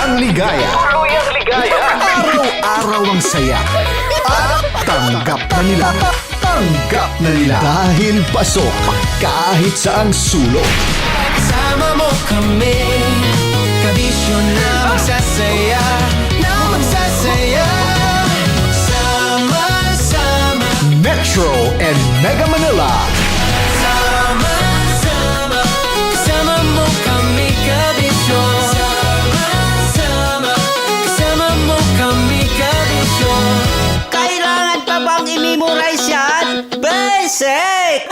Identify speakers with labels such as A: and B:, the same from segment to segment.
A: Tuluyang ligaya.
B: Tuluyang ligaya.
A: Araw-araw ang saya. At tanggap na nila. Tanggap na nila. Dahil pasok kahit saang sulok.
C: Sama mo kami, kabisyo na magsasaya, na magsasaya. Sama-sama,
A: Metro and Mega Manila.
C: sama-sama, kasama mo kami, kabisyo. Sama-sama, kasama mo kami, kabisyo.
D: Kailangan pa bang i-memorize yan? Basic!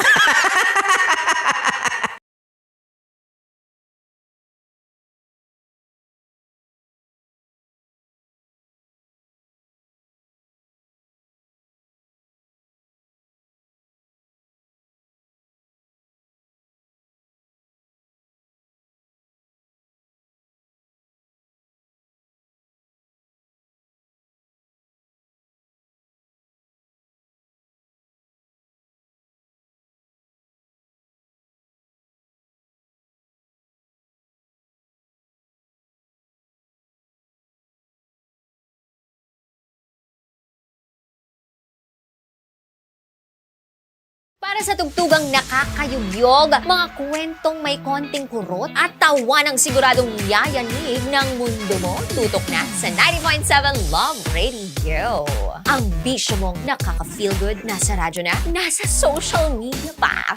E: Para sa tugtugang nakakayugyog, mga kwentong may konting kurot at tawanang siguradong yayanig ng mundo mo, tutok na sa 90.7 Love Radio. Ang bisyo mong nakaka-feel good, nasa radyo na, nasa social media pa.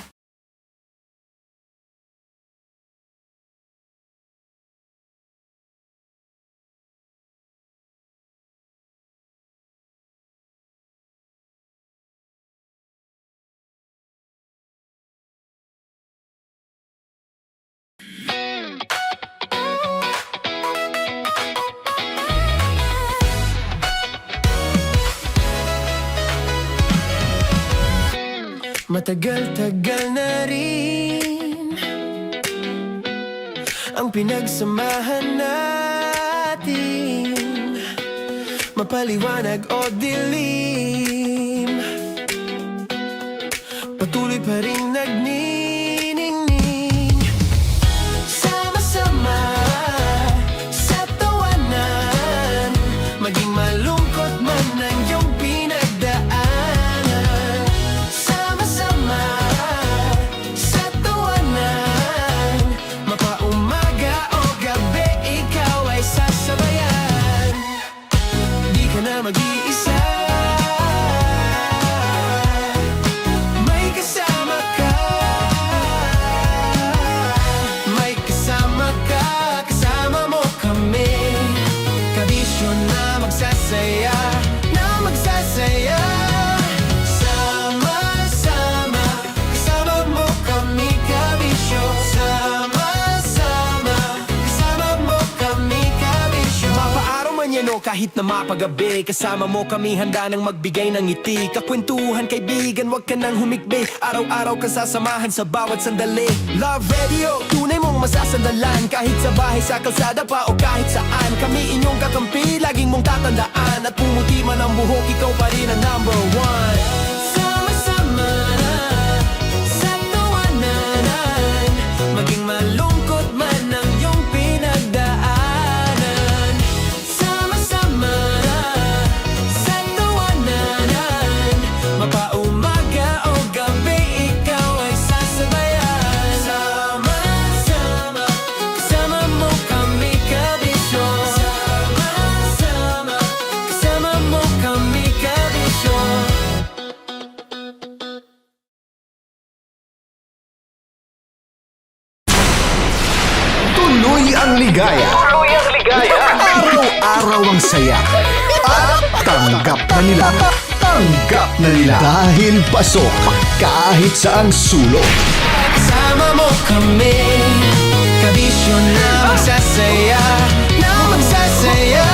C: Matagal-tagal na rin ang pinagsamahan natin, mapaliwanag o dilim, patuloy pa rin nagniningning. Sama-sama sa tawanan, maging malungkot man ang iyong pinagdaanan. Sama-sama sa tawanan, mapaumaga o gabi, ikaw ay sasabayan. Di ka na mag-iisa, may kasama ka. May kasama ka, kasama mo kami, kabisyo na magsasaya, na magsasaya. Sama-sama, kasama mo kami, kabisyo. Sama-sama, kasama mo kami, kabisyo. Mapaaraw man yan o kahit na mapagabi, kasama mo kami, handa nang magbigay ng ngiti. Kakwentuhan, kaibigan, wag ka nang humikbi. Araw-araw ka sasamahan sa bawat sandali. Love Radio, tunay mong masasandalan. Kahit sa bahay, sa kalsada pa o kahit saan, kami inyong kakampi, laging mong tatandaan. At pumuti man ang buhok, ikaw pa rin ang number one. Sama-sama sa tawanan, maging malungkot man ang iyong pinagdaanan. Sama-sama sa tawanan, mapaumaga o gabi, ikaw ay sasabayan. Sama-sama, kasama mo kami, kabisyo. Sama-sama, kasama mo kami, kabisyo.
A: Tuloy ang ligaya.
B: Tuluyang ligaya.
A: Araw-araw ang saya. At tanggap na nila. Tanggap na nila. Dahil pasok kahit saang sulok.
C: Kasama mo kami, kabisyo na magsasaya, na magsasaya.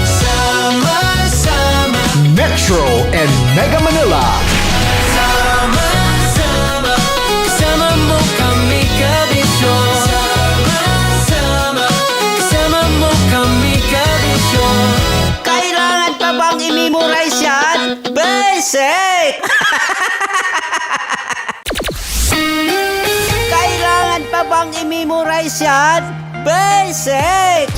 C: Sama-sama,
A: Metro and Mega Manila.
C: sama-sama, kasama mo kami, kabisyo. Sama-sama, kasama mo kami, kabisyo.
D: Kailangan pa bang i-memorize yan? Basic! Kailangan pa bang i-memorize yan? Basic!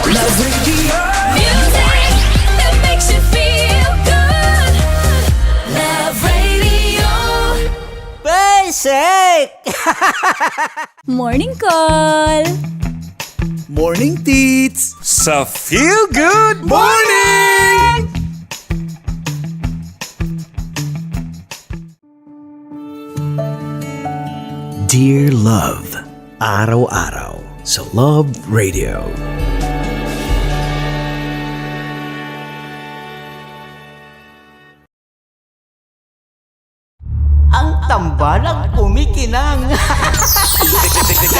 C: Love Radio.
F: Music that makes you feel good. Love Radio.
D: Basic!
F: Morning call.
A: Morning, Tits!
C: Sa Feel Good Morning!
A: Dear Love, araw-araw sa Love Radio.
D: Ang tambalang kumikinang.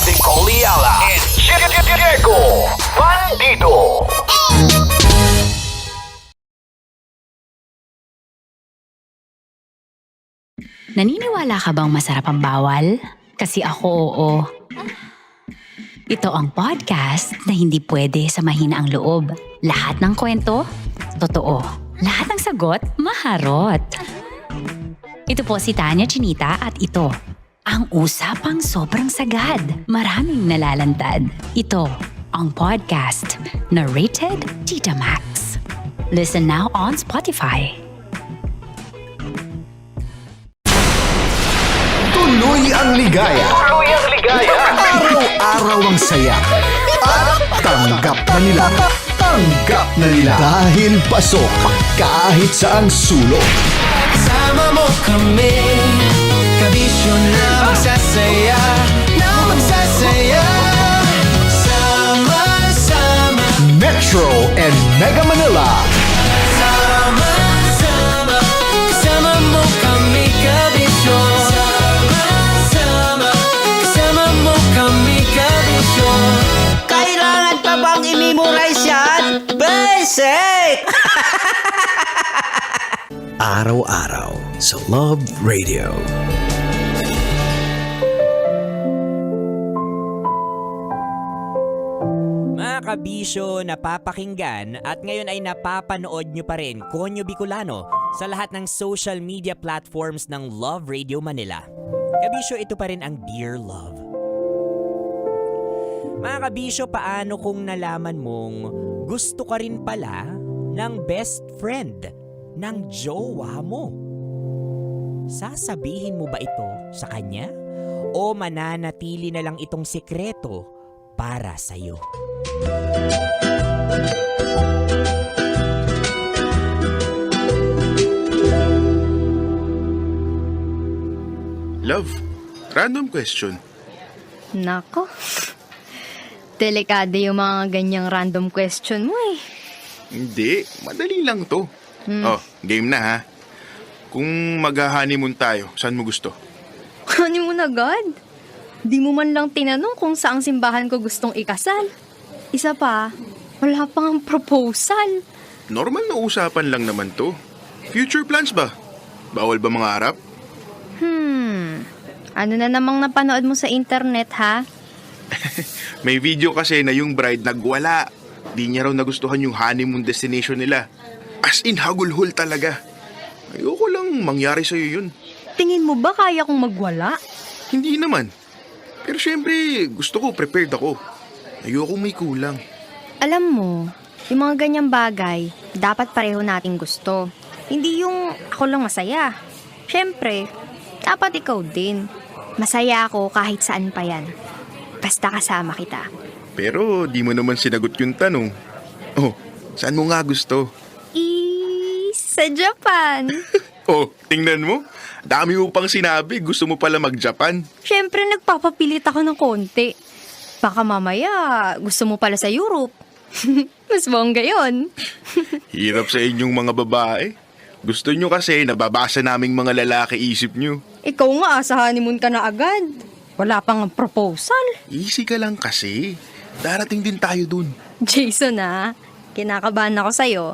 B: Nicole Ayala and Diego Bandido.
G: Naniniwala ka bang masarap ang bawal? Kasi ako, oo. Ito ang podcast na hindi pwede sa mahina ang loob. Lahat ng kwento, totoo. Lahat ng sagot, maharot. Ito po si Tanya Chinita at ito, ang usapang sobrang sagad. Maraming nalalantad. Ito, ang podcast na rated Tita Max. Listen now on Spotify.
A: Tuloy ang ligaya.
B: Tuloy ang ligaya.
A: Araw-araw ang saya. At tanggap na nila. Tanggap na nila. Dahil pasok kahit saan sulok.
C: Sama mo kami, kabisyo na magsasaya, sama-sama.
A: Metro and Mega Manila.
C: Sama-sama, kasama mo kami, kabisyo. Sama-sama, kasama mo kami, kabisyo.
D: Kailangan pa bang i-memorize yan? Basic!
A: Araw-araw sa Love Radio.
H: Mga kabisyo, napapakinggan at ngayon ay napapanood nyo pa rin Konyo Bicolano sa lahat ng social media platforms ng Love Radio Manila. Kabisyo, ito pa rin ang Dear Love. Mga kabisyo, paano kung nalaman mong gusto ka rin pala ng best friend ng jowa mo? Sasabihin mo ba ito sa kanya? O mananatili na lang itong sikreto para sa'yo?
I: Love, random question.
J: Nako. Delikado yung mga ganyang random question mo eh.
I: Hindi, madali lang to. Oh, game na ha. Kung mag-honeymoon tayo, saan mo gusto?
J: Honeymoon agad? Di mo man lang tinanong kung saang simbahan ko gustong ikasal. Isa pa, wala pang proposal.
I: Normal na usapan lang naman to. Future plans ba? Bawal ba mga harap?
J: Ano na namang napanood mo sa internet ha?
I: May video kasi na yung bride nagwala. Di niya raw nagustuhan yung honeymoon destination nila. As in, hagulhol talaga. Ayoko lang mangyari sa'yo yun.
J: Tingin mo ba kaya kong magwala?
I: Hindi naman. Pero syempre, gusto ko prepared ako. Ayoko may kulang.
J: Alam mo, yung mga ganyang bagay, dapat pareho nating gusto. Hindi yung ako lang masaya. Syempre, dapat ikaw din. Masaya ako kahit saan pa yan. Basta kasama kita.
I: Pero di mo naman sinagot yung tanong. Oh, saan mo nga gusto?
J: Sa Japan.
I: Oh, tingnan mo. Dami mo pang sinabi. Gusto mo pala mag-Japan.
J: Syempre, nagpapapilit ako ng konti. Baka mamaya, gusto mo pala sa Europe. Mas bongga yun.
I: Hirap sa inyong mga babae. Gusto nyo kasi nababasa naming mga lalaki isip nyo.
J: Ikaw nga, sa honeymoon ka na agad. Wala pang proposal.
I: Easy ka lang kasi. Darating din tayo dun.
J: Jason kinakabahan ako sa'yo.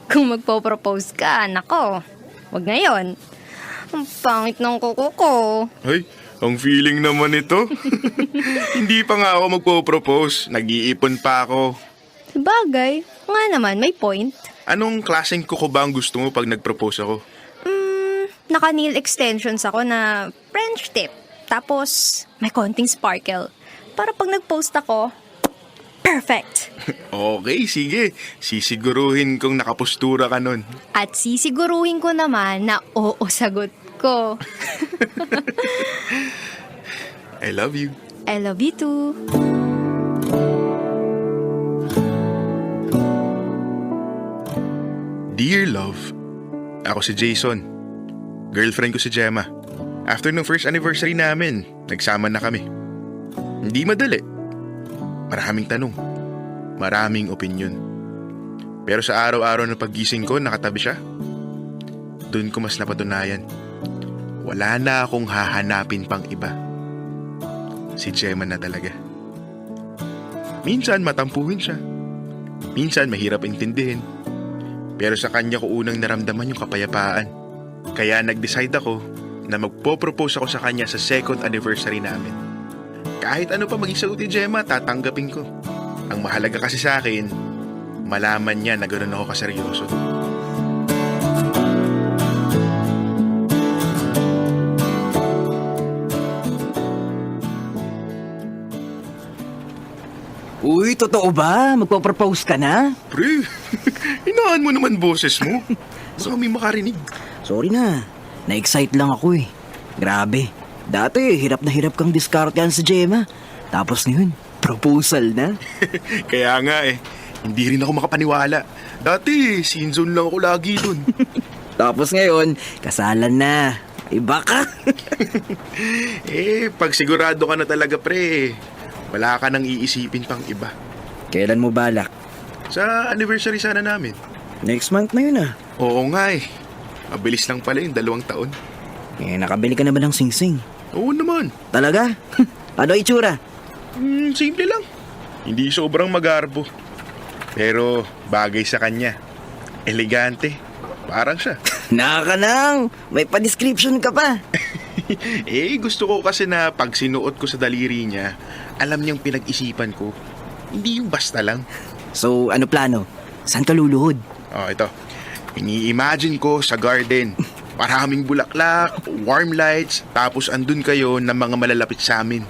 J: Kung magpo-propose ka, nako, wag ngayon. Ang pangit ng kuko ko.
I: Ay, ang feeling naman ito. Hindi pa nga ako magpo-propose. Nag-iipon pa ako.
J: Sabagay, nga naman, may point.
I: Anong klaseng kuko ba ang gusto mo pag nag-propose ako?
J: Naka-nail extensions ako na French tip. Tapos, may konting sparkle. Para pag nag-post ako,
F: Perfect.
I: Okay, sige. Sisiguruhin kong nakapustura ka nun.
J: At sisiguruhin ko naman na oo sagot ko.
I: I love you.
J: I love you too.
I: Dear love, ako si Jason. Girlfriend ko si Gemma. After nung first anniversary namin, nagsama na kami. Hindi madali. Maraming tanong. Maraming opinion. Pero sa araw-araw na paggising ko, nakatabi siya. Doon ko mas napatunayan. Wala na akong hahanapin pang iba. Si Gemma na talaga. Minsan matampuhin siya. Minsan mahirap intindihin. Pero sa kanya ko unang naramdaman yung kapayapaan. Kaya nag-decide ako na magpo-propose ako sa kanya sa second anniversary namin. Kahit ano pa maging sagot ni Gemma, tatanggapin ko. Ang mahalaga kasi sa akin, malaman niya na gano'n ako kaseryoso.
K: Uy, totoo ba? Magpo-propose ka na?
I: Pre, hinaan mo naman boses mo. Baka may makarinig.
K: Sorry na. Na-excite lang ako eh. Grabe. Dati, hirap na hirap kang diskartehan sa Gemma. Tapos ngayon, proposal na.
I: Kaya nga eh, hindi rin ako makapaniwala. Dati, sinzone lang ako lagi dun.
K: Tapos ngayon, kasalan na. Iba ka.
I: Pag sigurado ka na talaga pre, wala ka nang iisipin pang iba.
K: Kailan mo balak?
I: Sa anniversary sana namin.
K: Next month na yun ah.
I: Oo nga eh. Mabilis lang pala yung 2 taon.
K: Nakabili ka na ba ng singsing?
I: Oo naman.
K: Talaga? Ano itsura?
I: Simple lang. Hindi sobrang magarbo. Pero bagay sa kanya. Elegante. Parang siya.
K: Nakakanang! May pa-description ka pa.
I: Gusto ko kasi na pag sinuot ko sa daliri niya, alam niyang pinag-isipan ko. Hindi yung basta lang.
K: So, ano plano? Saan ka luluhod?
I: Ito. Ini-imagine ko sa garden. Maraming bulaklak, warm lights, tapos andun kayo ng mga malalapit sa amin.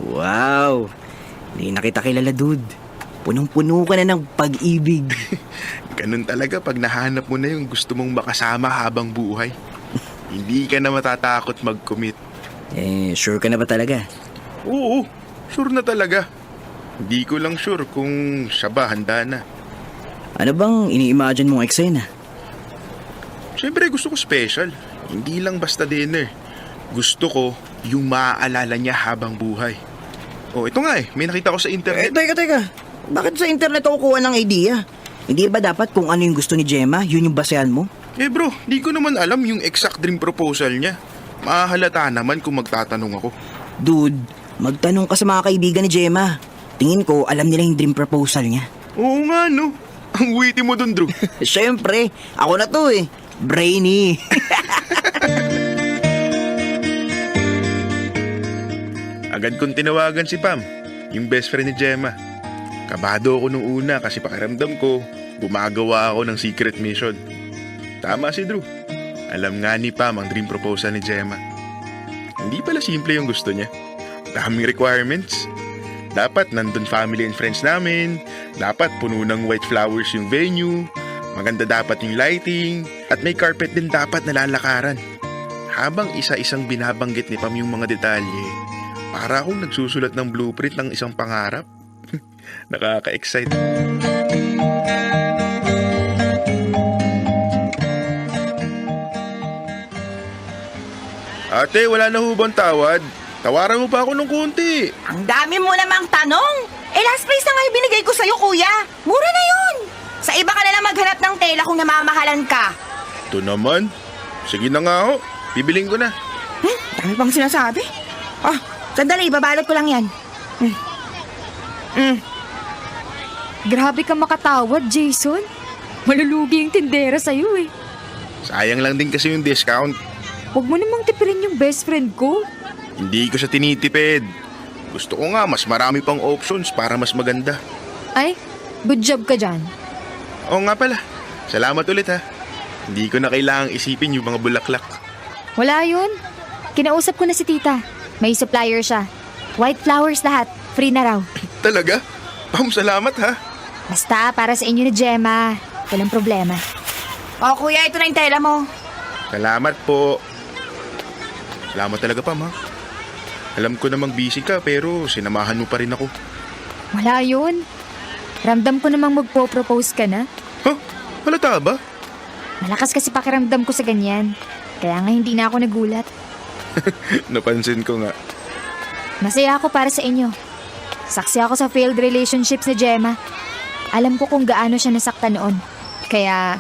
K: Wow! Hindi na kita kilala, dude. Punong-puno ka na ng pag-ibig.
I: Ganun talaga pag nahanap mo na yung gusto mong makasama habang buhay. Hindi ka na matatakot mag-commit.
K: Sure ka na ba talaga?
I: Oo, sure na talaga. Hindi ko lang sure kung siya ba handa na.
K: Ano bang ini-imagine mong eksena?
I: Siyempre gusto ko special. Hindi lang basta dinner. Gusto ko yung maaalala niya habang buhay. Ito nga may nakita ko sa internet.
K: Teka. Bakit sa internet ako kuha ng idea? Hindi ba dapat kung ano yung gusto ni Gemma, yun yung basehan mo?
I: Bro, di ko naman alam yung exact dream proposal niya. Mahalata naman kung magtatanong ako.
K: Dude, magtanong ka sa mga kaibigan ni Gemma. Tingin ko, alam nila yung dream proposal niya.
I: Oo nga no. Ang witty mo dun, Drew.
K: Siyempre, ako na to eh. Brainy.
I: Agad kong tinawagan si Pam, yung best friend ni Gemma. Kabado ako nung una kasi pakiramdam ko, gumagawa ako ng secret mission. Tama si Drew. Alam nga ni Pam ang dream proposal ni Gemma. Hindi pala simple yung gusto niya. Daming requirements. Dapat nandun family and friends namin. Dapat puno ng white flowers yung venue. Maganda dapat yung lighting. At may carpet din dapat na lalakaran. Habang isa-isang binabanggit ni Pam yung mga detalye, para akong nagsusulat ng blueprint ng isang pangarap. Nakaka-excite. Ate, wala na ho bang tawad? Tawaran mo pa ako ng konti.
L: Ang dami mo namang tanong. Last price na nga yung binigay ko sa'yo, kuya. Mura na yun. Sa iba ka na lang maghanap ng tela kung namamahalan ka.
I: Ito naman. Sige na nga ho. Bibiling ko na.
L: Dami pang sinasabi. Sandali, babalot ko lang yan.
J: Grabe ka makatawad, Jason. Malulugi yung tindera sa'yo eh.
I: Sayang lang din kasi yung discount.
J: Huwag mo namang tipirin yung best friend ko.
I: Hindi ko siya tinitipid. Gusto ko nga mas marami pang options para mas maganda.
J: Ay, good job ka dyan.
I: Oo nga pala. Salamat ulit ha. Hindi ko na kailangang isipin yung mga bulaklak.
J: Wala yun. Kinausap ko na si tita. May supplier siya. White flowers lahat. Free na raw.
I: Talaga? Pam, salamat ha.
J: Basta, para sa inyo ni Gemma. Walang problema.
L: O kuya, ito na yung tela mo.
I: Salamat po. Salamat talaga, Pam ha. Alam ko namang busy ka pero sinamahan mo pa rin ako.
J: Wala yun. Ramdam ko namang magpo-propose ka na.
I: Huh? Halata ba?
J: Malakas kasi pakiramdam ko sa ganyan. Kaya nga hindi na ako nagulat.
I: Napansin ko nga.
J: Masaya ako para sa inyo. Saksi ako sa failed relationships ni Gemma. Alam ko kung gaano siya nasaktan noon. Kaya,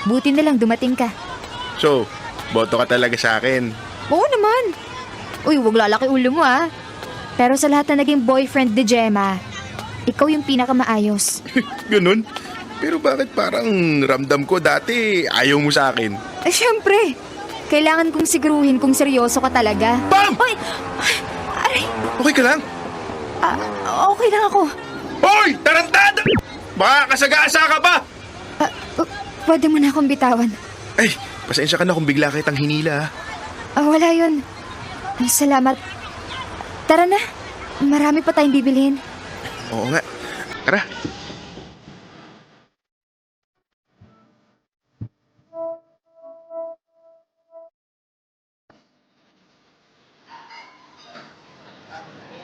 J: buti na lang dumating ka.
I: So, boto ka talaga sa akin.
J: Oo naman. Uy, wag lalaki ulo mo ah. Pero sa lahat na naging boyfriend ni Gemma, ikaw yung pinakamaayos.
I: Ganun? Pero bakit parang ramdam ko dati ayaw mo sa akin?
J: Eh syempre, kailangan kong siguruhin kung seryoso ka talaga.
I: Bam!
J: Hoy! Aray!
I: Okay ka lang?
J: Okay lang ako.
I: Hoy! Tarantado! Baka kasagasa ka ba?
J: Pwede mo na akong bitawan.
I: Ay, pasensya ka na kung bigla kitang hinila ha.
J: Wala yun. Salamat. Tara na. Marami pa tayong bibilhin.
I: Oo nga. Tara.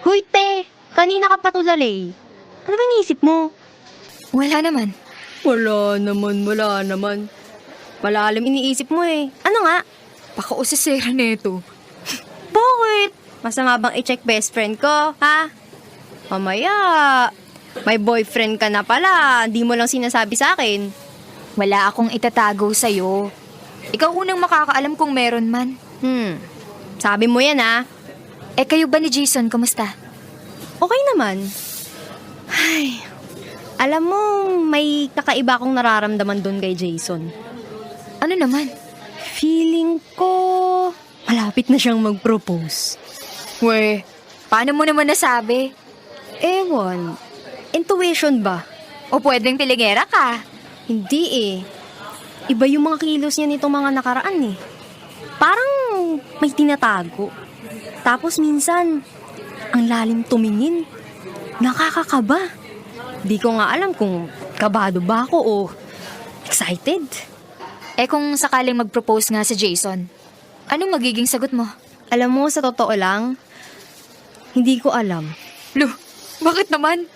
J: Hoy, te! Kanina ka pa tulali. Ano ba iniisip mo? Wala naman.
L: Wala naman. Malalim iniisip mo eh.
J: Ano nga? Pakausisera neto.
L: Bakit? Masama bang i-check best friend ko, ha? Mamaya, may boyfriend ka na pala. Di mo lang sinasabi sa akin.
J: Wala akong itatago sa'yo. Ikaw unang makakaalam kung meron man.
L: Sabi mo yan, ha?
J: Eh kayo ba ni Jason, kumusta?
L: Okay naman. Ay, alam mo, may kakaiba akong nararamdaman doon kay Jason.
J: Ano naman?
L: Feeling ko, malapit na siyang mag-propose.
J: We, paano mo naman nasabi?
L: Ewan, intuition ba?
J: O pwedeng piligera ka?
L: Hindi eh. Iba yung mga kilos niya nitong mga nakaraan eh. Parang may tinatago. Tapos minsan, ang lalim tumingin. Nakakakaba. Di ko nga alam kung kabado ba ako o excited.
J: Eh kung sakaling mag-propose nga si Jason, anong magiging sagot mo?
L: Alam mo, sa totoo lang, hindi ko alam.
J: Lo, bakit naman?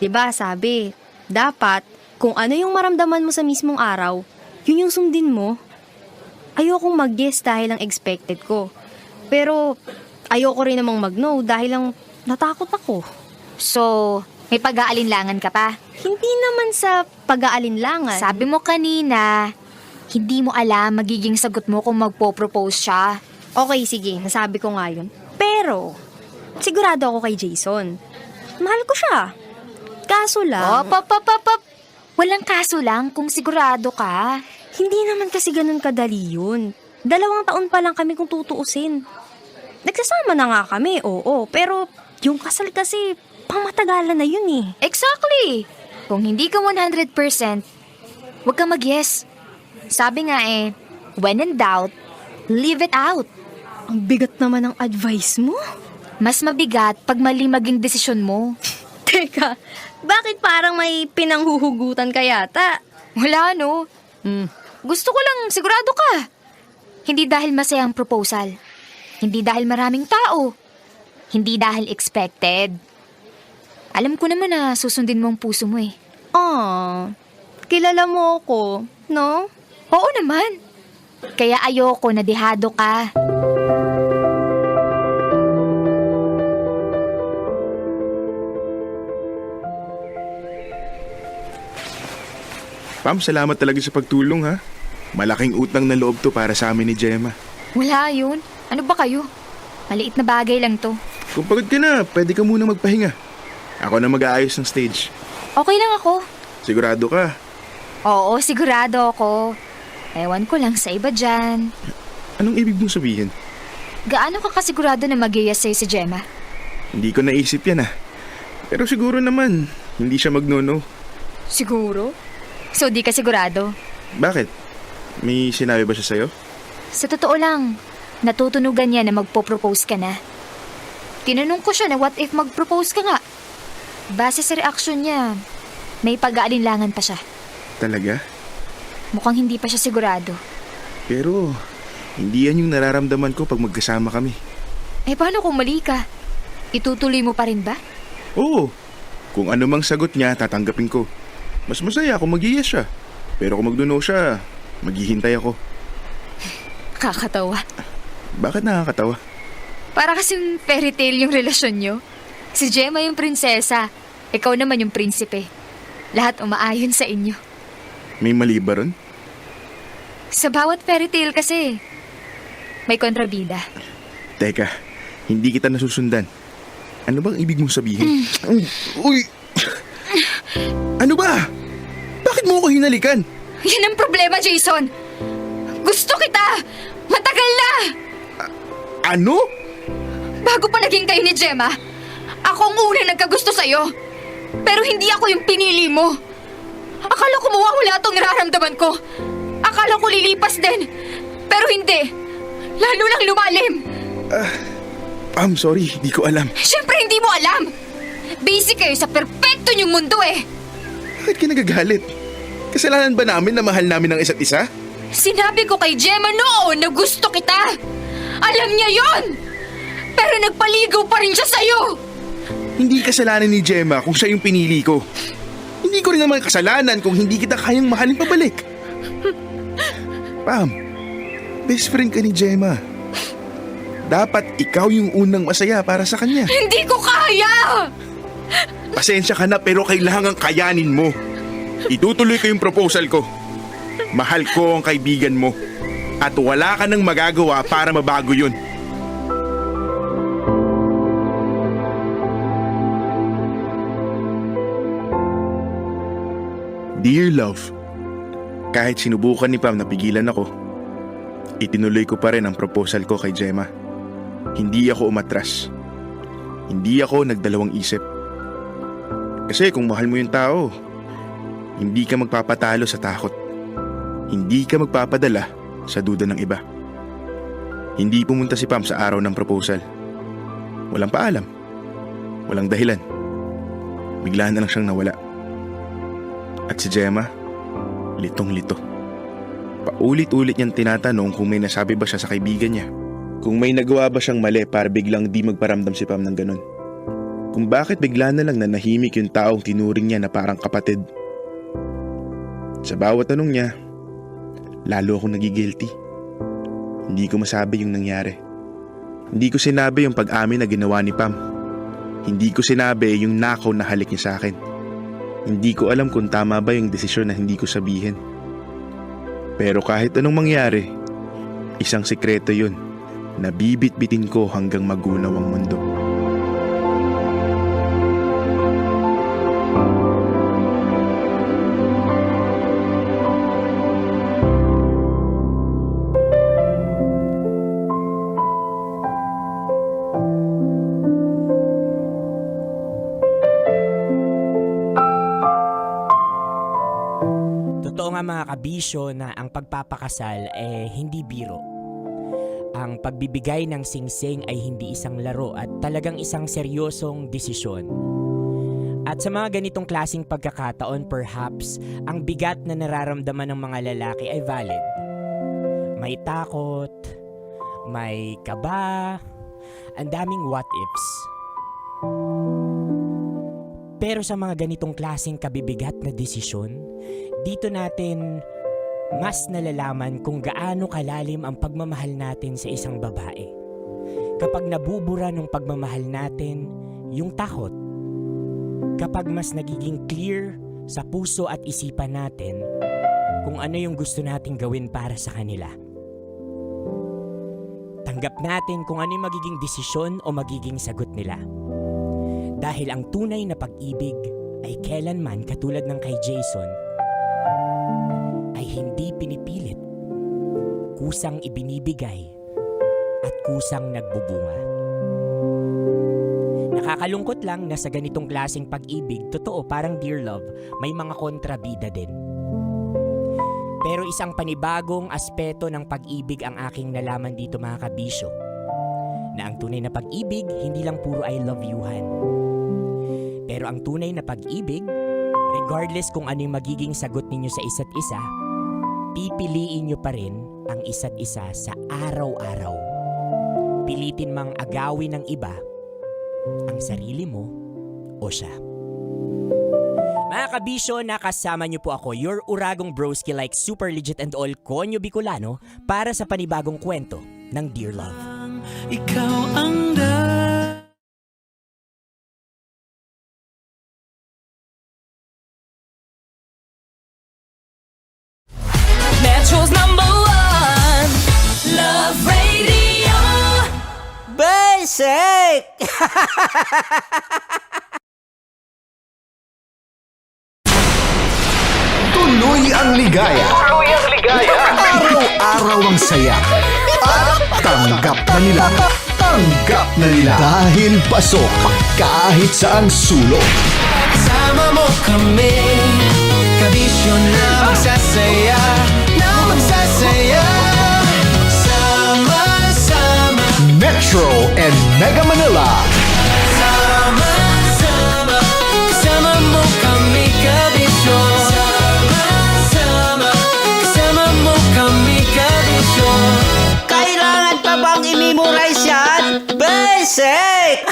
L: Diba sabi, dapat kung ano yung maramdaman mo sa mismong araw, yun yung sundin mo. Ayokong mag-yes dahil lang expected ko. Pero ayoko rin namang mag-no dahil lang natakot ako.
J: So, may pag-aalinlangan ka pa?
L: Hindi naman sa pag-aalinlangan.
J: Sabi mo kanina, hindi mo alam magiging sagot mo kung magpo-propose siya.
L: Okay, sige, nasabi ko nga yun. Pero, sigurado ako kay Jason. Mahal ko siya. Kaso lang...
J: Walang kaso lang kung sigurado ka.
L: Hindi naman kasi ganun kadali yun. 2 taon pa lang kami kung tutuusin. Nagsasama na nga kami, oo. Pero yung kasal kasi, pangmatagalan na yun eh.
J: Exactly! Kung hindi ka 100%, huwag kang mag-yes. Sabi nga when in doubt, leave it out.
L: Ang bigat naman ng advice mo.
J: Mas mabigat pag mali maging desisyon mo.
L: Teka, bakit parang may pinanghuhugutan ka yata?
J: Wala no. Gusto ko lang sigurado ka. Hindi dahil masayang proposal. Hindi dahil maraming tao. Hindi dahil expected. Alam ko naman na susundin mo ang puso mo eh.
L: Kilala mo ako, no?
J: Oo naman. Kaya ayoko na dehado ka.
I: Pam, salamat talaga sa pagtulong ha. Malaking utang na loob to para sa amin ni Gemma.
J: Wala yun. Ano ba kayo? Maliit na bagay lang to.
I: Kung pagod ka na, pwede ka muna magpahinga. Ako na mag-aayos ng stage.
J: Okay lang ako.
I: Sigurado ka?
J: Oo, sigurado ako. Ewan ko lang sa iba dyan.
I: Anong ibig mong sabihin?
J: Gaano ka kasigurado na mag-yes sa'yo si Gemma?
I: Hindi ko naisip yan Pero siguro naman, hindi siya mag-no-no.
J: Siguro? So di ka sigurado?
I: Bakit? May sinabi ba siya sa'yo?
J: Sa totoo lang, natutunugan niya na magpo-propose ka na. Tinanong ko siya na what if mag-propose ka nga?
F: Base sa reaksyon niya, may pag-aalinlangan pa siya.
I: Talaga?
F: Mukhang hindi pa siya sigurado.
I: Pero, hindi yan yung nararamdaman ko pag magkasama kami.
F: Eh paano kung mali ka? Itutuloy mo pa rin ba?
I: Oo. Kung ano mang sagot niya, tatanggapin ko. Mas masaya kung mag-yes siya. Pero kung mag-no siya, maghihintay ako.
F: Kakatawa.
I: Bakit nakakatawa?
F: Para kasing fairy tale yung relasyon nyo. Si Gemma yung prinsesa, ikaw naman yung prinsipe. Lahat umaayon sa inyo.
I: May mali ba ron?
F: Sa bawat fairy tale kasi, may kontrabida.
I: Teka, hindi kita nasusundan. Ano bang ibig mong sabihin? Uy! Ano ba? Bakit mo ako hinalikan?
F: Yan ang problema, Jason. Gusto kita! Matagal na!
I: Ano?
F: Bago pa naging kayo ni Gemma, ako ang unang nagkagusto sa'yo. Pero hindi ako yung pinili mo. Akala ko mawawala itong nararamdaman ko. Akala ko lilipas din. Pero hindi. Lalo lang lumalim.
I: I'm sorry, di ko alam.
F: Siyempre hindi mo alam. Basic kayo sa perpekto niyong mundo eh.
I: Bakit ka nagagalit? Kasalanan ba namin na mahal namin ang isa't isa?
F: Sinabi ko kay Gemma noon na gusto kita. Alam niya yon. Pero nagpaligaw pa rin siya sa'yo.
I: Hindi kasalanan ni Gemma kung siya yung pinili ko. Hindi ko rin naman kasalanan kung hindi kita kayang mahalin pabalik. Pam, best friend ka ni Gemma. Dapat ikaw yung unang masaya para sa kanya.
F: Hindi ko kaya!
I: Pasensya ka na pero kailangan kayanin mo. Itutuloy ko yung proposal ko. Mahal ko ang kaibigan mo. At wala ka nang magagawa para mabago yun. Dear Love, kahit sinubukan ni Pam na pigilan ako, itinuloy ko pa rin ang proposal ko kay Gemma. Hindi ako umatras. Hindi ako nagdalawang isip. Kasi kung mahal mo yung tao, hindi ka magpapatalo sa takot. Hindi ka magpapadala sa duda ng iba. Hindi pumunta si Pam sa araw ng proposal. Walang paalam. Walang dahilan. Bigla na lang siyang nawala. At si Gemma, litong-lito. Paulit-ulit niyang tinatanong kung may nasabi ba siya sa kaibigan niya. Kung may nagawa ba siyang mali para biglang di magparamdam si Pam ng ganun. Kung bakit bigla na lang nanahimik yung taong tinuring niya na parang kapatid. Sa bawat tanong niya, lalo akong nagigilty. Hindi ko masabi yung nangyari. Hindi ko sinabi yung pag-amin na ginawa ni Pam. Hindi ko sinabi yung nakaw na halik niya sa akin. Hindi ko alam kung tama ba yung desisyon na hindi ko sabihin. Pero kahit anong mangyari, isang sikreto yun na bibit-bitin ko hanggang magunaw ang mundo.
H: Totoo nga mga kabisyo na ang pagpapakasal hindi biro. Ang pagbibigay ng singsing ay hindi isang laro at talagang isang seryosong desisyon. At sa mga ganitong klaseng pagkakataon, perhaps, ang bigat na nararamdaman ng mga lalaki ay valid. May takot, may kaba, ang daming what ifs. Pero sa mga ganitong klaseng kabibigat na desisyon, dito natin mas nalalaman kung gaano kalalim ang pagmamahal natin sa isang babae. Kapag nabubura ng pagmamahal natin yung takot, kapag mas nagiging clear sa puso at isipan natin kung ano yung gusto nating gawin para sa kanila. Tanggap natin kung ano yung magiging desisyon o magiging sagot nila. Dahil ang tunay na pag-ibig ay kailanman katulad ng kay Jason ay hindi pinipilit, kusang ibinibigay at kusang nagbubunga. Nakakalungkot lang na sa ganitong klaseng pag-ibig, totoo parang Dear Love, may mga kontrabida din. Pero isang panibagong aspeto ng pag-ibig ang aking nalaman dito mga kabisyo. Na ang tunay na pag-ibig, hindi lang puro I love you-han. Pero ang tunay na pag-ibig, regardless kung ano yung magiging sagot ninyo sa isa't isa, pipiliin nyo pa rin ang isa't isa sa araw-araw. Pilitin mang agawin ng iba ang sarili mo o siya. Mga kabisyo, nakasama niyo po ako, your uragong broski like super legit and all Konyo Bicolano para sa panibagong kwento ng Dear Love.
C: Ikaw ang
F: Metro's #1 Love Radio.
D: Basic!
A: Tuloy ang ligaya.
B: Tuloy ang ligaya.
A: Araw-araw ang saya. At tanggap na nila. Tanggap na nila. Dahil pasok kahit saang sulok.
C: Sama mo kami, kabisyo na magsasaya, sama-sama.
A: Metro and Mega Manila.
C: Sama-sama, kasama mo kami, kabisyo. Sama-sama, kasama mo kami, kabisyo.
D: Kailangan pa bang i-memorize yan? Basic!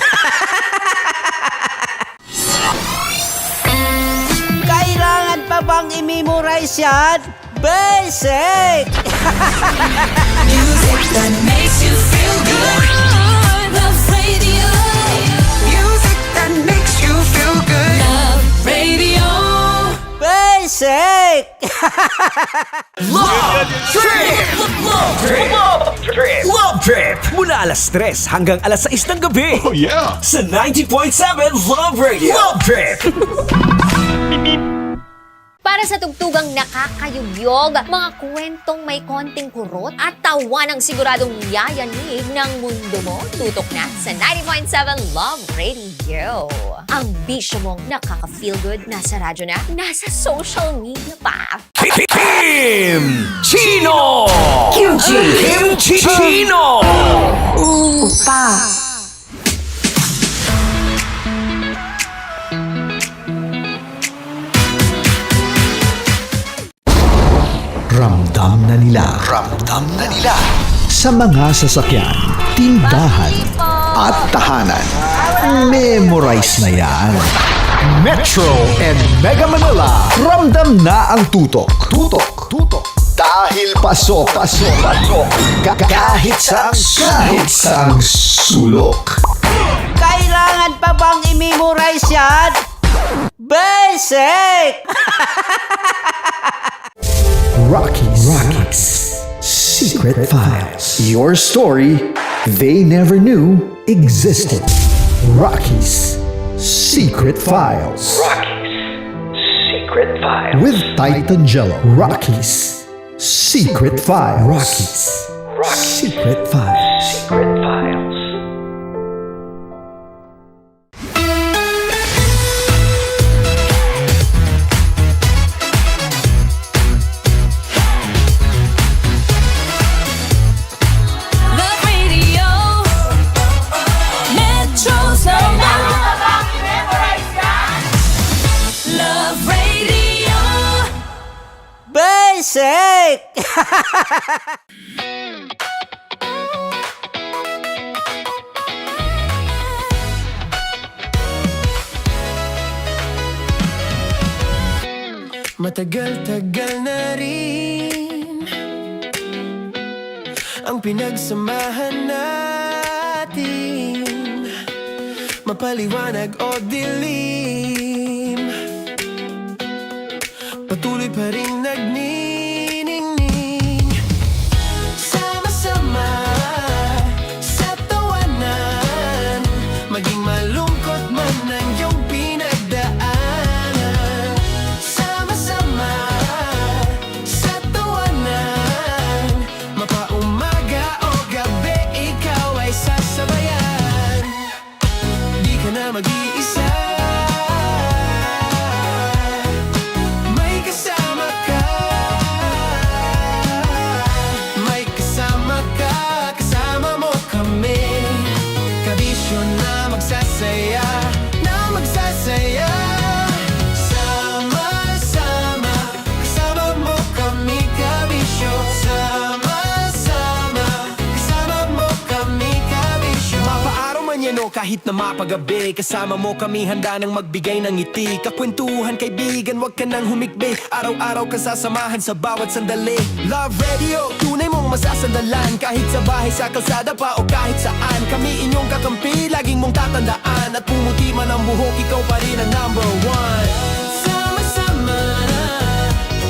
D: Kailangan pa bang i-memorize yan? Basic!
F: Music that makes you feel good. Love Radio. Music that makes you feel good. Love Radio.
D: Basic!
C: Love Trip! Love Trip!
B: Love Trip.
C: Love Trip! Mula alas 3 hanggang alas 6 ng gabi.
A: Oh yeah!
C: Sa 90.7 Love Radio. Love Trip!
E: Para sa tugtugang nakakayugyog, mga kwentong may konting kurot at tawa ng siguradong yayanig ng mundo mo, tutok na sa 90.7 Love Radio. Ang bisyo mong nakaka-feel good, nasa radyo na, nasa social media pa.
C: Kim Chino! Kim Chino!
A: Ramdam na nila. Ramdam na nila. Sa mga sasakyan, tindahan, at tahanan. Memorize na yan. Metro and Mega Manila. Ramdam na ang tutok. Tutok. Tutok. Dahil pasok. Pasok. Pasok. Kahit saang sulok.
D: Kailangan pa bang i-memorize yan? Basic!
A: Rockies. Secret Files. Your story they never knew existed. Rockies. Secret Files.
B: Secret Files.
A: With Titan Jello. Rockies. Secret Files. Rockies. Secret Files.
B: Secret Files.
F: Love Radio. Metro's #1 Love Radio.
D: Basic!
C: Matagal-tagal na rin ang pinagsamahan natin, mapaliwanag o dilim, patuloy pa rin nagniningning. Sama-sama sa tawanan, maging malungkot man ang iyong pinagdaanan. Sama-sama sa tawanan, mapaumaga o gabi, ikaw ay sasabayan. Di ka na mag-iisa, may kasama ka. saya. Sama-sama, kasama mo kami kabisyo. Sama-sama, kasama mo kami kabisyo. Mapaaraw man yan o kahit na mapagabi, kasama mo kami handa nang magbigay ng ngiti. Kakwentuhan kaibigan, wag ka nang humikbi. Araw-araw kasasamahan sa bawat sandali. Love Radio, tunay mong masasandalan. Kahit sa bahay, sa kalsada pa o kahit saan. Kami inyong kakampi, laging mong tatandaan. At pumuti man ang buhok, ikaw pa rin ang number one. Sama-sama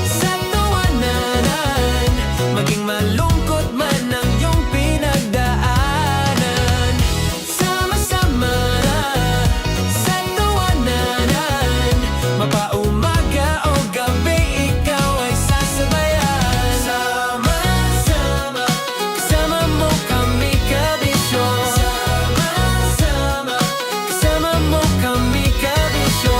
C: sa tawanan, maging malungkot man ang iyong pinagdaanan. Sama-sama sa tawanan, mapaumaga o gabi, ikaw ay sasabayan. Sama-sama, kasama mo kami kabisyo. Sama-sama, kasama mo kami kabisyo.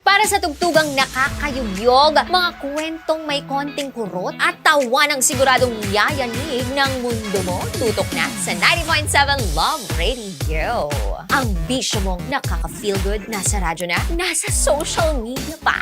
E: Para sa tugtugang nakakayugyog, mga kwentong may konting kurot at tawa ng siguradong yayanig ng mundo mo, tutok na sa 90.7 Love Radio. Ang bisyo mong nakaka-feel good, nasa radyo na, nasa social media pa.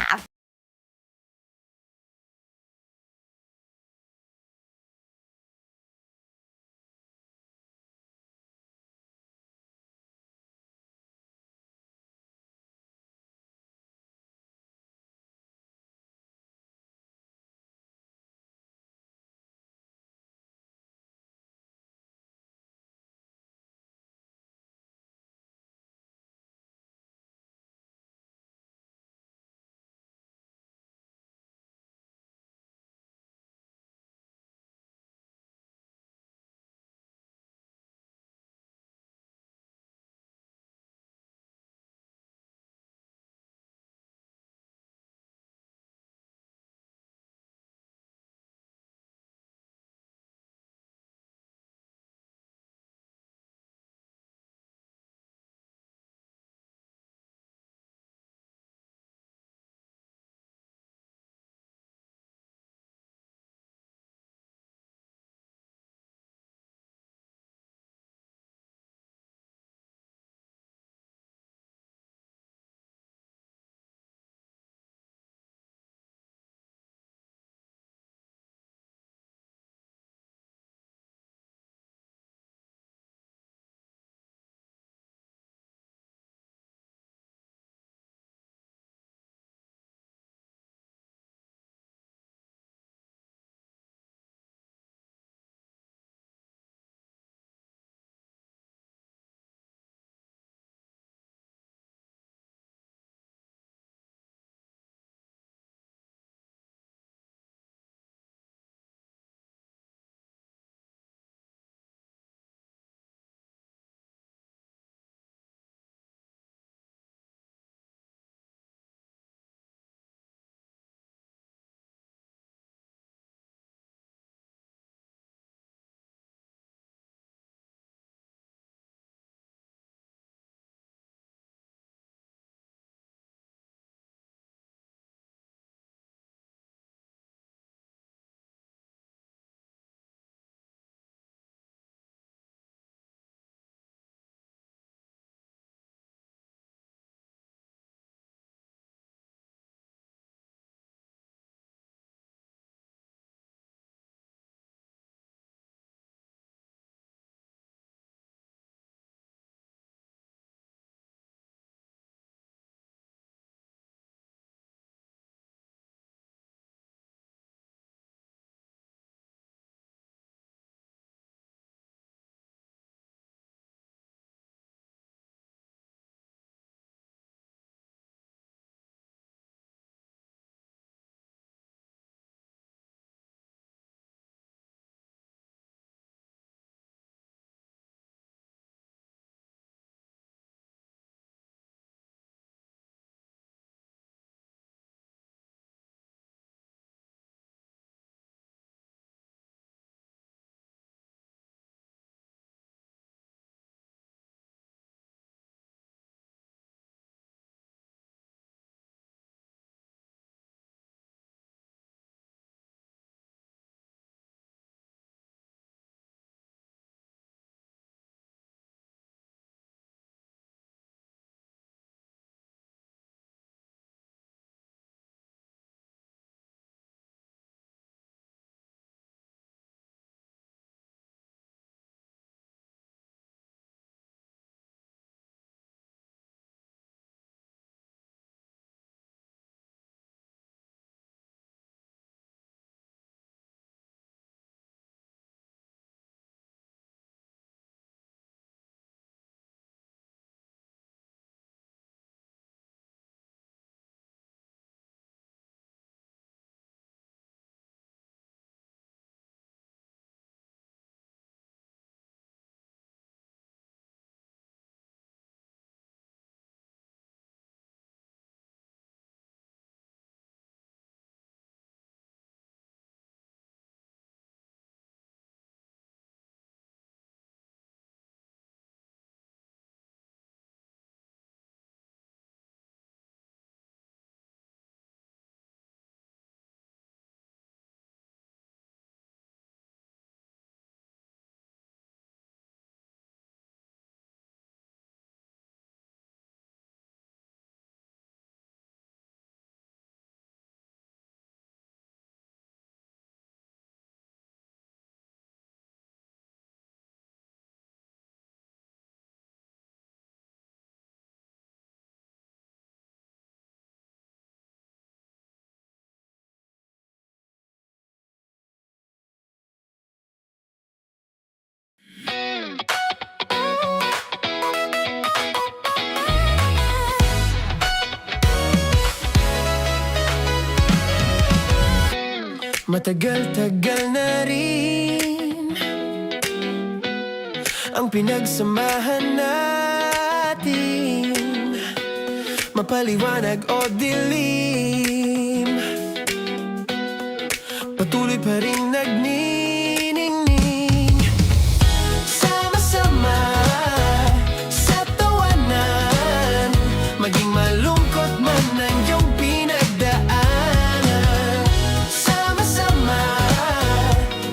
C: Matagal-tagal na rin ang pinagsamahan natin, mapaliwanag o dilim, patuloy pa rin nagniningning. Sama-sama sa tawanan, maging malungkot man ang iyong pinagdaanan. Sama-sama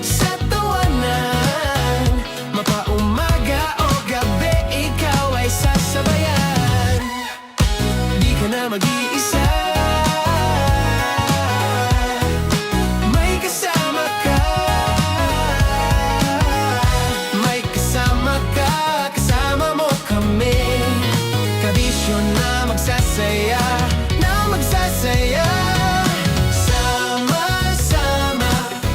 C: sa tawanan, mapaumaga o gabi, ikaw ay sasabayan. Di ka na mag-iisa, may kasama ka. May kasama ka, kasama mo kami. Kabisyo na magsasaya, na magsasaya. Sama-sama,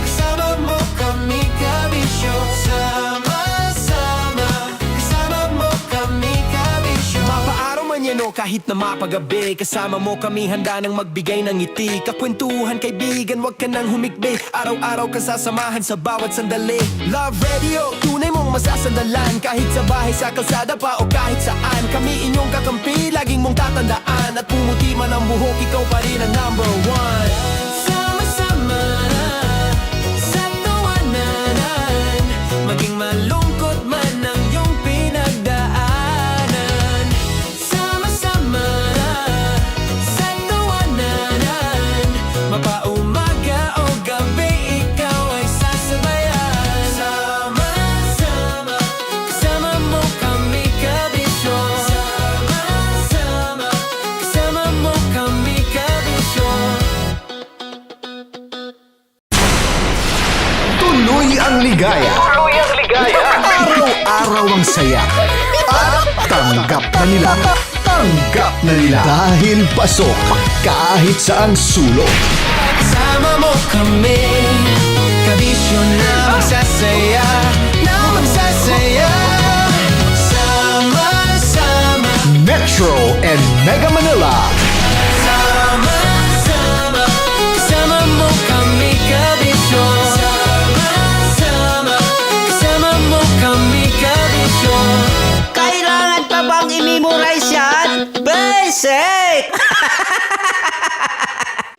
C: kasama mo kami, kabisyo. Sama-sama, kasama mo kami, kabisyo. Mapaaraw man yan o kahit na mapagabi, kasama mo kami, handa nang magbigay ng ngiti. Kakwentuhan, kaibigan, wag ka nang humikbi. Araw-araw kasasamahan sa bawat sandali. Love Radio, tunay mong masasandalan. Kahit sa bahay, sa kalsada pa o kahit saan, kami inyong kakampi, laging mong tatandaan. At pumuti man ang buhok, ikaw pa rin ang number one. Sama-sama sa tawanan, maging malungkot man ang iyong pinagdaanan. Sama-sama sa tawanan, mapaumaga o gabi, ikaw ay sasabayan. Sama-sama, kasama mo kami, kabisyo. Sama-sama, kasama mo kami, kabisyo.
A: Tuloy ang ligaya.
B: Tuloy ang ligaya.
A: Araw-araw ang saya. At tanggap na nila. Tanggap na nila. Dahil pasok kahit saang sulok.
C: Kasama mo kami, kabisyo na magsasaya, na magsasaya. Sama-sama,
A: Metro and Mega Manila.
C: sama-sama, kasama mo kami, kabisyo. Sama-sama, kasama mo kami, kabisyo.
D: Kailangan pa bang i-memorize yan? Basic!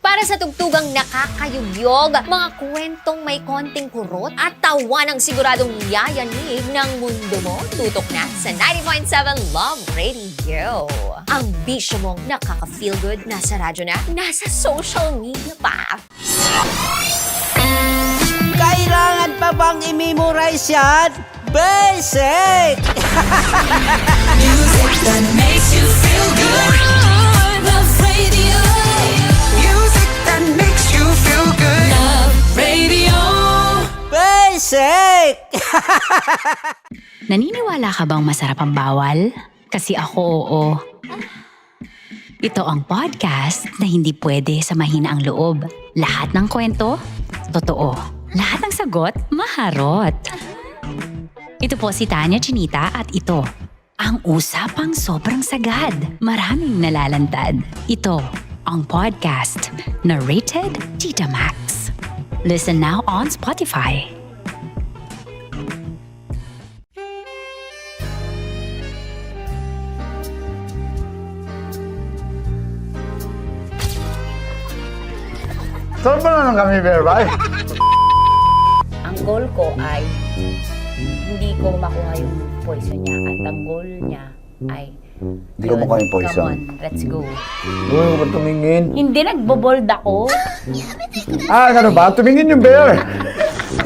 E: Para sa tugtugang nakakayugyog, mga kwentong may konting kurot at tawa ng siguradong yayanig ng mundo mo, tutok na sa 90.7 Love Radio. Ang bisyo mong nakaka-feel good, nasa radyo na, nasa social media pa.
D: Kailangan pa bang i-memorize yan? Basic!
C: Music that makes you feel good. Love Radio. Music that makes you feel good. Love Radio.
D: Basic!
G: Naniniwala ka bang masarap ang bawal? Kasi ako oo. Ito ang podcast na hindi pwede sa mahina ang loob. Lahat ng kwento, totoo. Lahat ng sagot, maharot. Ito po si Tanya Chinita at ito, ang usapang sobrang sagad. Maraming nalalantad. Ito, ang podcast na rated Tita Max. Listen now on Spotify.
M: Saan ba na lang kami, Berbay?
N: Ang goal ko ay hindi ko makuha yung poison niya at ang goal niya ay
M: Hindi ko makuha yung poison.
N: Come on, let's go.
M: Huwag mo tumingin.
N: Hindi, nagbobold ako.
M: Ano ba? Tumingin yung bear.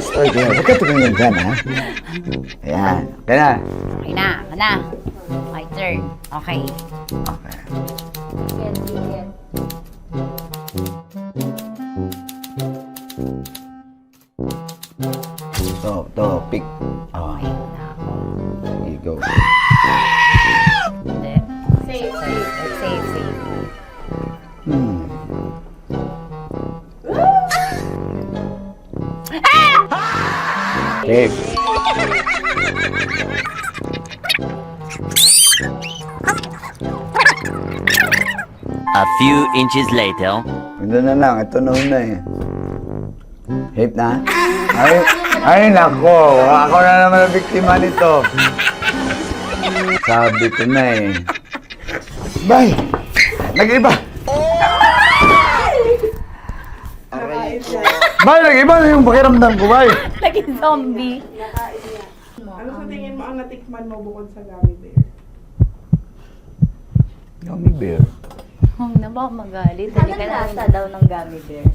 M: Story ko yan. Huwag ka tumingin dyan, ha? Ayan. Kaya na.
N: Okay na, na. My turn. Okay.
M: Okay.
N: Yan, yan.
M: To, pick.
N: Okay na ako.
M: There you go.
N: Hindi. Safe, safe. Safe, safe.
M: Safe.
O: A few inches later.
M: Ito na lang. Ito na una eh. Hip na? Ay, nako. Ako na naman ang biktima nito. Sabi ko na eh. Bay! Nag-iba! Bay, nag-iba na yung pakiramdam ko, bay!
N: Naging zombie.
O: Ano sa tingin mo ang natikman mo bukod sa gummy bear?
M: Gummy bear?
N: Huwag na baka magalit. Hindi ka nasa daw ng gummy bear.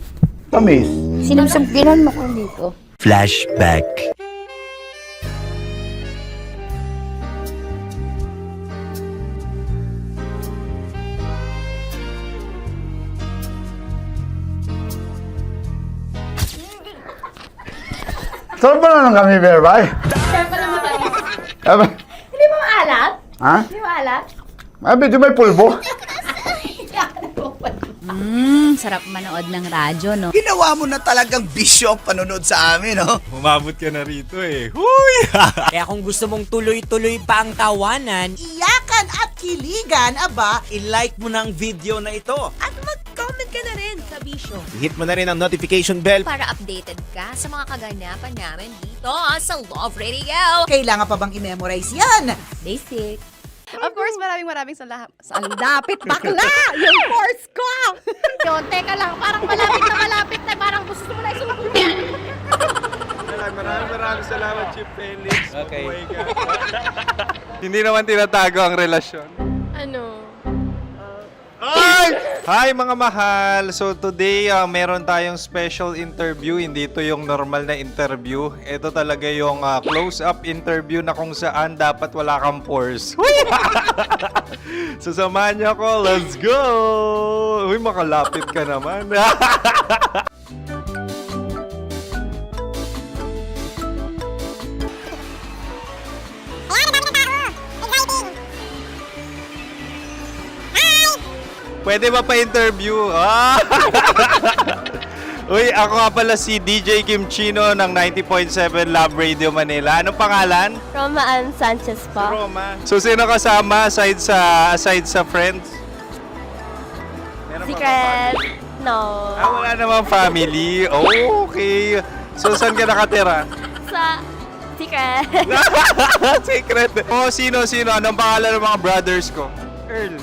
M: Tamis.
N: Sinusumpinan mo ko dito.
H: Flashback.
M: Saan ba na ng gummy bear, bay?
N: Hindi mo maalat?
M: Ha?
N: Hindi mo maalat?
M: Medyo may pulbo.
G: Sarap manood ng radyo, no?
A: Ginawa mo na talagang bisyo ang panonood sa amin, no?
H: Umabot ka na rito eh. Huy! Kaya kung gusto mong tuloy-tuloy pa ang tawanan,
A: Iyakan at kiligan, aba, i-like mo na ang video na ito. At mag-comment ka na rin sa bisyo.
H: hit mo na rin ang notification bell.
E: Para updated ka sa mga kaganapan namin dito sa Love Radio.
A: Kailangan pa bang i-memorize yan?
E: Basic.
L: Of course, maraming salamat. Ang lapit bakla! Yung force ko! Yun, teka lang, parang malapit na, parang gusto mo na isumakot.
P: Maraming salamat, Chief Felix. Okay. Hindi naman tinatago ang relasyon.
L: Ano?
P: Hi mga mahal! So today, meron tayong special interview. Hindi ito yung normal na interview. Ito talaga yung close-up interview na kung saan dapat wala kang pores. So samahan niyo ako. Let's go! Uy, makalapit ka naman. Pwede ba pa-interview? Uy, ako nga pala si DJ Kim Chino ng 90.7 Love Radio Manila. Anong pangalan?
L: Roma Ann Sanchez po.
P: Roma. So, sino kasama aside sa friends? Meron
L: Secret. No.
P: Wala namang family. Oh, okay. So, saan ka nakatira?
L: Sa secret.
P: Secret. Oh, sino? Anong pangalan ng mga brothers ko? Earl,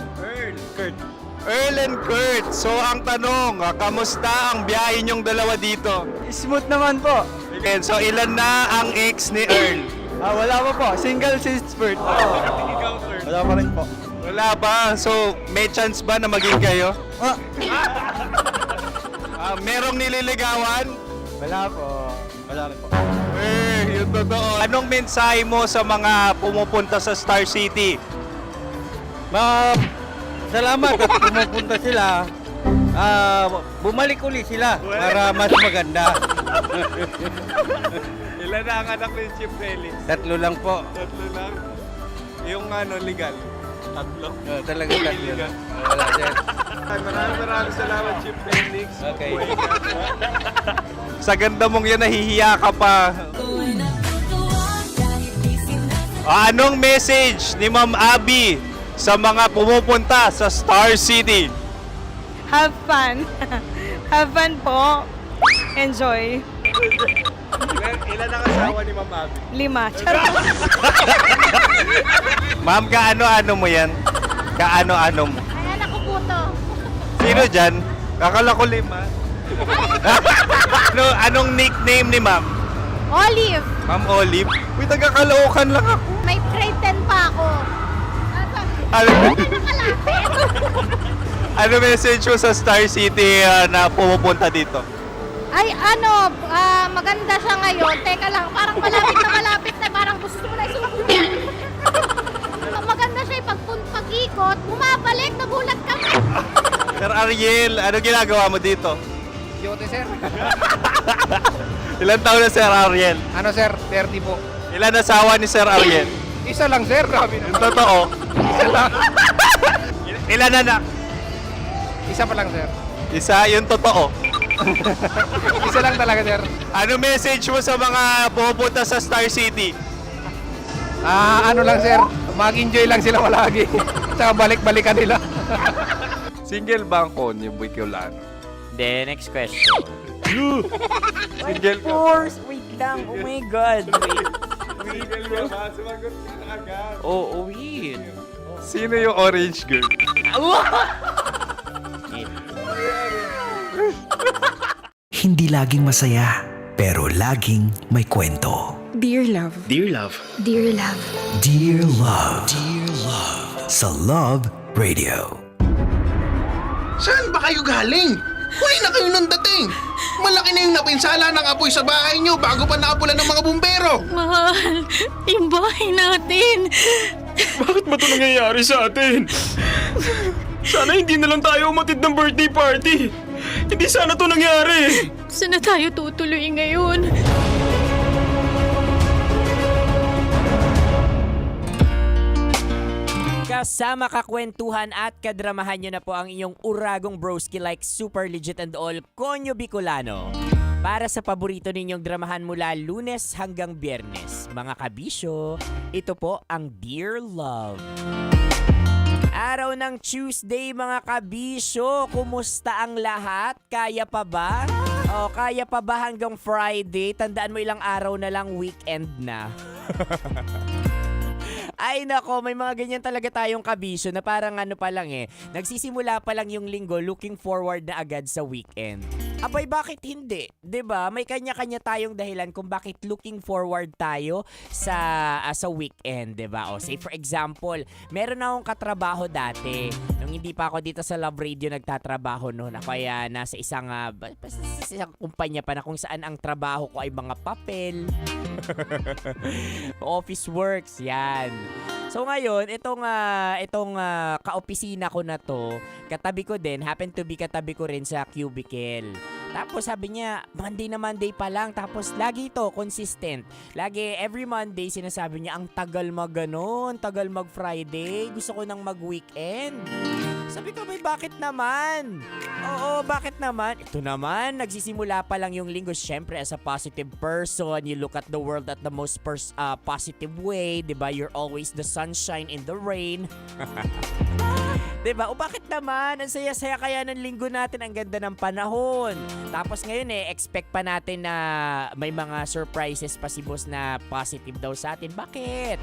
P: Kurt. Earl and Kurt. So, ang tanong, kamusta ang biyahe niyong dalawa dito?
K: Smooth naman po.
P: Okay, so ilan na ang ex ni Earl?
K: Wala pa po. Single since birth. Wala pa rin po.
P: Wala ba? So, may chance ba na maging kayo? Merong nililigawan?
K: Wala po. Wala rin po.
P: Yung totoo. Anong mensahe mo sa mga pumupunta sa Star City?
K: Salamat at pumupunta sila. Bumalik uli sila para mas maganda.
P: Ilan na ang anak ni Chief Felix?
K: 3 lang po.
P: 3 lang? Yung legal? 3?
K: Talaga 3 lang. Wala sir.
P: Maraming salamat, Chief Felix.
K: Okay.
P: Sa ganda mong yan, nahihiya ka pa. Anong message ni Ma'am Abby sa mga pumupunta sa Star City?
L: Have fun. Have fun po. Enjoy.
P: Ilan ang asawa ni Ma'am Abby?
L: 5.
P: Ma'am, kaano-ano mo yan? Kaano-ano mo?
L: Ayan ako po to.
P: Sino dyan? Akala ko 5. Anong nickname ni Ma'am?
L: Olive.
P: Ma'am Olive? Uy, taga-Caloocan lang ako.
L: May grade 10 pa ako.
P: Ano message mo sa Star City na pumupunta dito?
L: Ay, maganda siya ngayon. Teka lang, parang malapit na, parang gusto mo na isumakot. Maganda siya pag-ikot, bumabalik, nagulat ka.
P: Sir Ariel, ano ginagawa mo dito?
K: Yote sir.
P: Ilan taon na Sir Ariel?
K: Ano sir? 30 po.
P: Ilan asawa ni Sir Ariel?
K: Isa lang sir.
P: Yung totoo?
K: Isa lang.
P: Ilan anak?
K: Isa pa lang sir.
P: Isa, yung totoo.
K: Isa lang talaga sir.
P: Ano message mo sa mga pumupunta sa Star City?
K: Ano lang sir. Mag-enjoy lang sila palagi. Tsaka balik-balikan nila.
P: Single ba ang konyo, Boy Kiolano?
H: Then, next question.
P: Single ka.
H: course! Wait lang. Oh my God. Wait.
P: Single ka ba? Sumagot ka na agad.
H: Oh, wait.
P: Sino yung orange girl?
A: Hindi laging masaya, pero laging may kwento.
O: Dear love.
I: Dear love.
O: Dear love.
A: Dear Love. Dear Love. Sa Love Radio.
I: Saan ba kayo galing? Huli na kayo nung dating. Malaki na yung napinsala ng apoy sa bahay nyo bago pa naapulan ng mga bumbero.
F: Mahal, yung bahay natin.
Q: Bakit ba ito nangyayari sa atin? Sana hindi na lang tayo umatid ng birthday party. Hindi sana ito nangyari.
F: Saan na tayo tutuloy ngayon?
H: Kasama kakwentuhan at kadramahan nyo na po ang inyong uragong broski like Super Legit and All, Konyo Bicolano. Para sa paborito ninyong dramahan mula Lunes hanggang Biyernes. Mga kabisyo, ito po ang Dear Love. Araw ng Tuesday mga kabisyo, kumusta ang lahat? Kaya pa ba? O kaya pa ba hanggang Friday? Tandaan mo ilang araw na lang weekend na. Ay nako, may mga ganyan talaga tayong kabisyo na parang ano pa lang nagsisimula pa lang yung linggo, looking forward na agad sa weekend. Abay, bakit hindi? 'Di ba? May kanya-kanya tayong dahilan kung bakit looking forward tayo sa weekend, 'di ba? O say for example, meron akong katrabaho dati. Nung hindi pa ako dito sa Love Radio nagtatrabaho noon. Ako ay nasa isang kumpanya pa na kung saan ang trabaho ko ay mga papel. Office works, 'yan. So ngayon, itong kaopisina ko na to, katabi ko din, happen to be katabi ko rin sa cubicle. Tapos sabi niya, Monday na Monday pa lang. Tapos lagi ito, consistent. Lagi, every Monday, sinasabi niya, ang tagal tagal mag-Friday. Gusto ko nang mag-weekend. Sabi ko, bakit naman? Oo, bakit naman? Ito naman, nagsisimula pa lang yung linggo. Siyempre, as a positive person, you look at the world at the most positive way. Diba? You're always the sunshine in the rain. Diba? O bakit naman? Ang saya-saya kaya ng linggo natin. Ang ganda ng panahon. Tapos ngayon expect pa natin na may mga surprises pa si boss na positive daw sa atin. Bakit?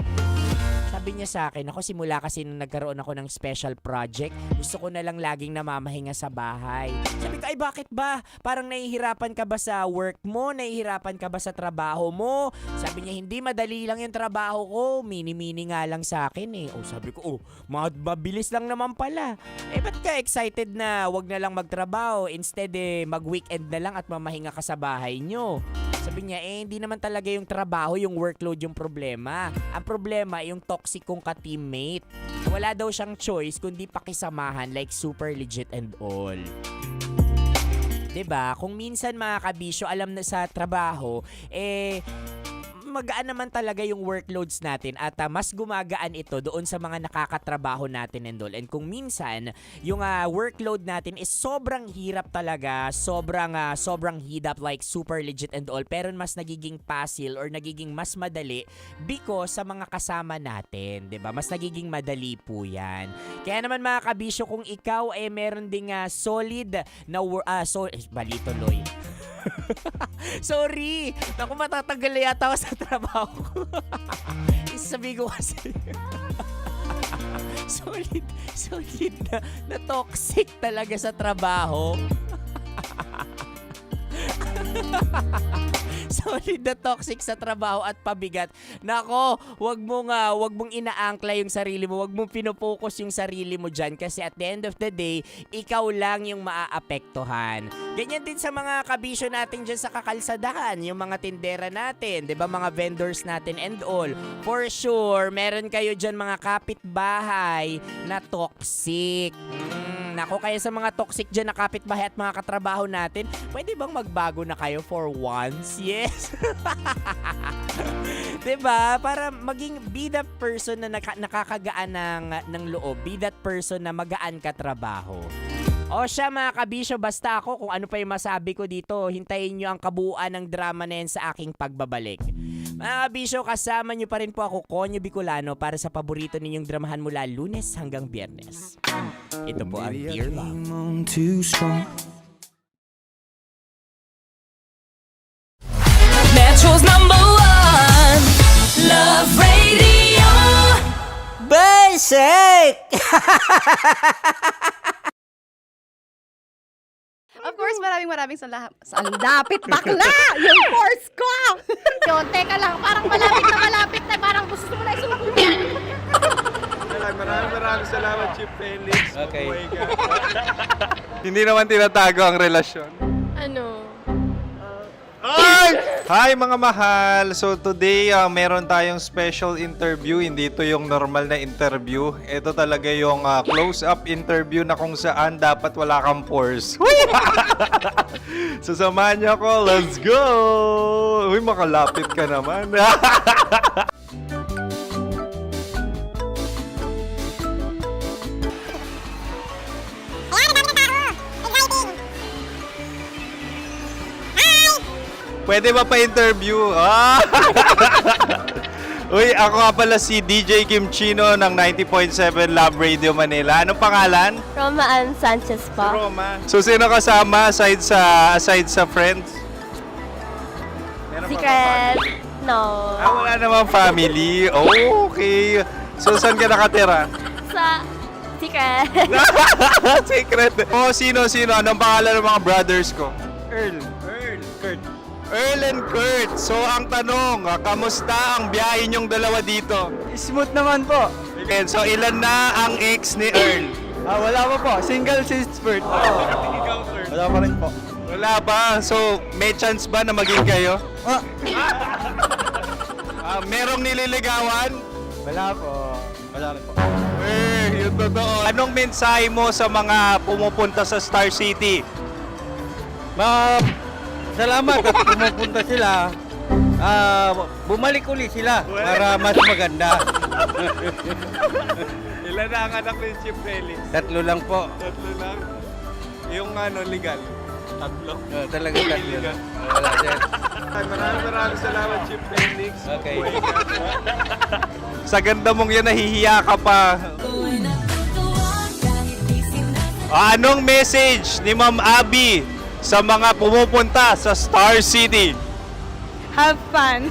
H: Sabi niya sa akin, ako simula kasi nung nagkaroon ako ng special project, gusto ko na lang laging namamahinga sa bahay. Sabi ko, ay bakit ba? Parang nahihirapan ka ba sa work mo? Nahihirapan ka ba sa trabaho mo? Sabi niya, hindi, madali lang yung trabaho ko. Mini-mini nga lang sa akin O sabi ko, mabilis lang naman pala. Ba't ka excited na wag na lang magtrabaho? Instead mag-weekend na lang at mamahinga ka sa bahay nyo. Sabi niya, hindi naman talaga yung trabaho, yung workload yung problema. Ang problema, yung toxic kong ka-teammate. Wala daw siyang choice kundi pakisamahan like Super Legit and All. 'Di ba? Kung minsan mga kabisyo, alam na sa trabaho, magaan naman talaga yung workloads natin at mas gumagaan ito doon sa mga nakakatrabaho natin and all. And kung minsan, yung workload natin is sobrang hirap talaga, sobrang hidap like Super Legit and all, pero mas nagiging pasil or nagiging mas madali because sa mga kasama natin, 'di ba? Mas nagiging madali po 'yan. Kaya naman mga kabisyo, kung ikaw meron ding solid na balituloy. Sorry! Naku, matatanggal na yata ako sa trabaho ko. Sabi ko kasi solid na toxic talaga sa trabaho. Solid na toxic sa trabaho at pabigat. Nako, wag mong inaangkla yung sarili mo. Wag mong pinopokus yung sarili mo dyan kasi at the end of the day, ikaw lang yung maaapektuhan. Ganyan din sa mga kabisyo natin dyan sa kakalsadahan, yung mga tindera natin, 'di ba, mga vendors natin and all. For sure, meron kayo dyan mga kapitbahay na toxic. Nako, kaya sa mga toxic dyan na kapitbahay at mga katrabaho natin, pwede bang magbago na kayo for once? Yes! Diba? Para be that person na nakakagaan ng loob. Be that person na magaan ka trabaho. O siya mga kabisyo, basta ako kung ano pa yung masabi ko dito, hintayin nyo ang kabuuan ng drama na yan sa aking pagbabalik. Mga kabisyo, kasama nyo pa rin po ako, Konyo Bicolano, para sa paborito ninyong dramahan mula Lunes hanggang Biyernes. Ito po ang Dear Love.
D: Basic!
O: Of course, maraming salamat. Ang lapit, bakla! Yung course ko! Yun, teka lang, parang malapit na, parang gusto mo na isubukan.
P: Maraming salamat, Chief Felix. Okay. Oh my God. Hindi naman tinatago ang relasyon.
O: Ano?
P: Hi mga mahal! So today, meron tayong special interview. Hindi ito yung normal na interview. Ito talaga yung close-up interview na kung saan dapat wala kang pores. So samahan niyo ako. Let's go! Uy, makalapit ka naman. Pwede ba pa-interview? Uy, ako nga pala si DJ Kim Chino ng 90.7 Love Radio Manila. Anong pangalan?
R: Roma Ann Sanchez po.
P: Roma. So, sino kasama aside sa friends? Meron ba
R: Secret. No.
P: wala namang family. Oh, okay. So, saan ka nakatira?
R: Sa Secret.
P: Secret. Oh, sino? Anong pangalan ng mga brothers ko? Earl, Kurt. Earl and Kurt. So, ang tanong, kamusta ang biyahe niyong dalawa dito?
S: Smooth naman po.
P: Okay, so, ilan na ang ex ni Earl?
S: Wala pa po. Single since birth. Wala pa rin po.
P: Wala pa. So, may chance ba na maging kayo? Merong nililigawan?
S: Wala po. Wala rin po.
P: Yung totoo. Anong mensahe mo sa mga pumupunta sa Star City?
S: Salamat at pumupunta sila. Bumalik uli sila para mas maganda.
P: Ilan na ang anak ni Chief Felix?
S: 3 lang po.
P: 3 lang? Yung legal? 3?
S: Talaga 3 lang. Wala sir.
P: Maraming salamat, Chief Felix.
S: Okay.
P: Sa ganda mong yan, nahihiya ka pa. Anong message ni Ma'am Abby sa mga pumupunta sa Star City?
O: Have fun.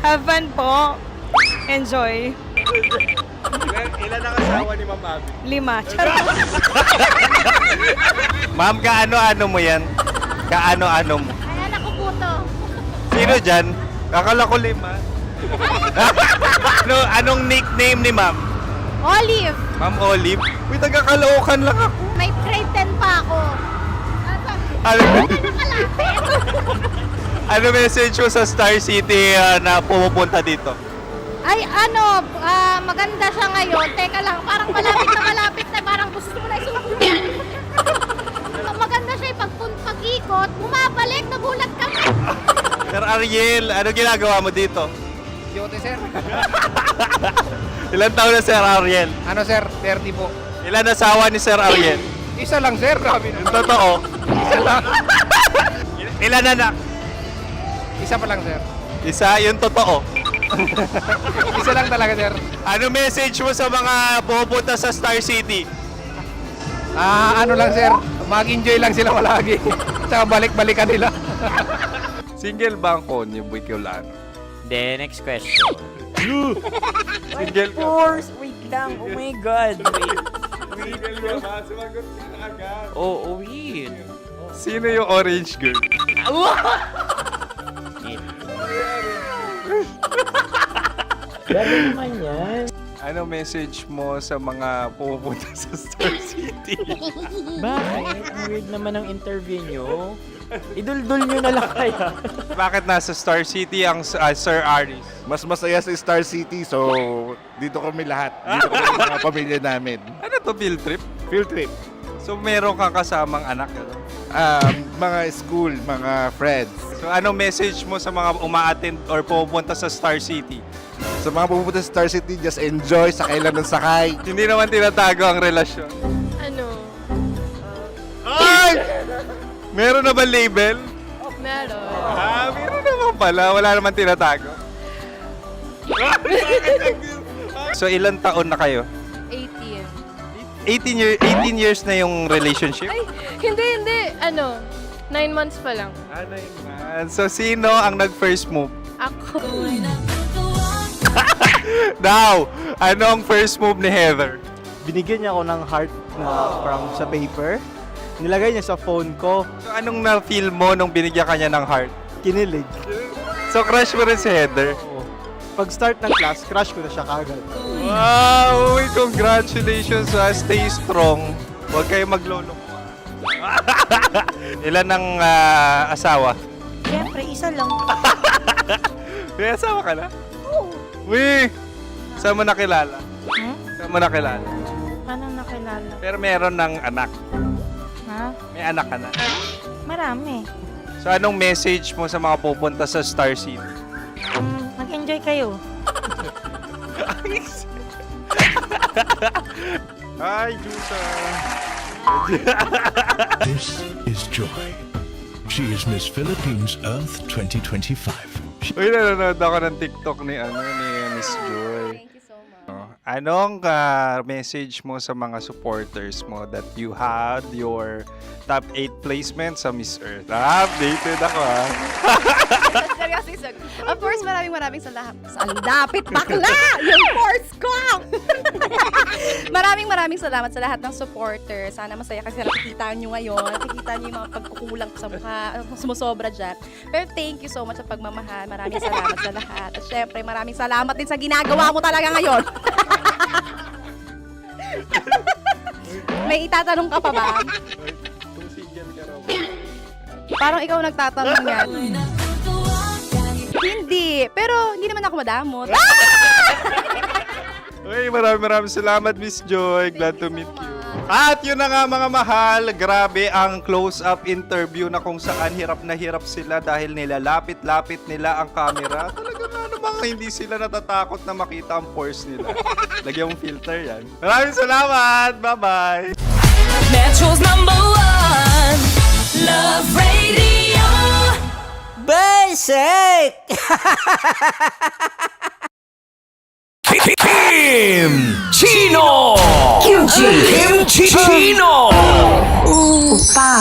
O: Have fun po. Enjoy.
P: Ilan ang asawa ni Ma'am Abby?
O: 5. Charot.
P: Ma'am, kaano-ano mo yan? Kaano-ano mo?
O: Ay, anak ko po to.
P: Sino dyan? Akala ko 5. Anong nickname ni Ma'am?
O: Olive.
P: Ma'am Olive? Uy, taga-Caloocan lang ako.
O: May grade 10 pa ako.
P: Ano message mo sa Star City na pumupunta dito?
O: Ay, maganda siya ngayon. Teka lang, parang malapit na, parang gusto mo na isubukan. Maganda siya pag-ikot, bumabalik, nagulat ka.
P: Sir Ariel, ano ginagawa mo dito?
S: Yote sir.
P: Ilan taon na Sir Ariel?
S: Ano sir? 30 po.
P: Ilan asawa ni Sir Ariel?
S: Isa lang sir. Grabe
P: Yung totoo?
S: Isa lang.
P: Ilan anak?
S: Isa pa lang sir.
P: Isa, yung totoo.
S: Isa lang talaga sir.
P: Ano message mo sa mga pumupunta sa Star City?
S: Ano lang sir. Mag-enjoy lang sila palagi. Tsaka balik-balikan nila.
P: Single ba ang konyo, Boy Kiolano?
H: Then, next question.
P: Single ka?
H: Wait lang. Oh my God. Wait.
P: Sumagot ka na agad.
H: Oh, wait.
P: Sino yung orange girl?
H: Grabe naman yan.
P: Ano message mo sa mga pumupunta sa Star City?
H: Bakit? Ang weird naman ang interview nyo. Idul-dul nyo na lang kaya.
P: Bakit nasa Star City ang Sir Aris?
T: Mas masaya sa Star City, so dito kami lahat. Dito kami mga pamilya namin.
P: Ano to, field trip?
T: Field trip.
P: So meron kang kasamang anak? Ano?
T: Mga school, mga friends.
P: So ano message mo sa mga uma-attend or pupunta sa Star City?
T: Sa mga pupunta sa Star City, just enjoy, sakay lang ng sakay.
P: Hindi naman tinatago ang relasyon.
O: Ano?
P: Ay! Meron na ba label?
O: Meron.
P: Meron naman pala. Wala naman tinatago. So ilan taon na kayo?
O: 18.
P: 18 years na yung relationship?
O: Ay, hindi. 9 months pa lang.
P: 9 months. So sino ang nag-first move?
O: Ako.
P: Now, Ano ang first move ni Heather?
U: Binigyan niya ako ng heart na from sa paper. Nilagay niya sa phone ko.
P: So, anong na-feel mo nung binigyan ka niya ng heart?
U: Kinilig.
P: So, crush mo rin si Heather?
U: Pag start ng class, crush ko na siya kagad.
P: Wow! Uy, congratulations ha. Stay strong. Huwag kayo maglolo. Ilan ang asawa?
V: Siyempre, isa lang.
P: May asawa ka na? Oo. Uy! Saan mo nakilala? Saan mo nakilala?
V: Paano nakilala?
P: Pero meron ng anak.
V: Ha?
P: May anak ka na.
V: Marami.
P: So, anong message mo sa mga pupunta sa Star City?
V: Mag-enjoy kayo.
P: Hi, Jusa!
W: This is Joy. She is Miss Philippines Earth 2025.
P: Uy, nanonood ako ng TikTok ni Miss Joy. Thank you so much. Anong message mo sa mga supporters mo that you had your top 8 placement sa Miss Earth? Updated ako
X: Seryously, of course, maraming salamat. Ang dapit bakla! Yung course ko! maraming salamat sa lahat ng supporters. Sana masaya kasi nakikita nyo ngayon. Nakikita nyo yung mga pagkukulang sa mukha, sumusobra dyan. Pero thank you so much sa pagmamahal. Maraming salamat sa lahat. At syempre, maraming salamat din sa ginagawa mo talaga ngayon. May itatanong ka pa ba? Parang ikaw nagtatanong yan. Hindi. Pero hindi naman ako madamot.
P: Uy, maraming salamat, Miss Joy. Glad to meet you. At yun na nga mga mahal, grabe ang close-up interview na kung saan hirap na hirap sila dahil nilalapit-lapit nila ang camera. Talaga nga namang hindi sila natatakot na makita ang pores nila. Lagyan mong filter yan. Maraming salamat! Bye-bye!
C: Metro's #1 Love Radio.
D: Basic!
C: Kim Chino! Kim Chino!
D: Upa!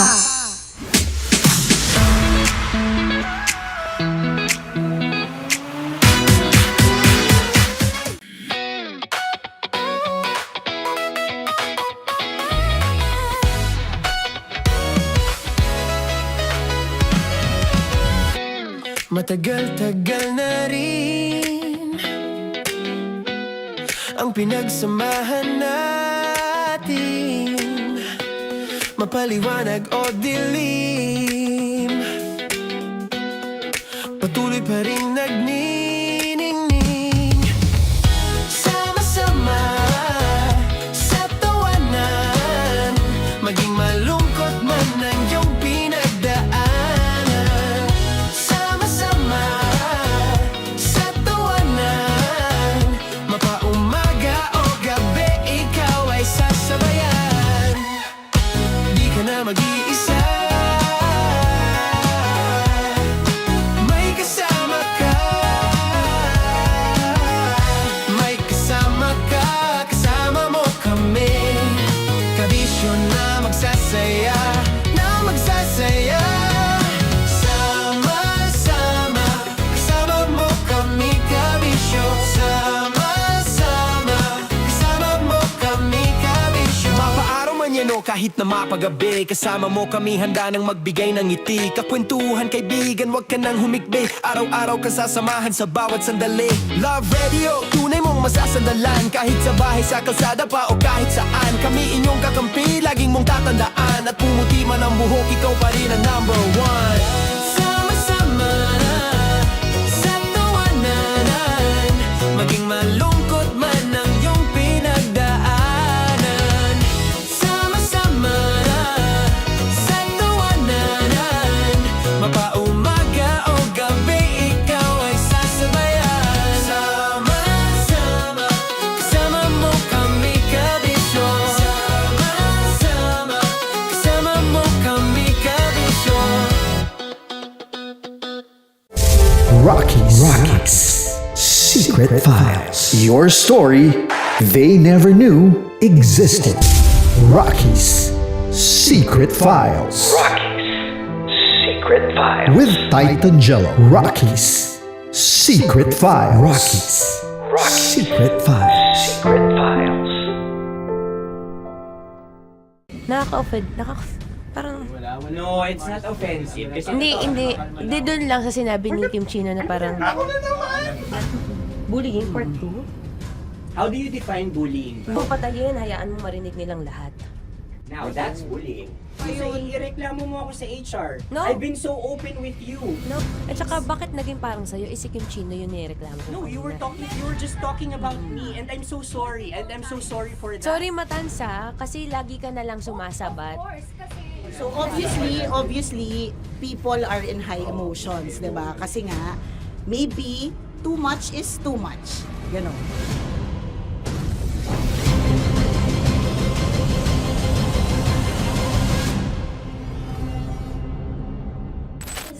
C: Matagal-tagal na rin ang pinagsamahan natin, mapaliwanag o dilim, patuloy pa rin nagniningning. Sama-sama sa tawanan, maging malungkot man ang iyong pinagdaanan. Sama-sama sa tawanan, mapaumaga o gabi, ikaw ay sasabayan. Di ka na mag-iisa, may kasama ka. May kasama ka, kasama mo kami. Kabisyo na magsasaya, na magsasaya. Sama-sama, kasama mo kami, kabisyo. Sama-sama, kasama mo kami, kabisyo. Mapaaraw man yan o kahit na mapagabi, kasama mo kami, handa nang magbigay ng ngiti. Kakwentuhan, kaibigan, wag ka nang humikbi. Araw-araw kasasamahan sa bawat sandali. Love Radio, tunay mong masasandalan. Kahit sa bahay, sa kalsada pa o kahit saan, kami inyong kakampi, laging mong tatandaan. At pumuti man ang buhok, ikaw pa rin ang #1. Sama-sama sa tawanan, maging malungkot man ang iyong pinagdaanan. Sama-sama sa tawanan, mapaumaga o gabi, ikaw ay sasabayan. Sama-sama, kasama mo kami, kabisyo. Sama-sama, kasama mo kami, kabisyo.
A: Rockies. Secret Files. Your story they never knew existed. Rockies. Secret Files.
B: Secret Files.
A: With Titan Jello. Rockies. Secret Files. Rockies. Secret Files.
B: Secret Files.
G: Nakaka-offend. Parang...
H: No, it's not offensive. Kasi
G: Hindi doon lang sa sinabi ni Kim Chino na parang... Bullying, part 2?
H: How do you define bullying?
G: Kung patayin, hayaan mo marinig nilang lahat.
H: Now, that's bullying. So, ireklamo mo ako sa HR.
G: No.
H: I've been so open with you.
G: No? At saka, bakit naging parang sa'yo? Si Kim Chino yung nireklamo ko.
H: No, you were just talking about me, and I'm so sorry. And I'm so sorry for that.
G: Sorry, Matansa, kasi lagi ka na lang sumasabat.
J: So obviously, people are in high emotions, 'di ba? Kasi nga, maybe too much is too much. Ganon.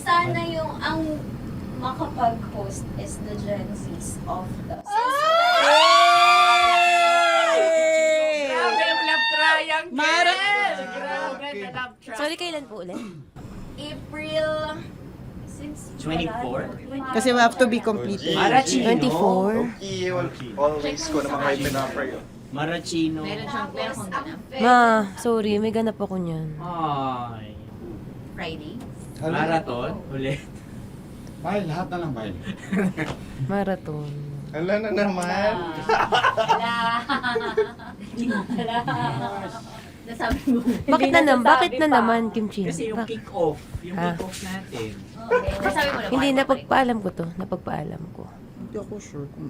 E: Sana yung ang makapag-host is the Gen Zs of the...
H: Grabe ang love triangle!
J: Mara!
H: Grabe ang love triangle!
G: Sorry, kailan po ulit?
E: April... Since
H: 24?
J: Kasi we have to be completed.
H: Marachino.
G: 24?
P: Always ko naman kayo pinapray.
H: Marachino.
E: meron akong ganap.
G: Ma, sorry, may ganap ako niyan.
H: Ay.
E: Friday.
H: Marathon? Ulit.
T: Mahal, lahat na lang mahal.
G: Marathon.
P: Ala na naman.
E: Nasabi mo.
G: Bakit na naman, Kim Chino?
H: Kasi yung kick-off. Yung kick-off natin.
E: Nasabi mo na.
G: Hindi, napagpaalam ko to. Napagpaalam ko.
J: Hindi ako sure kung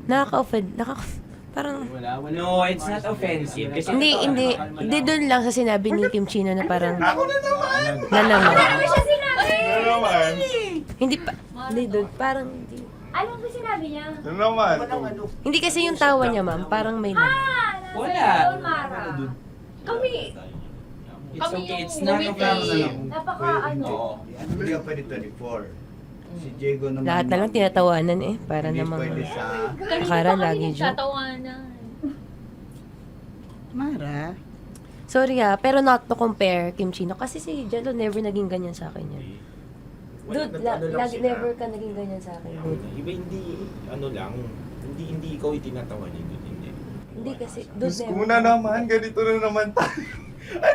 G: Nakaka-offend. Parang...
H: No, it's not offensive. Kasi
G: Hindi doon lang sa sinabi ni Kim Chino na parang... Ako na naman.
E: Ano siya sinabi?
G: Hindi pa... Hindi doon, parang... Hindi.
E: Ano ba sinabi niya?
P: Ano naman?
G: Hindi kasi yung tawa niya, ma'am. Parang may lang.
H: Wala.
E: Mara. Kami.
H: It's
E: Kami
H: okay.
E: yung
H: It's not
E: ngumiti.
H: offensive.
E: Napaka ano.
T: Hindi ka pwede 24. Si Diego naman.
G: Lahat na lang tinatawanan eh. Para namang... Akala lagi joke.
E: Tatawanan.
J: Mara.
G: Sorry pero not to compare Kim Chino. Kasi si Jello never naging ganyan sa akin yan. Dude, lagi never ka naging ganyan sa akin. Dude.
Q: Iba hindi, hindi ikaw itinatawa niya.
G: Hindi kasi, dude, never.
P: Kuna naman, ganito na naman tayo.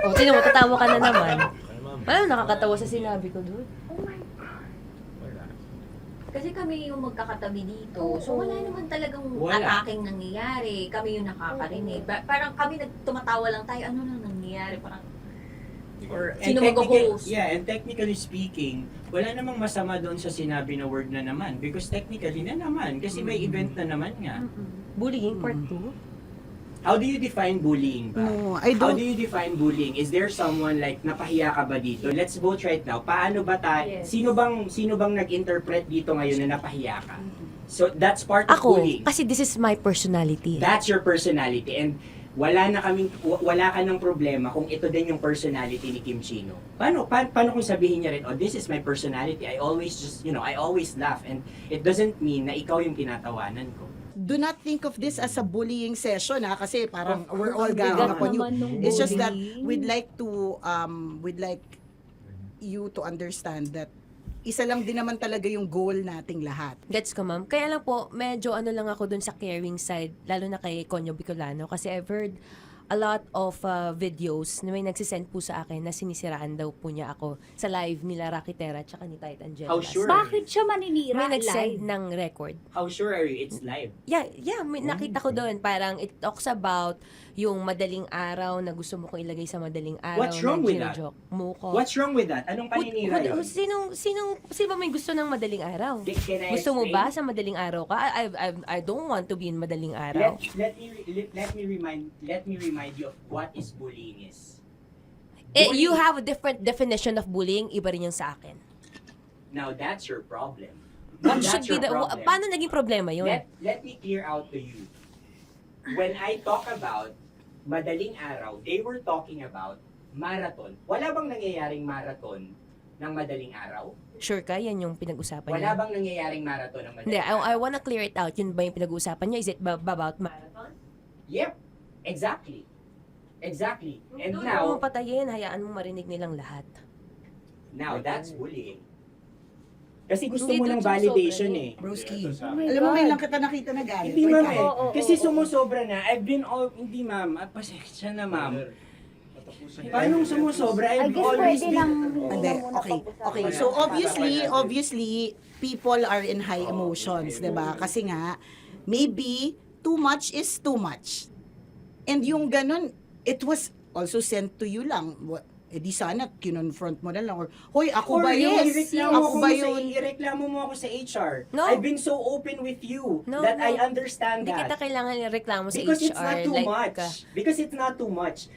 G: O, sino mo, tatawa ka na naman. Alam, nakakatawa sa sinabi ko, dude.
E: Kasi kami yung magkakatabi dito. So wala naman talagang
H: Wala.
E: ataking nangyayari. Kami yung nakakarinig. Parang kami tumatawa lang tayo. Ano na nangyayari? Parang or sino mag-host?
H: Yeah, and technically speaking, wala namang masama doon sa sinabi na word na naman. Because technically na naman. Kasi may event na naman nga.
G: Bullying part 2?
H: How do you define bullying ba?
J: No, I
H: How
J: don't.
H: do you define bullying? Is there someone like napahiya ka ba dito? Let's vote right now. Paano ba tayo?
E: Yes.
H: Sino bang nag-interpret dito ngayon na napahiya ka? So that's part of
G: Ako,
H: bullying.
G: kasi this is my personality.
H: That's your personality, and wala ka ng problema kung ito din yung personality ni Kim Chino. Paano kung sabihin niya rin, oh, this is my personality. I always I always laugh, and it doesn't mean na ikaw yung tinatawanan ko.
J: Do not think of this as a bullying session kasi parang we're all ganging upon you. It's just that we'd like you to understand that isa lang din naman talaga yung goal nating lahat.
G: Gets ko, ma'am. Kaya lang po, medyo lang ako dun sa caring side, lalo na kay Conyo Bicolano. Kasi I've heard a lot of videos na may nagsisend po sa akin na sinisiraan daw po niya ako sa live nila Rocky Terra tsaka ni Titan Jellas.
H: How sure?
R: Bakit siya maninira
G: May nag-send
R: live?
G: ng record.
H: How sure are you it's live?
G: Yeah, may nakita ko doon. Parang it talks about yung madaling araw na gusto mo kong ilagay sa madaling araw.
H: What's wrong
G: na
H: with that?
G: gino-joke mo ko.
H: What's wrong with that? Anong paninira yun?
G: Sino ba may gusto ng madaling araw?
H: Can I
G: Gusto mo
H: explain?
G: ba sa madaling araw ka? I don't want to be in madaling araw.
H: Let me remind you of what is bullying is.
G: You have a different definition of bullying, iba rin yung sa akin.
H: Now that's your problem.
G: What
H: That's
G: should be
H: your
G: the
H: problem.
G: paano naging problema yun?
H: Let me clear out to you. When I talk about madaling araw, they were talking about marathon. Wala bang nangyayaring marathon ng madaling araw?
G: Sure ka? Yan yung pinag-usapan
H: Wala
G: niya?
H: bang nangyayaring marathon ng
G: Hindi,
H: madaling araw?
G: I wanna clear it out. Yun ba yung pinag-uusapan niya? Is it about marathon?
H: Yep, exactly. Exactly. And
G: Doon
H: now,
G: mo patayin, hayaan mo marinig nilang lahat.
H: that's bullying. Kasi gusto
G: Hindi
H: mo
G: dun
H: ng
G: sumusobra
H: validation
G: eh.
J: Broski,
O: Oh my
J: alam mo,
O: God.
J: ngayon lang kita nakita na galit.
H: Hindi ma'am eh.
O: Oo,
H: Kasi
O: oo.
H: sumusobra na. I've been hindi ma'am. Pasensya na ma'am. Paano sumusobra?
O: I
H: I've
O: guess
H: always
O: pwede lang.
J: Hindi, okay. So obviously, people are in high emotions, 'di ba? Kasi nga, maybe too much is too much. And yung ganun, it was also sent to you lang. Di sana kinonfront mo na lang. Or, hoy, ako ba yun? Ako ba yun?
H: Ireklamo mo ako sa HR.
G: No.
H: I've been so open with you
G: No,
H: that
G: no.
H: I understand
G: Hindi kita
H: that.
G: kailangan ireklamo sa
H: Because
G: HR.
H: it's not too
G: like,
H: much. Because it's not too much.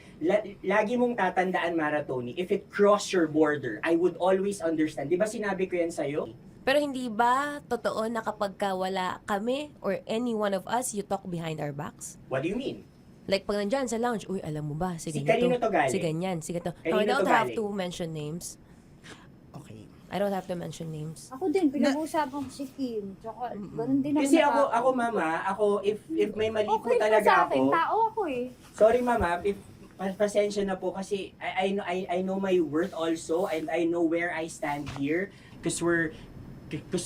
H: Lagi mong tatandaan, Maratoni, if it cross your border, I would always understand. Di ba sinabi ko yan sa'yo?
G: Pero hindi ba totoo na kapag wala kami or any one of us, you talk behind our backs?
H: What do you mean?
G: Like pag nandyan sa lounge, uy, alam mo ba, si
H: Si
G: ganito,
H: kanino to galing?
G: si ganyan, si ganito. No,
H: Kanino
G: I don't
H: to
G: have
H: galing?
G: to mention names.
J: Okay.
G: I don't have to mention names.
O: Ako din, pinag-uusapan ko si Kim. Tsaka, ganun din naman
H: Kasi
O: ako.
H: ako mama, if may mali po
O: Okay pa
H: talaga
O: sa akin,
H: ako.
O: tao ako eh.
H: Sorry mama, if pasensya na po kasi I know my worth also and I know where I stand here because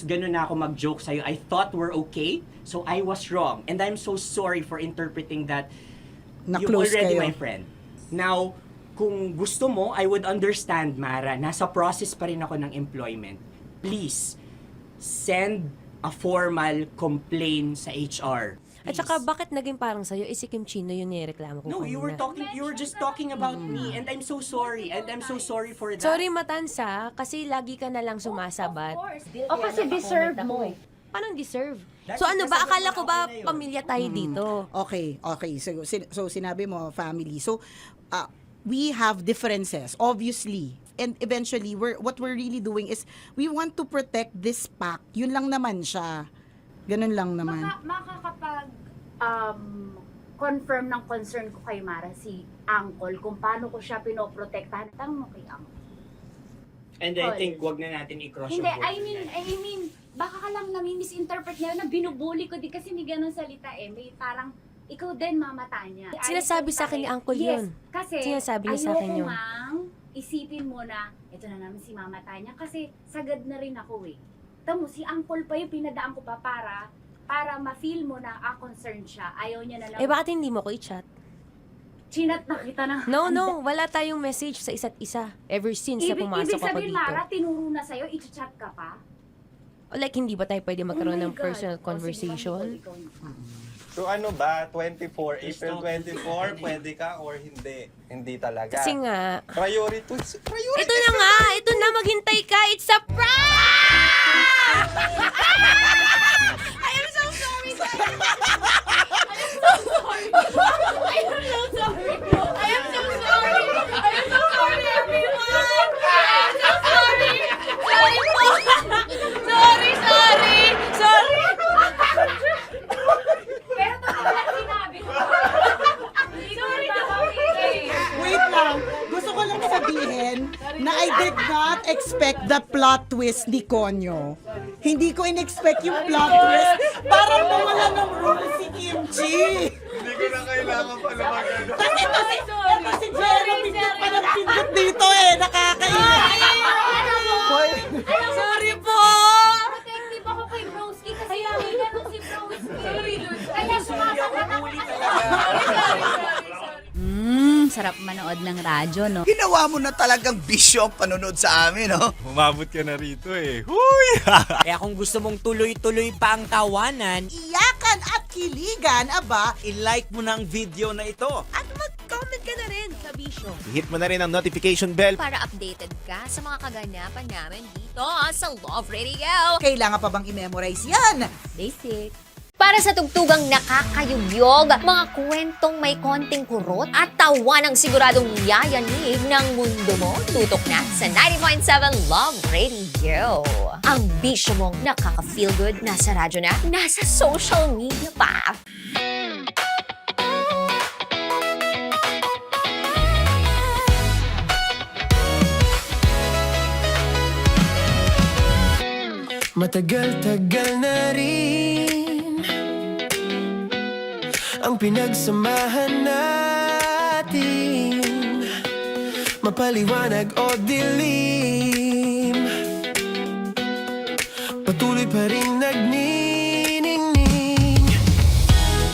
H: ganun na ako mag-joke sa'yo. I thought we're okay, so I was wrong. And I'm so sorry for interpreting that you're
J: Na-close
H: already
J: kayo.
H: my friend. Now, kung gusto mo, I would understand, Mara. Nasa process pa rin ako ng employment. Please, send a formal complaint sa HR.
G: At saka, bakit naging parang sa'yo, si Kim Chino yung nireklamo ko
H: No,
G: kanina?
H: you were just talking about me and I'm so sorry. And I'm so sorry for that.
G: Sorry, Matansa, kasi lagi ka na lang sumasabat.
O: O kasi deserve mo.
G: Paano deserve?
H: That's
G: So ano ba,
H: because
G: akala ko ba
H: ako na yun.
G: pamilya tayo dito?
J: Okay. So sinabi mo, family. So, we have differences, obviously. And eventually, what we're really doing is, we want to protect this pact. Yun lang naman siya. Ganun lang naman.
O: Makakapag confirm ng concern ko kay Mara si Uncle kung paano ko siya pinoprotektahan. Tanong mo kay Uncle.
H: And I think wag na natin i-cross
O: Hindi,
H: yung border.
O: I mean, baka ka lang nami-misinterpret niya na binubuli ko din kasi hindi ganun salita eh. May parang, ikaw din mamata niya.
G: Sinasabi sa akin ni Uncle yun.
O: Yes, kasi
G: Sinasabi niya sa akin yun.
O: ayoko ngang isipin mo na, ito na naman si Mama Tanya kasi sagad na rin ako eh. Tamo, si Uncle pa yung pinadaan ko pa para ma-feel mo na concerned siya. Ayaw niya na lang.
G: Eh, bakit hindi mo ko i-chat?
O: Chinat na kita na.
G: No, wala tayong message sa isa't isa ever since na pumasok
O: Ibig
G: ako
O: sabihin,
G: dito.
O: Mara, tinuro na sa'yo, i-chat ka pa?
G: Like, hindi ba tayo pwede magkaroon
O: Oh my
G: ng
O: God.
G: personal
O: O, sige,
G: conversation?
O: ikaw.
P: So ano ba, 24, April 24, pwede ka or hindi? Hindi talaga.
G: Kasi nga,
P: Priority.
G: ito na nga, ito na, maghintay ka, it's a prank! I am so sorry, guys! I am so sorry! I am so sorry! I am so sorry! I am so sorry, everyone! I am so sorry! Sorry po! Sorry!
O: Pero totoo lang sinabi ko. Hindi ko rin
J: Wait lang. Gusto ko lang sabihin na I did not expect the plot twist ni Konyo. Hindi ko in-expect yung plot twist. Parang nawala ng role si Kimchi.
P: Hindi ko na kailangan pa naman ano.
J: Kasi ito si Jerry, pindot pa ng pindot dito eh. Nakakainis.
G: Sorry po!
O: Protective ako kay Broski kasi hindi niya nung si Broski. Kaya sumasagot ako.
F: Sarap manood ng radyo, no?
A: Ginawa mo na talagang bisyo ang panonood sa amin, no?
P: Umabot ka na rito eh. Huy!
H: Kaya kung gusto mong tuloy-tuloy pa ang tawanan,
J: Iyakan at kiligan, aba,
A: I-like mo na ang video na ito.
G: At mag-comment ka na rin sa Bisyo.
A: Hit mo na rin ang notification bell.
E: Para updated ka sa mga kaganapan namin dito sa Love Radio.
J: kailangan pa bang i-memorize yan?
G: Basic.
E: Para sa tugtugang nakakayugyog, mga kwentong may konting kurot at tawa ng siguradong yayanig ng mundo mo, tutok na sa 90.7 Love Radio. Ang bisyo mong nakaka-feel good, nasa radyo na, nasa social media pa.
C: Matagal-tagal na rin ang pinagsamahan natin, mapaliwanag o dilim. pa rin nagniningning.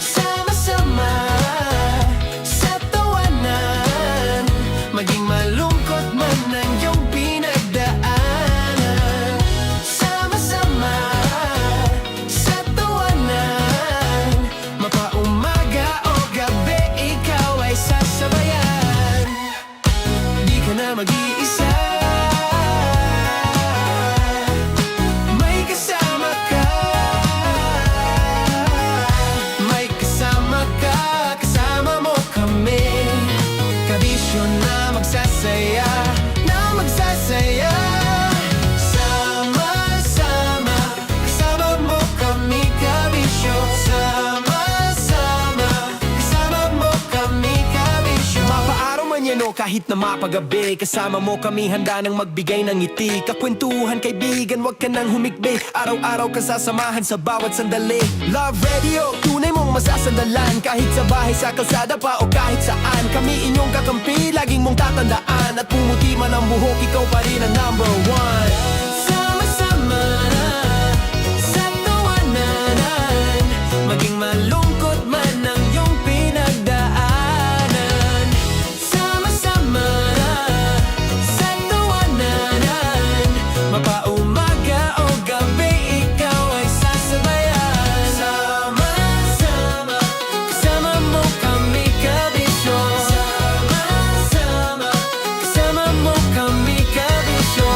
C: Sama-sama sa tawanan, maging malungkot man ang iyong pinagdaanan. Sama-sama sa tawanan, mapaumaga o gabi, ikaw ay sasabayan. Di ka na mag-iisa, may kasama ka. May kasama ka, kasama mo kami. Kabisyo na magsasaya, na magsasaya. Sama-sama, kasama mo kami, kabisyo. Sama-sama, kasama mo kami, kabisyo. Mapaaraw man yan o kahit na mapagabi, kasama mo kami, handa nang magbigay ng ngiti. Kakwentuhan, kaibigan, wag ka nang humikbi. Araw-araw kasasamahan sa bawat sandali. Love Radio, tunay mong masasandalan. Kahit sa bahay, sa kalsada pa o kahit saan, kami inyong kakampi, laging mong tatandaan. At pumuti man ang buhok, ikaw pa rin ang number one. Sama-sama sa tawanan, maging malungkot man ang iyong pinagdaanan. Sama-sama sa tawanan, mapaumaga o gabi, ikaw ay sasabayan. Sama-sama, kasama mo kami, kabisyo. Sama-sama, kasama mo kami, kabisyo.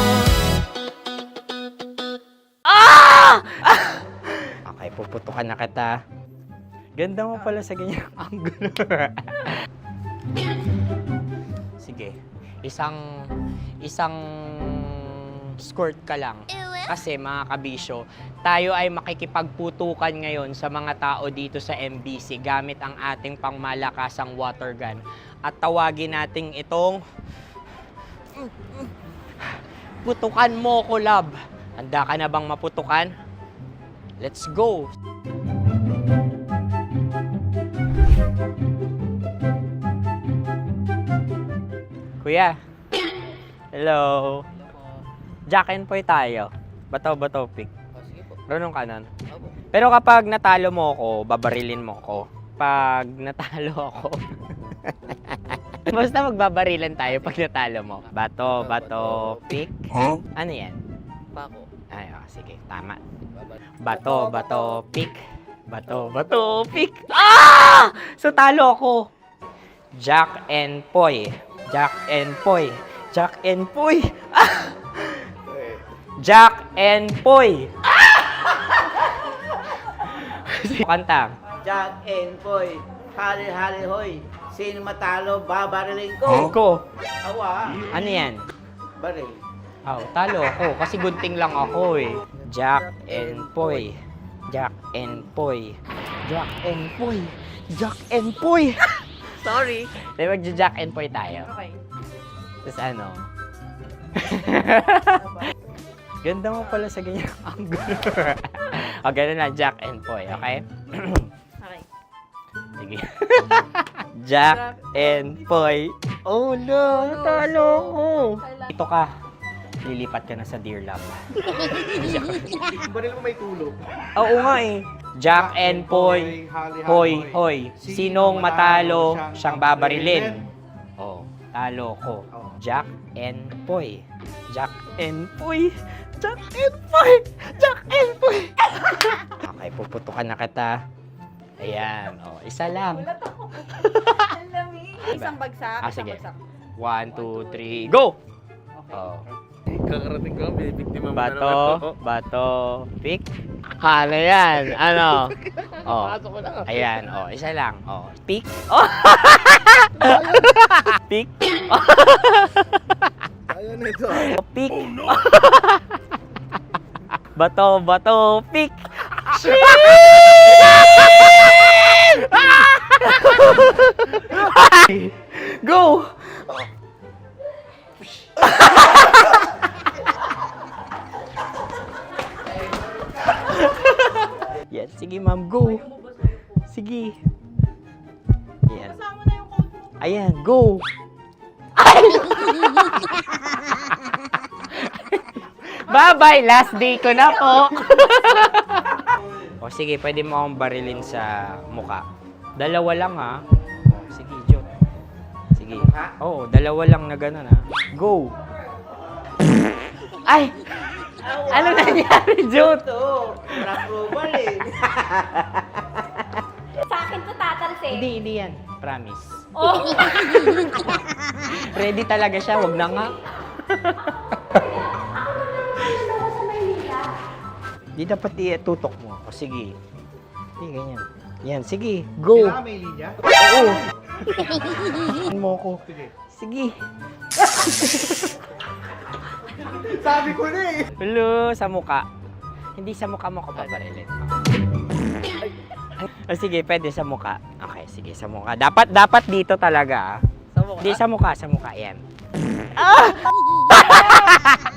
H: Okay, puputukan na kita. Ganda mo pala sa ganyang angulo. Sige, isang skirt ka lang. Kasi mga kabisyo, tayo ay makikipagputukan ngayon sa mga tao dito sa MBC gamit ang ating pangmalakasang water gun. At tawagin natin itong putukan mo ko, love. Handa ka na bang maputukan? Let's go! Kuya. Hello. Jack and Poy tayo. Bato-bato pick. Runong kanan. Pero kapag natalo mo ako, babarilin mo ako. Pag natalo ako, basta magbabarilan tayo pag natalo mo. Bato, pick.
S: Huh?
H: Ano yan?
S: Pako.
H: Ay, oh, sige, tama. Bato, pick. Bato, pick. Ah! So, talo ako. Jack and Poy. Jack and Poy. Jack and Poy. Ah! Jack and Poy. Kanta.
S: Jack and Poy, hali-hali hoy. Sino matalo, babariling ko.
H: Ko.
S: Awa.
H: Ano yan?
S: Baril.
H: Oh, talo ako kasi gunting lang ako eh. Jack and Poy. Jack and Poy. Jack and Poy. Jack and Poy.
S: Sorry.
H: Di ba Jack and Poy tayo?
S: Okay.
H: Tapos ano? Ganda mo pala sa ganyang angulo. O, ganun lang, Jack and Poy, okay?
S: Okay.
H: Sige. Jack and Poy. Oh no, natalo ko. Ito ka. Lilipat ka na sa Dear Love.
S: Baril mo may tulog.
H: Oo nga eh. Jack and Poy. Hoy, hoy. Sinong matalo, siyang babarilin. Oh, talo ko. Jack and Poy. Jack and Poy. Jack and Poy. Jack and Poy. Okay, puputukan na kita. Ayan. Oh, isa lang.
V: Isang bagsak.
H: Ah, sige. 1, 2, 3, go! Oh.
S: Kakarating ko, bibiktima mo
H: Bato, pick. Ano yan? Ano? Oh. Ayan, oh, isa lang. Oh, pick. Oh. Pick.
S: Ayaw na ito.
H: Oh, pick. Bato, pick. Go! Yan, sige ma'am, go. Sige. Ayan. Ayan, go.
K: Bye-bye, last day ko na po. O sige, pwede mo akong barilin sa muka. Dalawa lang ha. O, sige, Jot. Sige. Oo, dalawa lang na gano'n ha. Go! Ay! Ano nangyari, Jot?
R: Sa akin to tatalsik.
K: Hindi yan. Promise.
R: Oh.
K: Ready talaga siya, wag na nga. Di dapat itutok mo. O sige. Hindi, ganyan. Yan, sige. Go.
U: Kailangan may linya?
K: Oo. mo ko. Sige.
U: Sabi ko na eh.
K: Hello, sa muka. Hindi sa muka mo ko paparilin. O sige, pwede sa muka. Okay, sige, sa muka. Dapat dito talaga. Sa muka? Hindi, sa muka. Yan.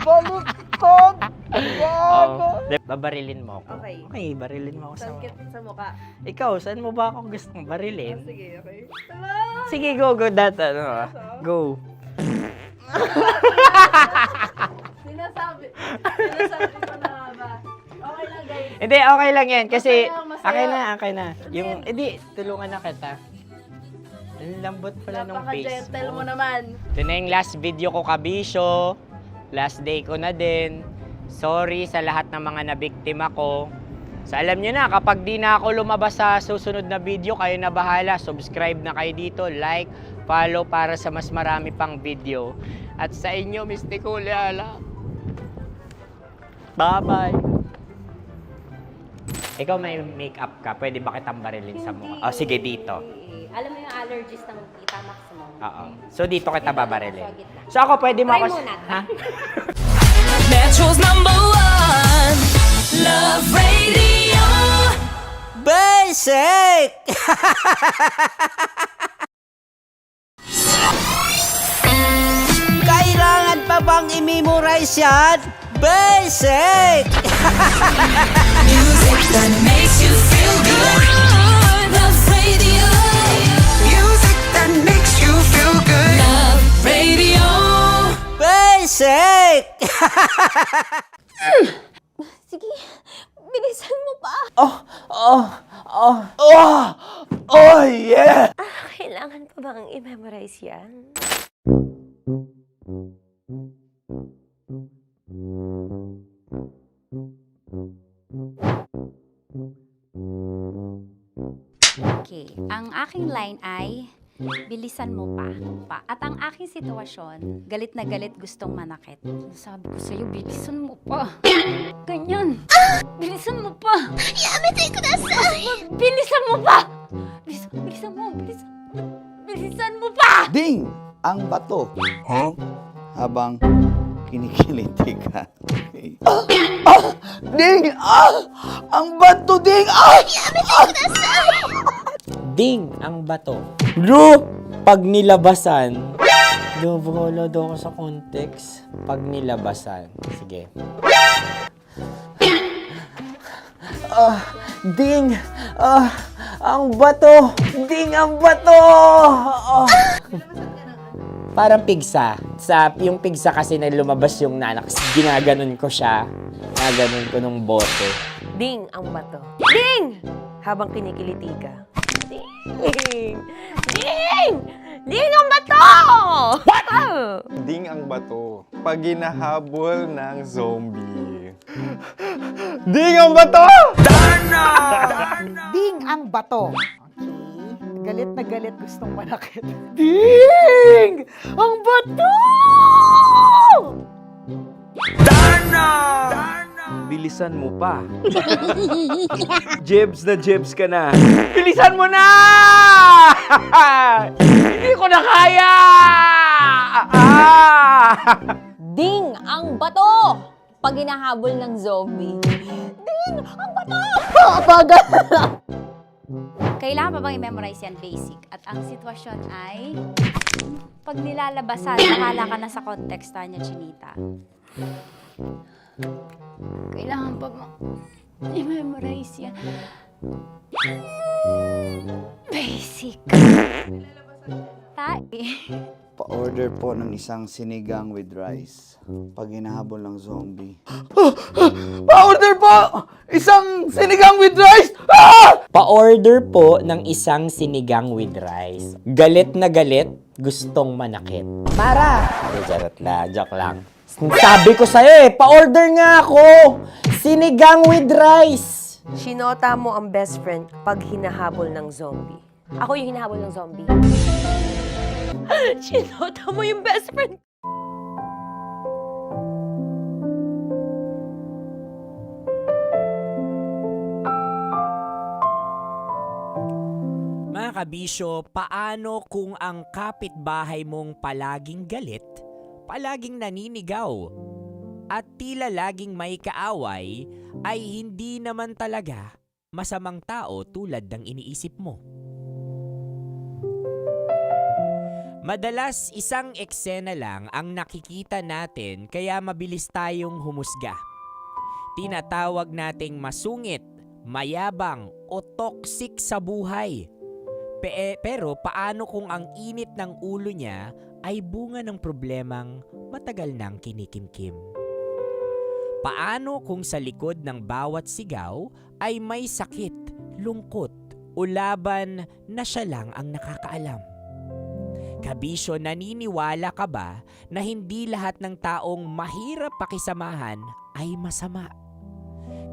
U: Baluktot!
K: Babarilin mo ako.
X: Okay.
K: Okay, barilin mo ako sa muka.
X: Sa mukha.
K: Ikaw, saan mo ba ako gustong barilin?
X: Sige, okay.
K: Sige, go. Go.
X: Sinasabi ko na nga ba? Okay lang, guys.
K: Hindi, okay lang yan. Kasi,
X: Masaya.
K: okay na. Yung, hindi, tulungan na kita. Ang lambot pala ng face
X: Napaka-gentle
K: mo.
X: mo naman.
K: Ito na yung last video ko, kabisyo. Last day ko na din. Sorry sa lahat ng mga nabiktima ko. So alam nyo na, kapag di na ako lumabas sa susunod na video, kayo na bahala. Subscribe na kayo dito, like, follow para sa mas marami pang video. At sa inyo, Mistiko Leala. Bye-bye. Ikaw may makeup ka, pwede ba kitang barilin sa mukha? O sige, dito.
R: Alam mo yung allergies ng tita Max mo.
K: Oo. So dito kita babarilin. So ako, pwede mo
R: Try
K: ako...
R: muna.
K: Ha?
C: Metro's #1 Love Radio.
K: Basic! Kailangan pa bang i-memorize yan? Basic!
C: Music that makes you feel good. Love Radio. Music that makes you feel good. Love Radio.
K: Basic!
E: Sige, bilisan mo pa.
K: Oh, yeah!
R: Kailangan pa bang i-memorize yan?
F: Okay, ang aking line ay, bilisan mo pa. At ang aking sitwasyon, galit na galit gustong manakit. Sabi ko sa'yo, bilisan mo pa. Ganyan. Bilisan mo pa. Yamitay ko na bilisan mo pa. Bilisan mo pa.
L: Ding! Ang bato. Habang kinikiliti ka. Okay. Ding! Ang bato, Ding!
K: Ding ang bato. Bro, pag nilabasan. Wala daw ako sa context. Pag nilabasan. Sige. Ding! Ang bato! Ding ang bato! Parang pigsa. Yung pigsa kasi na lumabas yung nanak. Ginaganon ko siya. Ginaganon ko nung bote.
G: Ding ang bato. Ding! Habang kinikiliti ka.
E: Ding! Ding! Ding ang bato! What?
P: Ding ang bato. Pag hinahabol ng zombie. Ding ang bato!
J: Ding ang bato. Galit na galit gustong manakit.
K: Ding! Ang bato!
Q: Bilisan mo pa. Jebs na jebs ka na.
K: Bilisan mo na! Hindi ko na kaya!
E: Ding ang bato! Pag hinahabol ng zombie. Ding ang bato! Bagal!
F: Kailangan pa bang i-memorize yan basic? At ang sitwasyon ay, pag nilalabasan, bahala ka na sa konteksta niya, Chinita. Kailangan pa bang i-memorize yan? Basic.
L: Pa-order po ng isang sinigang with rice. Pag hinahabol ng zombie. Pa-order po! Isang sinigang with rice!
K: Pa-order po ng isang sinigang with rice. Galit na galit, gustong manakit. Mara! Charot na, joke lang. Sabi ko sa'yo pa-order nga ako! Sinigang with rice!
I: Sinota mo ang best friend pag hinahabol ng zombie.
R: Ako yung hinahabol ng zombie. Sinota mo yung best friend.
H: Mga kabisyo, paano kung ang kapitbahay mong palaging galit, palaging naninigaw, at tila laging may kaaway, ay hindi naman talaga masamang tao tulad ng iniisip mo? Madalas isang eksena lang ang nakikita natin kaya mabilis tayong humusga. Tinatawag nating masungit, mayabang o toxic sa buhay. Pero paano kung ang init ng ulo niya ay bunga ng problemang matagal nang kinikimkim? Paano kung sa likod ng bawat sigaw ay may sakit, lungkot o laban na siya lang ang nakakaalam? Kabisyo, naniniwala ka ba na hindi lahat ng taong mahirap pakisamahan ay masama?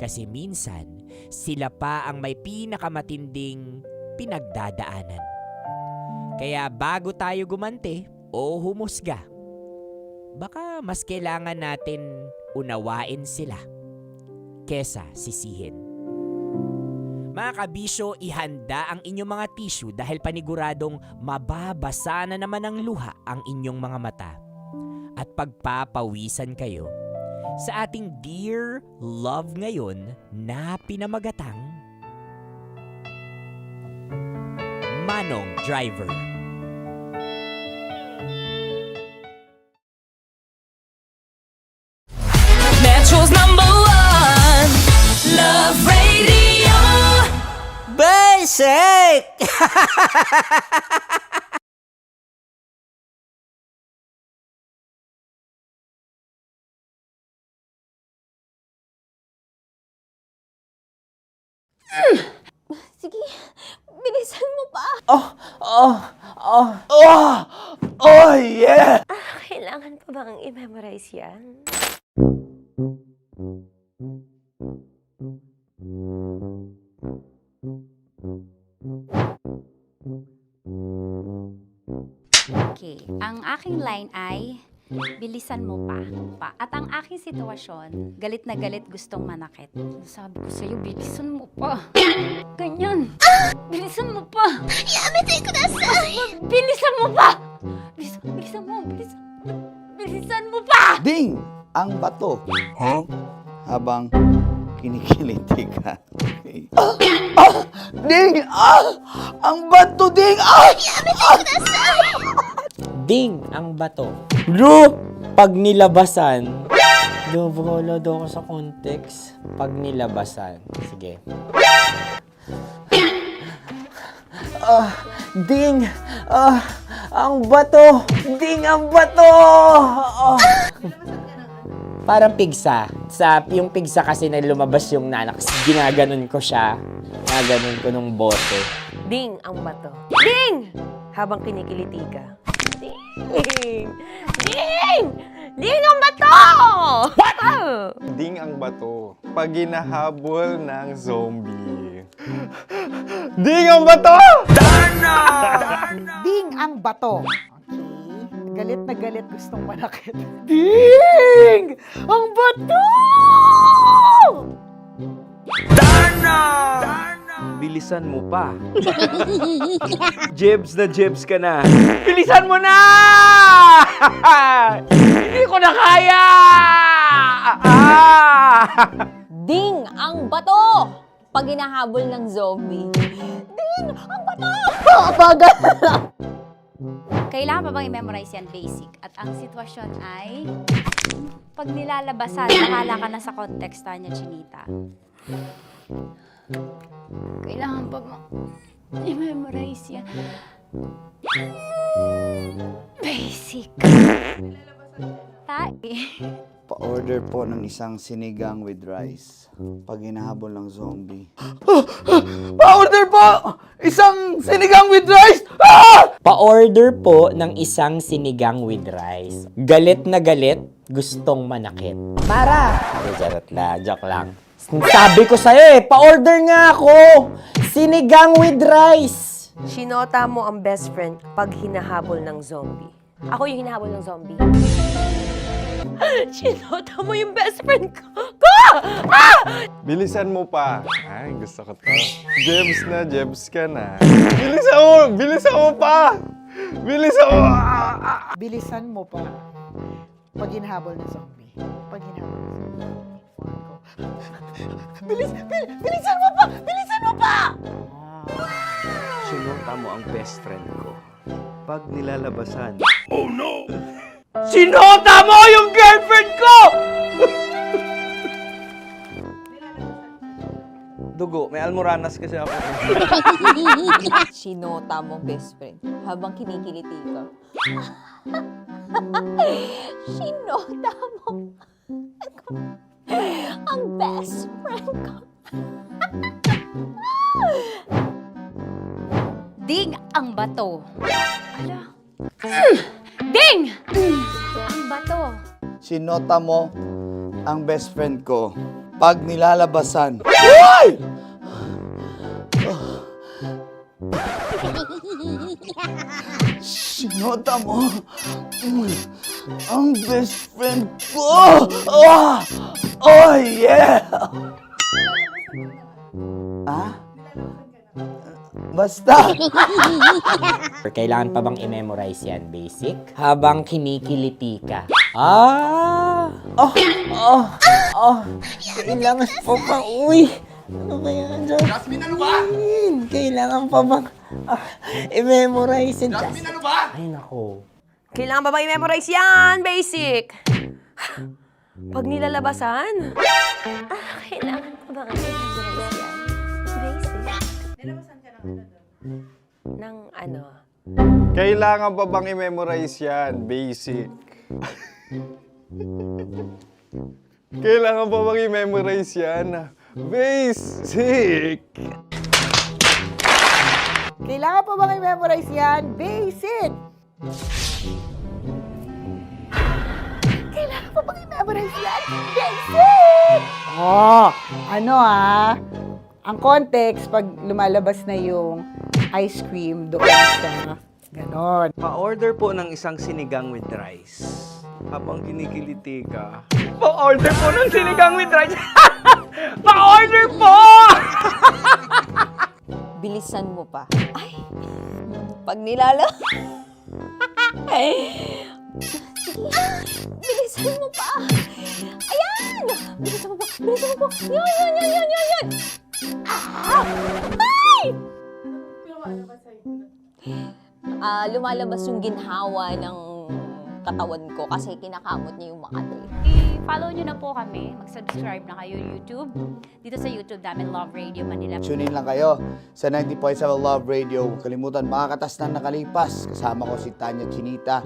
H: Kasi minsan, sila pa ang may pinakamatinding pinagdadaanan. Kaya bago tayo gumanti o humusga, baka mas kailangan natin unawain sila kesa sisihin. Mga kabisyo, ihanda ang inyong mga tissue dahil paniguradong mababasa na naman ng luha ang inyong mga mata at pagpapawisan kayo sa ating Dear Love ngayon na pinamagatang Manong Driver.
C: Metro's #1 Love Radio.
K: Basic!
R: Sige, bilisan mo pa.
L: Oh, yeah!
R: Kailangan pa bang i-memorize yan?
M: Okay, ang aking line ay, bilisan mo pa. At ang aking sitwasyon, galit na galit gustong manakit. Sabi ko sa'yo, bilisan mo pa. Ganyan. Bilisan mo pa.
O: Yamitay ko na sa...
M: Bilisan mo pa! Bilisan mo pa!
L: Ding! Ang bato. Habang kinikiliti ka. Ding! Ang bato, Ding!
O: Yamitay ko na sa...
K: Ding ang bato. Bro, pag nilabasan. Wala daw ako sa context. Pag nilabasan. Sige. Ding! Ang bato! Ding ang bato! Parang pigsa. Yung pigsa kasi na lumabas yung nanak. Ginaganon ko siya. Ginaganon ko nung bote.
I: Ding ang bato. Ding! Habang kinikiliti ka.
R: Ding! Ding ang bato!
K: What?
P: Ding ang bato. Pag hinahabol ng zombie. Ding ang bato!
J: Ding ang bato. Okay. Galit na galit gustong manakit.
C: Ding! Ang bato!
U: Bilisan mo pa. Jebs na jebs ka na. Bilisan mo na! Hindi ko na kaya!
E: Ding ang bato! Pag hinahabol ng zombie. Ding ang bato! Bagal!
M: Kailangan pa bang i-memorize yan basic? At ang sitwasyon ay, pag nilalabasan, nakala ka na sa konteksta niya, Chinita. Kailangan pa bang i-memorize yan? Basic. Tay.
L: Pa-order po ng isang sinigang with rice. Pag hinahabol ng zombie. Pa-order po! Isang sinigang with rice!
H: Pa-order po ng isang sinigang with rice. Galit na galit, gustong manakit. Para! Joke lang. Sabi ko sa'yo pa-order nga ako! Sinigang with rice!
I: Sinota mo ang best friend pag hinahabol ng zombie. Ako yung hinahabol ng zombie. Sinota mo yung best friend ko!
P: Bilisan mo pa. Ay, gusto ko to. Jebs ka na. Bilisan mo pa!
J: Bilisan mo pa. Pag hinahabol ng zombie. Pag hinahabol ng zombie. Bilisan mo pa! Bilisan mo pa!
S: Sinota mo ang best friend ko. Pag nilalabasan.
Q: Oh no!
H: Sinota mo yung girlfriend ko!
S: Dugo, may almoranas kasi ako.
E: Sinota mo best friend habang kinikiliti ka. Sinota mo ang best friend ko.
M: Ding ang bato. Ala. Ding! Ang bato.
L: Sinota mo ang best friend ko. Pag nilalabasan. Uy! Sinota mo ang best friend ko. Oh yeah! Basta!
H: Kailangan pa bang i-memorize yan, basic? Habang kinikiliti ka. Kailangan pa bang, ano ba yan, Jasmine, ano ba? Kailangan pa bang i-memorize yan, Jasmine, ano ba? Ay, nako.
I: Kailangan ba i-memorize yan? Basic! Pag nilalabasan? Kailangan pa ba i-memorize yan? Basic. Nilalabasan ka ng ano?
P: Kailangan pa bang i-memorize yan? Basic. Kailangan pa bang i-memorize yan? Basic.
J: Kailangan pa bang i-memorize yan? Basic! Kailangan pa bang i-memorize yan? Basic! Ang context, pag lumalabas na yung ice cream doon sa ganon.
S: Pa-order po ng isang sinigang with rice. Habang kinikiliti ka. Pa-order po ng sinigang with rice! Pa-order po!
E: Bilisan mo pa. Ay! Pag nilala... Bilisan mo pa! Ayan! Bilisan mo pa! Bilisan mo pa! Yan! Ay! Lumalabas yung ginhawa ng katawan ko kasi kinakamot niya yung Makati.
M: I-follow nyo na po kami. Mag-subscribe na kayo YouTube. Dito sa YouTube namin, Love Radio Manila.
L: Tune in lang kayo sa 90.7 Love Radio. Huwag kalimutan, makakatas na nakalipas. Kasama ko si Tanya Chinita.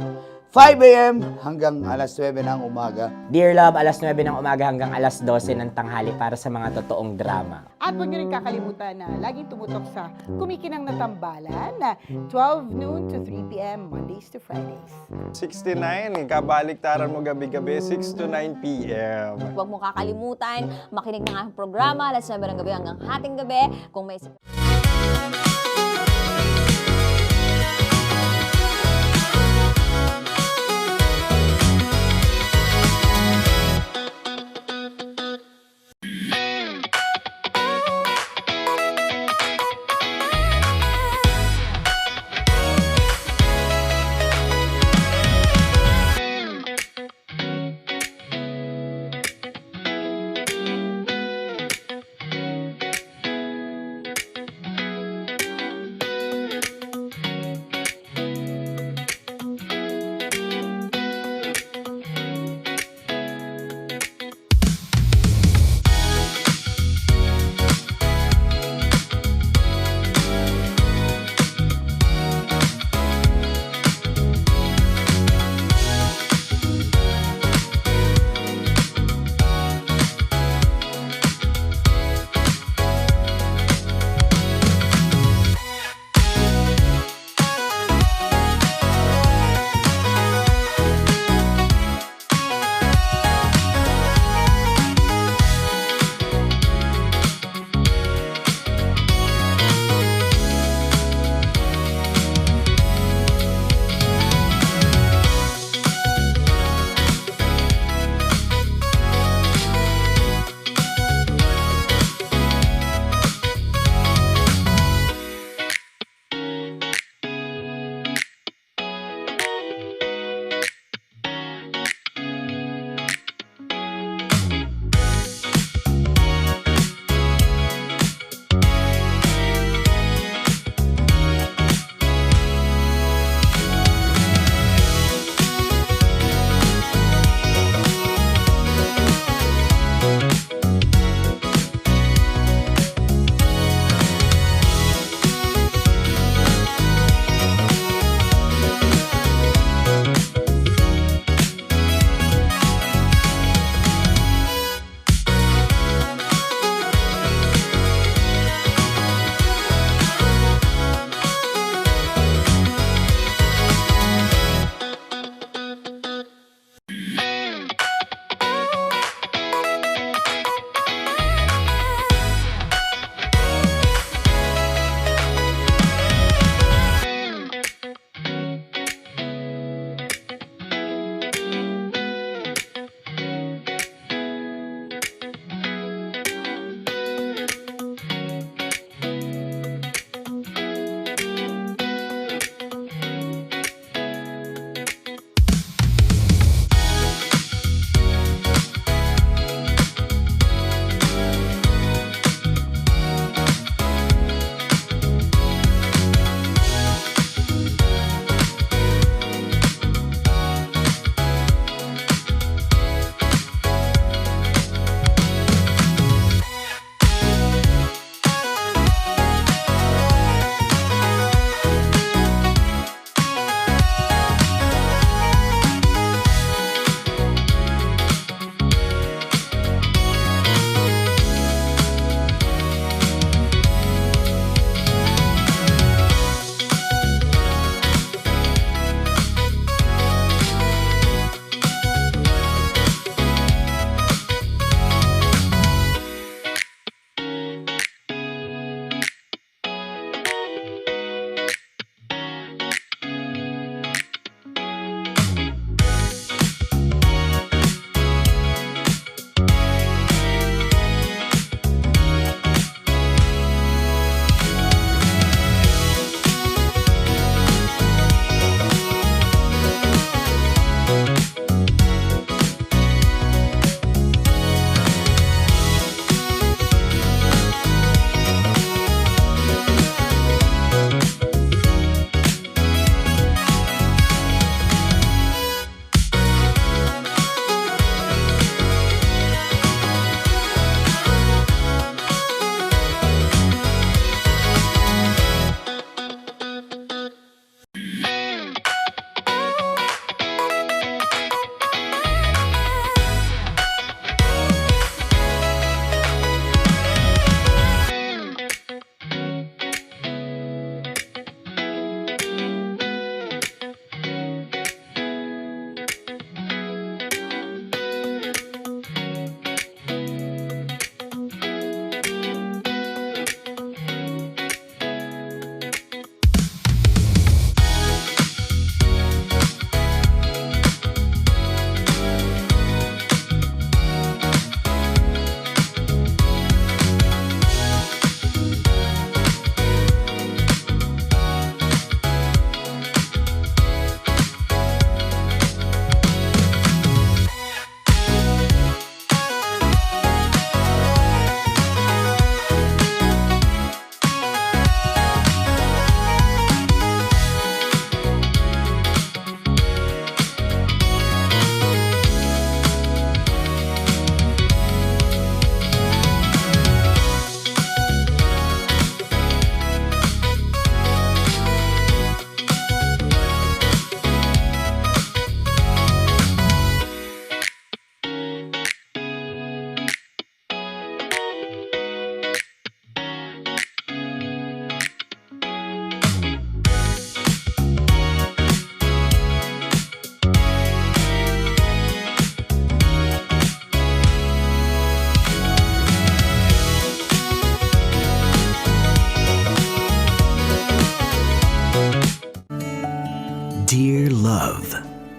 L: 5 a.m. hanggang alas 9 ng umaga.
H: Dear Love, alas 9 ng umaga hanggang alas 12 ng tanghali para sa mga totoong drama.
J: At huwag nyo rin kakalimutan na laging tumutok sa Kumikinang na Tambalan na 12 noon to 3 p.m. Mondays to Fridays.
P: 69, kabaliktaran mo gabi-gabi, 6 to 9 p.m.
E: Huwag mo kakalimutan, makinig ng aking programa, alas 9 ng gabi hanggang hating gabi. Kung may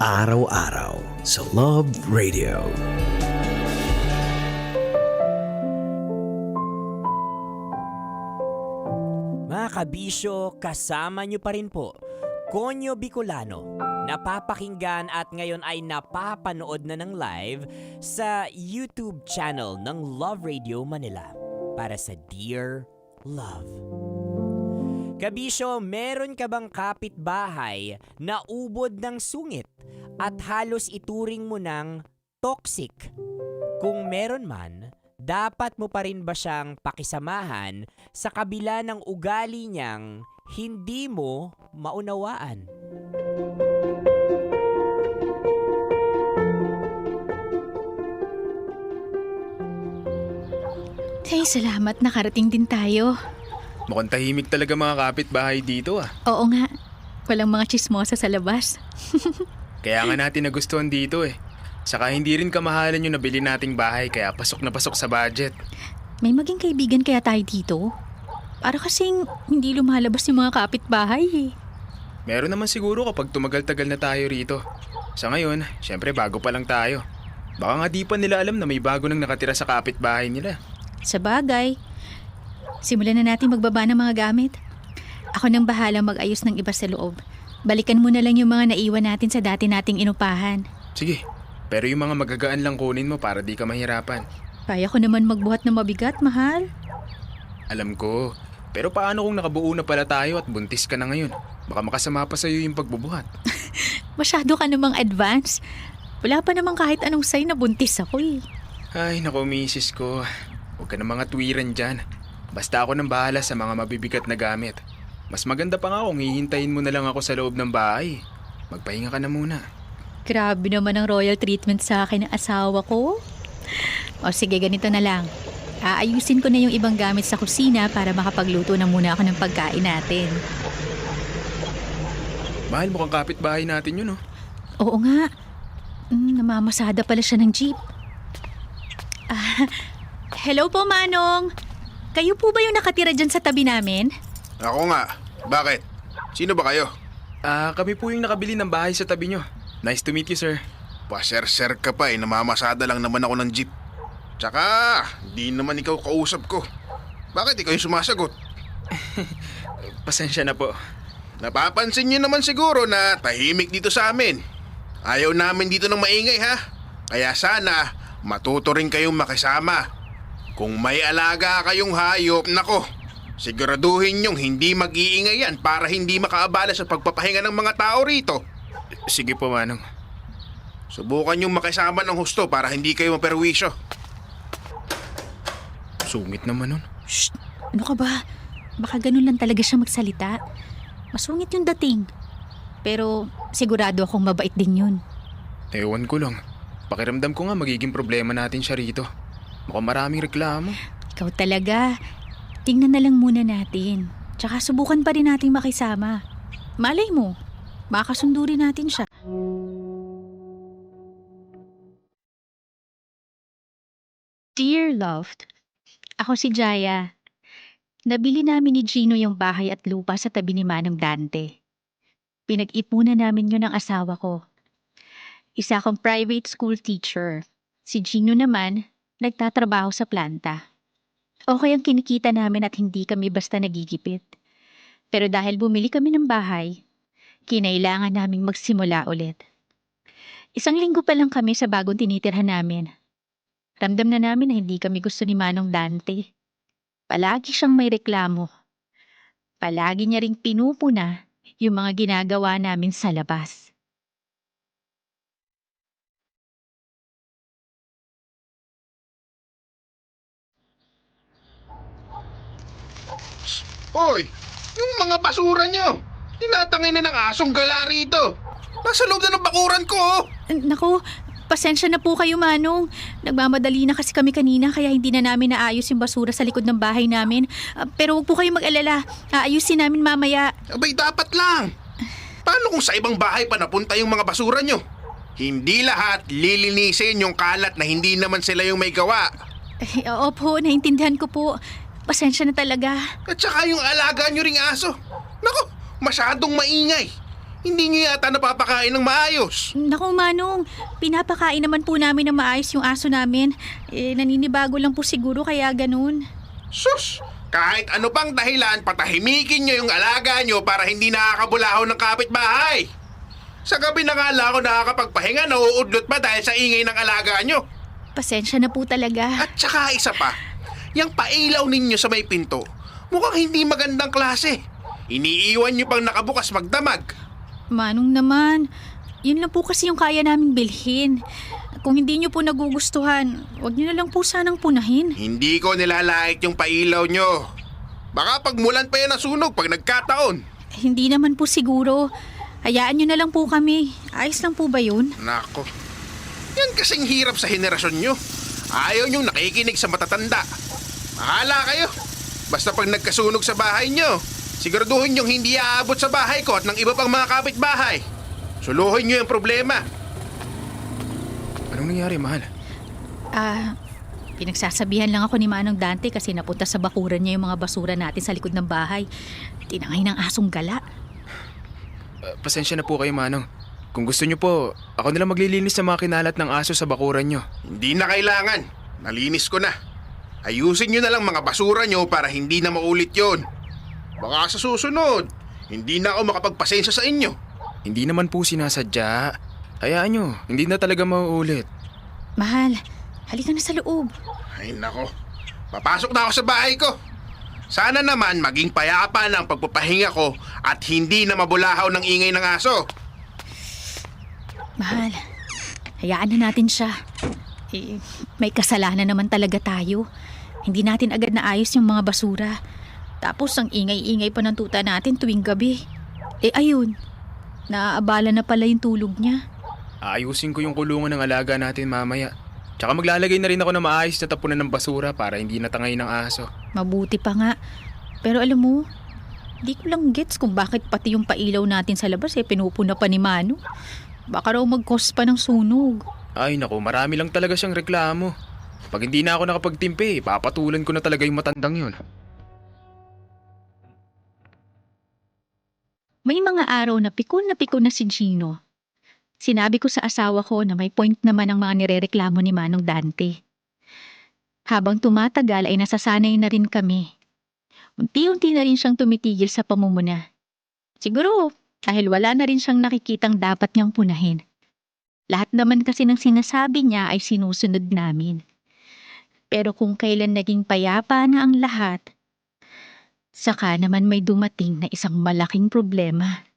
A: araw-araw sa Love Radio.
H: Mga kabisyo, kasama nyo pa rin po, Konyo Bicolano. Napapakinggan at ngayon ay napapanood na ng live sa YouTube channel ng Love Radio Manila para sa Dear Love. Kabisyo, meron ka bang kapitbahay na ubod ng sungit at halos ituring mo ng toxic? Kung meron man, dapat mo pa rin ba siyang pakisamahan sa kabila ng ugali niyang hindi mo maunawaan?
F: Ay, salamat. Nakarating din tayo.
Q: Mukhang tahimik talaga mga kapitbahay dito ah.
F: Oo nga. Walang mga chismosa sa labas.
Q: Kaya nga natin nagustuhan dito eh. Saka hindi rin kamahalan yung nabili nating bahay kaya pasok na pasok sa budget.
F: May maging kaibigan kaya tayo dito? Para kasing hindi lumalabas yung mga kapitbahay eh.
Q: Meron naman siguro kapag tumagal-tagal na tayo rito. Sa ngayon, syempre bago pa lang tayo. Baka nga di pa nila alam na may bago nang nakatira sa kapitbahay nila.
F: Sa bagay, simulan na natin magbaba ng mga gamit. Ako nang bahala mag-ayos ng iba sa loob. Balikan mo na lang yung mga naiwan natin sa dati nating inupahan.
Q: Sige, pero yung mga magagaan lang kunin mo para di ka mahirapan.
F: Kaya ko naman magbuhat ng mabigat, mahal.
Q: Alam ko, pero paano kung nakabuo na pala tayo at buntis ka na ngayon? Baka makasama pa sa'yo yung pagbubuhat.
F: Masyado ka namang advance. Wala pa namang kahit anong sign na buntis ako eh.
Q: Ay, naku misis ko. Huwag ka na mga tuwiran dyan. Basta ako nang bahala sa mga mabibigat na gamit. Mas maganda pa nga kung hihintayin mo na lang ako sa loob ng bahay. Magpahinga ka na muna.
F: Grabe naman ang royal treatment sa akin ng asawa ko. O sige, ganito na lang. Aayusin ko na yung ibang gamit sa kusina para makapagluto na muna ako ng pagkain natin.
Q: Mahal, mukhang kapitbahay natin yun, oh.
F: Oo nga. Namamasada pala siya ng jeep. Hello po, Manong. Kayo po ba yung nakatira dyan sa tabi namin?
T: Ako nga. Bakit? Sino ba kayo?
Q: Kami po yung nakabili ng bahay sa tabi nyo. Nice to meet you, sir.
T: Paser-ser ka pa eh. Namamasada lang naman ako ng jeep. Tsaka, di naman ikaw kausap ko. Bakit ikaw yung sumasagot?
Q: Pasensya na po.
T: Napapansin niyo naman siguro na tahimik dito sa amin. Ayaw namin dito ng maingay ha. Kaya sana matuto rin kayong makisama. Kung may alaga kayong hayop, nako, siguraduhin niyong hindi mag-iingay yan para hindi makaabala sa pagpapahinga ng mga tao rito.
Q: Sige po, Manong.
T: Subukan niyong makisama ng husto para hindi kayo maperwisyo.
Q: Sungit naman nun.
F: Shh! Ano ka ba? Baka ganun lang talaga siya magsalita. Masungit yung dating. Pero sigurado akong mabait din yun.
Q: Ewan ko lang. Pakiramdam ko nga magiging problema natin siya rito. Mukhang maraming reklamo.
F: Ikaw talaga. Tingnan na lang muna natin. Tsaka subukan pa rin natin makisama. Malay mo, makakasundo rin natin siya. Dear Loved, ako si Jaya. Nabili namin ni Gino yung bahay at lupa sa tabi ni Manong Dante. Pinag-ipunan namin yun ng asawa ko. Isa akong private school teacher. Si Gino naman, nagtatrabaho sa planta. Okay ang kinikita namin at hindi kami basta nagigipit. Pero dahil bumili kami ng bahay, kinailangan naming magsimula ulit. 1 linggo pa lang kami sa bagong tinitirhan namin. Ramdam na namin na hindi kami gusto ni Manong Dante. Palagi siyang may reklamo. Palagi niya ring pinupuna yung mga ginagawa namin sa labas.
T: Hoy! Yung mga basura nyo! Tinatangin na ng asong gala rito! Nasa loob na ng bakuran ko, oh!
F: Naku, pasensya na po kayo, Manong. Nagmamadali na kasi kami kanina kaya hindi na namin naayos yung basura sa likod ng bahay namin. Pero huwag po kayong mag-alala. Aayusin namin mamaya.
T: Abay, dapat lang! Paano kung sa ibang bahay pa napunta yung mga basura nyo? Hindi lahat lilinisin yung kalat na hindi naman sila yung may gawa.
F: Opo, naintindihan ko po. Pasensya na talaga.
T: At saka yung alaga nyo ring aso. Naku, masyadong maingay. Hindi nyo yata napapakain ng maayos.
B: Naku, Manong, pinapakain naman po namin ng maayos yung aso namin. Naninibago lang po siguro kaya ganun.
T: Sus! Kahit ano pang dahilan, patahimikin nyo yung alaga nyo para hindi nakakabulahaw ng kapitbahay. Sa gabi na nga lang ako nakakapagpahinga, nauudlot pa dahil sa ingay ng alaga nyo.
B: Pasensya na po talaga.
T: At saka isa pa, yung pailaw ninyo sa may pinto, mukhang hindi magandang klase. Iniiwan nyo pang nakabukas magdamag.
B: Manong naman, yun lang po kasi yung kaya naming bilhin. Kung hindi nyo po nagugustuhan, wag nyo na lang po sanang punahin.
T: Hindi ko nilalait yung pailaw nyo. Baka pagmulan pa yan ang sunog pag nagkataon.
B: Hindi naman po siguro. Hayaan nyo na lang po kami. Ayos lang po ba yun?
T: Nako, yan kasing hirap sa henerasyon nyo. Ayaw nyong nakikinig sa matatanda. Mahala kayo. Basta pag nagkasunog sa bahay nyo, siguraduhin nyong hindi aabot sa bahay ko at ng iba pang mga kapitbahay. Suluhin nyo yung problema.
Q: Anong nangyari, mahal?
B: Pinagsasabihan lang ako ni Manong Dante kasi napunta sa bakuran niya yung mga basura natin sa likod ng bahay. Tinangay ng asong gala.
Q: Pasensya na po kayo, Manong. Kung gusto nyo po, ako nalang maglilinis sa mga kinalat ng aso sa bakuran nyo.
T: Hindi na kailangan. Nalinis ko na. Ayusin nyo na lang mga basura nyo para hindi na maulit yon. Baka sa susunod, hindi na ako makapagpasensya sa inyo.
Q: Hindi naman po sinasadya. Hayaan nyo, hindi na talaga mauulit.
B: Mahal, halika na sa loob.
T: Ay nako, papasok na ako sa bahay ko. Sana naman maging payapa ang pagpapahinga ko at hindi na mabulahaw ng ingay ng aso.
B: Mahal, hayaan na natin siya. May kasalanan naman talaga tayo. Hindi natin agad naayos yung mga basura. Tapos ang ingay-ingay pa ng tuta natin tuwing gabi. Ayun, naaabala na pala yung tulog niya.
Q: Aayusin ko yung kulungan ng alaga natin mamaya. Tsaka maglalagay na rin ako ng maayos na tapunan ng basura para hindi natangay ng aso.
B: Mabuti pa nga. Pero alam mo, di ko lang gets kung bakit pati yung pailaw natin sa labas pinupuna pa ni Mano. Baka raw mag-cause pa ng sunog.
Q: Ay naku, marami lang talaga siyang reklamo. Pag hindi na ako nakapagtimpi, papatulan ko na talaga yung matandang yun.
B: May mga araw na pikon na si Gino. Sinabi ko sa asawa ko na may point naman ang mga nirereklamo ni Manong Dante. Habang tumatagal ay nasasanay na rin kami. Unti-unti na rin siyang tumitigil sa pamumuna. Siguro dahil wala na rin siyang nakikitang dapat niyang punahin. Lahat naman kasi ng sinasabi niya ay sinusunod namin. Pero kung kailan naging payapa na ang lahat, saka naman may dumating na isang malaking problema.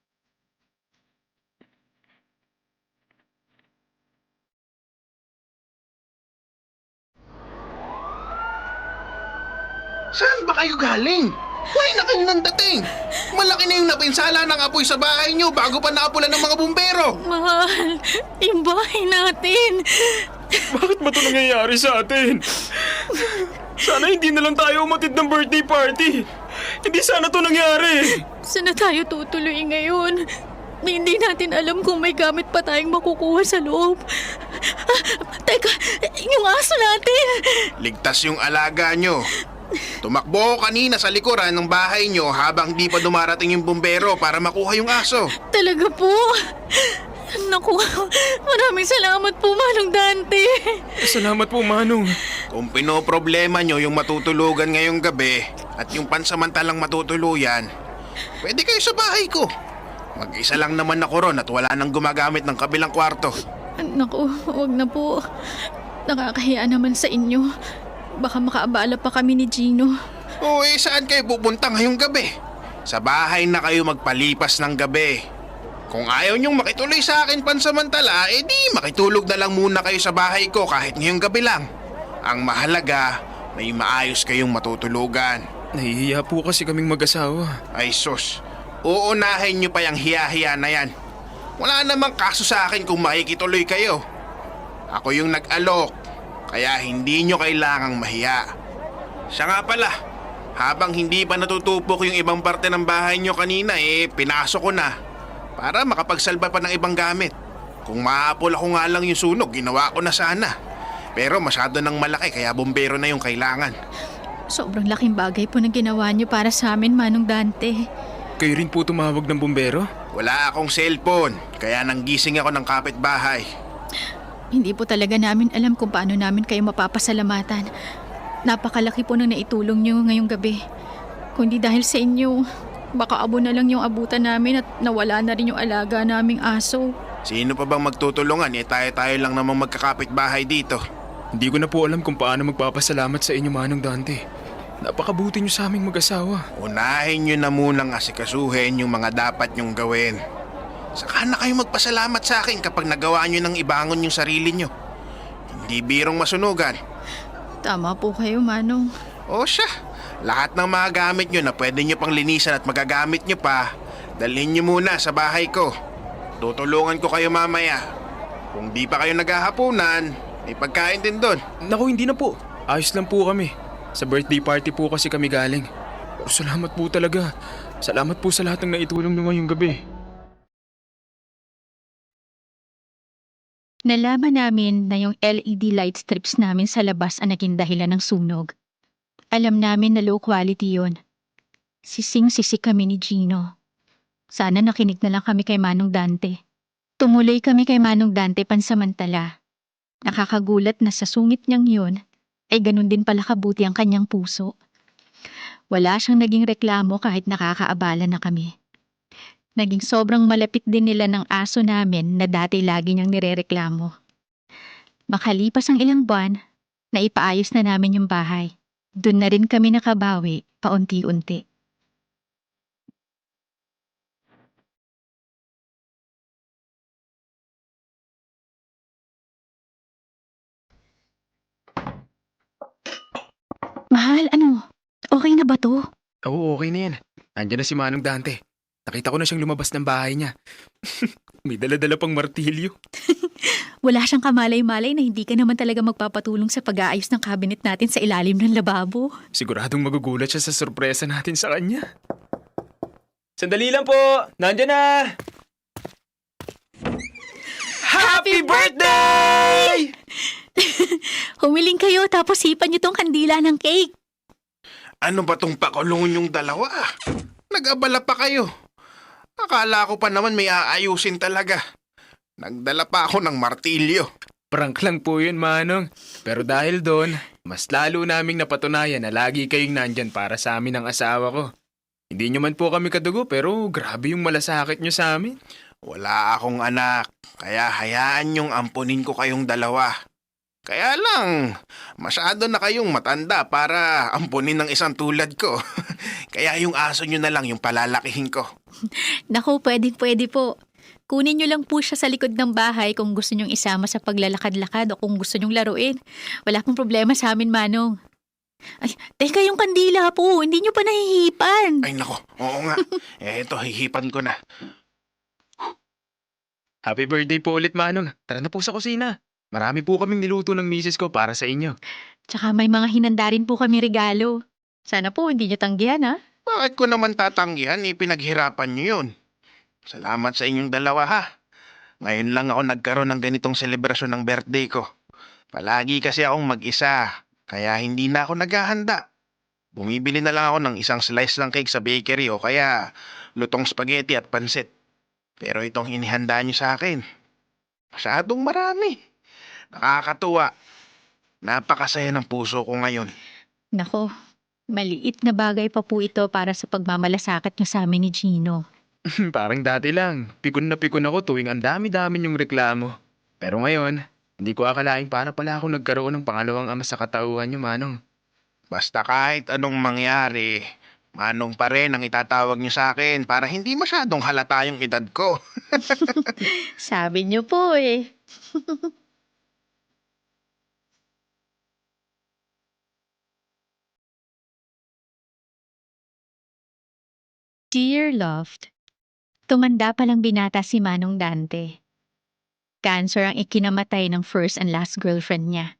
T: Saan ba kayo galing? Why na kayo nang dating? Malaki na yung napinsala ng apoy sa bahay nyo bago pa naapulan ng mga bumbero.
B: Mahal, yung bahay natin.
Q: Bakit ba ito nangyayari sa atin? Sana hindi na lang tayo umatid ng birthday party. Hindi sana ito nangyari.
B: Saan na tayo tutuloy ngayon? Hindi natin alam kung may gamit pa tayong makukuha sa loob. Teka, yung aso natin.
T: Ligtas yung alaga nyo. Tumakbo ko kanina sa likuran ng bahay nyo habang di pa dumarating yung bumbero para makuha yung aso.
B: Talaga po? Naku, maraming salamat po, Manong Dante.
Q: Salamat po, Manong.
T: Kung pinoproblema nyo yung matutulugan ngayong gabi at yung pansamantalang matutuluyan, pwede kayo sa bahay ko. Mag-isa lang naman ako ron at wala nang gumagamit ng kabilang kwarto.
B: Naku, wag na po. Nakakahiya naman sa inyo. Baka makaabala pa kami ni Gino.
T: O saan kayo pupunta ngayong gabi? Sa bahay na kayo magpalipas ng gabi. Kung ayaw nyong makituloy sa akin pansamantala, di makitulog na lang muna kayo sa bahay ko kahit ngayong gabi lang. Ang mahalaga, may maayos kayong matutulugan.
Q: Nahihiya po kasi kaming mag-asawa.
T: Ay sus, uunahin nyo pa yung hiya-hiya na yan. Wala namang kaso sa akin kung makikituloy kayo. Ako yung nag-alok, kaya hindi nyo kailangang mahiya. Siya nga pala, habang hindi pa natutupok yung ibang parte ng bahay nyo kanina, pinasok ko na para makapagsalba pa ng ibang gamit. Kung maapol ako nga lang yung sunog, ginawa ko na sana. Pero masyado nang malaki kaya bumbero na yung kailangan.
B: Sobrang laking bagay po na ginawa niyo para sa amin, Manong Dante.
Q: Kayo rin po tumawag ng bumbero?
T: Wala akong cellphone, kaya nanggising ako ng kapitbahay.
B: Hindi po talaga namin alam kung paano namin kayo mapapasalamatan. Napakalaki po nang naitulong niyo ngayong gabi. Kundi dahil sa inyo, baka abo na lang yung abutan namin at nawala na rin yung alaga naming aso.
T: Sino pa bang magtutulungan? Tayo-tayo lang namang magkakapitbahay dito.
Q: Hindi ko na po alam kung paano magpapasalamat sa inyo, Manong Dante. Napakabuti niyo sa aming mag-asawa.
T: Unahin nyo na munang asikasuhin yung mga dapat nyong gawin. Saka na kayo magpasalamat sa akin kapag nagawa nyo ng ibangon yung sarili nyo. Hindi birong masunugan.
B: Tama po kayo, Manong.
T: O siya, lahat ng mga gamit nyo na pwede nyo pang linisan at magagamit nyo pa, dalhin nyo muna sa bahay ko. Tutulungan ko kayo mamaya. Kung di pa kayo naghahapunan, may pagkain din doon.
Q: Naku, hindi na po. Ayos lang po kami. Sa birthday party po kasi kami galing. Pero salamat po talaga. Salamat po sa lahat ng naitulong nyo ngayong gabi.
B: Nalaman namin na yung LED light strips namin sa labas ang naging dahilan ng sunog. Alam namin na low quality yon. Sising-sisi kami ni Gino. Sana nakinig na lang kami kay Manong Dante. Tumuloy kami kay Manong Dante pansamantala. Nakakagulat na sa sungit niyang yun, ay ganun din pala kabuti ang kanyang puso. Wala siyang naging reklamo kahit nakakaabala na kami. Naging sobrang malapit din nila ng aso namin na dati lagi niyang nirereklamo. Makalipas ang ilang buwan, naipaayos na namin yung bahay. Doon na rin kami nakabawi, paunti-unti. Mahal, ano? Okay na ba to?
Q: Oo, okay na yan. Nandiyan na si Manong Dante. Nakita ko na siyang lumabas ng bahay niya. May dala-dala pang martilyo.
B: Wala siyang kamalay-malay na hindi ka naman talaga magpapatulong sa pag-aayos ng cabinet natin sa ilalim ng lababo.
Q: Siguradong magugulat siya sa sorpresa natin sa kanya. Sandali lang po! Nandiyan na!
C: Happy birthday!
B: Humiling kayo tapos hipan niyo tong kandila ng cake.
T: Ano ba tong pakulong yung dalawa? Nag-abala pa kayo. Akala ko pa naman may aayusin talaga. Nagdala pa ako ng martilyo.
Q: Prank lang po yun, Manong. Pero dahil doon, mas lalo naming napatunayan na lagi kayong nandyan para sa amin ng asawa ko. Hindi nyo man po kami kadugo pero grabe yung malasakit nyo sa amin.
T: Wala akong anak, kaya hayaan nyong ampunin ko kayong dalawa. Kaya lang, masyado na kayong matanda para ampunin ng isang tulad ko. Kaya yung aso nyo na lang yung palalakihin ko.
B: Naku, pwede po. Kunin niyo lang po siya sa likod ng bahay kung gusto niyong isama sa paglalakad-lakad o kung gusto niyong laruin. Wala pong problema sa amin, Manong. Ay, teka yung kandila po, hindi niyo pa nahihipan.
T: Ay nako, oo nga. Eto, hihipan ko na.
Q: Happy birthday po ulit, Manong. Tara na po sa kusina. Marami po kaming niluto ng misis ko para sa inyo.
B: Tsaka may mga hinanda rin po kami regalo. Sana po hindi niyo tanggihan, ha?
T: Bakit ko naman tatanggihan? Pinaghirapan nyo yun. Salamat sa inyong dalawa, ha? Ngayon lang ako nagkaroon ng ganitong selebrasyon ng birthday ko. Palagi kasi akong mag-isa, kaya hindi na ako naghahanda. Bumibili na lang ako ng isang slice ng cake sa bakery o kaya lutong spaghetti at pansit. Pero itong inihanda nyo sa akin, masyadong marami. Nakakatuwa. Napakasaya ng puso ko ngayon.
B: Nako, maliit na bagay pa po ito para sa pagmamalasakit niyo sa amin ni Gino.
Q: Parang dati lang. Pikon na pikon ako tuwing ang dami-dami yung reklamo. Pero ngayon, hindi ko akalaing para pala ako nagkaroon ng pangalawang ama sa katauhan niyo, Manong.
T: Basta kahit anong mangyari, Manong pa rin ang itatawag niyo sa akin para hindi masyadong halata yung edad ko.
B: Sabi niyo po eh. Dear loved, tumanda palang binata si Manong Dante. Cancer ang ikinamatay ng first and last girlfriend niya.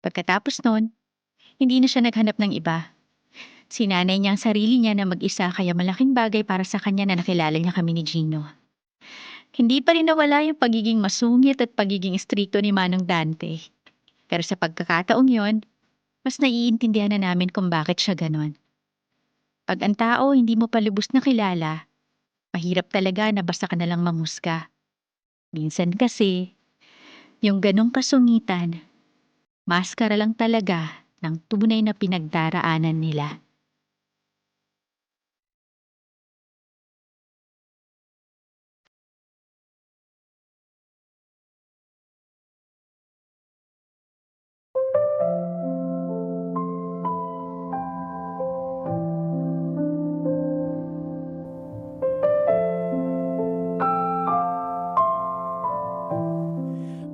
B: Pagkatapos nun, hindi na siya naghanap ng iba. Sinanay niya ang sarili niya na mag-isa kaya malaking bagay para sa kanya na nakilala niya kami ni Gino. Hindi pa rin nawala yung pagiging masungit at pagiging istrikto ni Manong Dante. Pero sa pagkakataong yon, mas naiintindihan na namin kung bakit siya ganon. Pag ang tao hindi mo pa lubos na kilala, Mahirap talaga na basta ka nalang manghusga. Minsan kasi, yung ganong kasungitan, maskara lang talaga ng tunay na pinagdaraanan nila.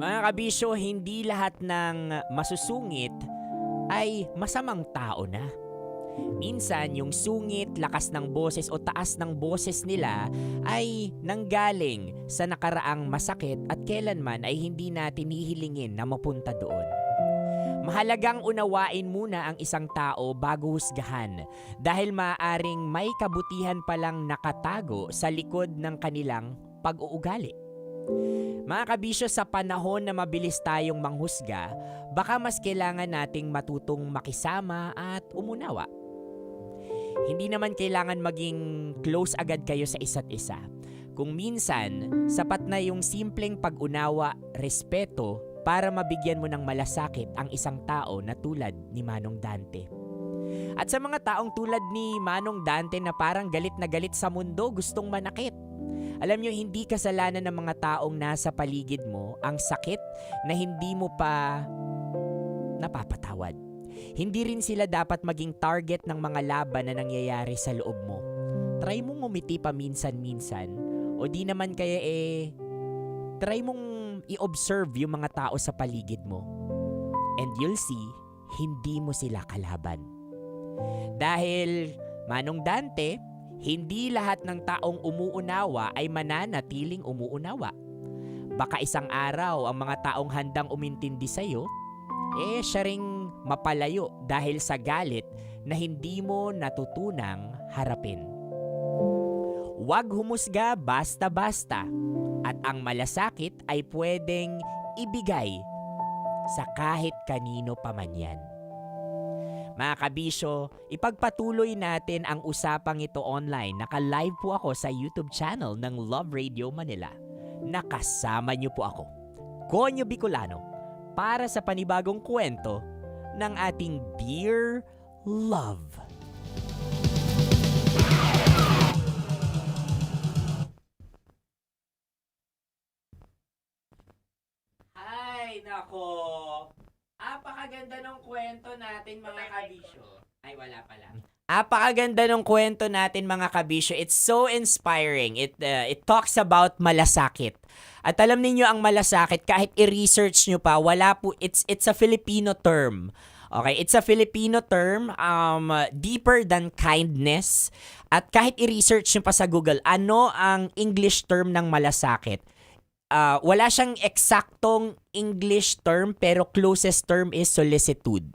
H: Mga kabisyo, hindi lahat ng masusungit ay masamang tao na. Minsan, yung sungit, lakas ng boses o taas ng boses nila ay nanggaling sa nakaraang masakit at kailanman ay hindi natin hihilingin na mapunta doon. Mahalagang unawain muna ang isang tao bago husgahan dahil maaaring may kabutihan palang nakatago sa likod ng kanilang pag-uugali. Mga kabisyo, sa panahon na mabilis tayong manghusga, baka mas kailangan nating matutong makisama at umunawa. Hindi naman kailangan maging close agad kayo sa isa't isa. Kung minsan, sapat na yung simpleng pag-unawa, respeto, para mabigyan mo ng malasakit ang isang tao na tulad ni Manong Dante. At sa mga taong tulad ni Manong Dante na parang galit na galit sa mundo, gustong manakit. Alam nyo, hindi kasalanan ng mga taong nasa paligid mo ang sakit na hindi mo pa napapatawad. Hindi rin sila dapat maging target ng mga laban na nangyayari sa loob mo. Try mong ngumiti pa minsan-minsan o di naman kaya try mong i-observe yung mga tao sa paligid mo. And you'll see, hindi mo sila kalaban. Dahil, Manong Dante, hindi lahat ng taong umuunawa ay mananatiling umuunawa. Baka isang araw ang mga taong handang umintindi sa'yo, siya ring mapalayo dahil sa galit na hindi mo natutunang harapin. Huwag humusga basta-basta at ang malasakit ay pwedeng ibigay sa kahit kanino pa man yan. Mga kabisyo, ipagpatuloy natin ang usapang ito online. Naka-live po ako sa YouTube channel ng Love Radio Manila. Nakasama niyo po ako, Konyo Bicolano, para sa panibagong kwento ng ating Dear Love. Ay, nako. Apakaganda ng kwento natin, mga kabisyo. Ay, wala pala. Apakaganda ng kwento natin, mga kabisyo. It's so inspiring. It talks about malasakit. At alam niyo ang malasakit, kahit i-research nyo pa, wala po, it's a Filipino term. Okay, it's a Filipino term, deeper than kindness. At kahit i-research nyo pa sa Google, ano ang English term ng malasakit? Wala siyang eksaktong English term, pero closest term is solicitude.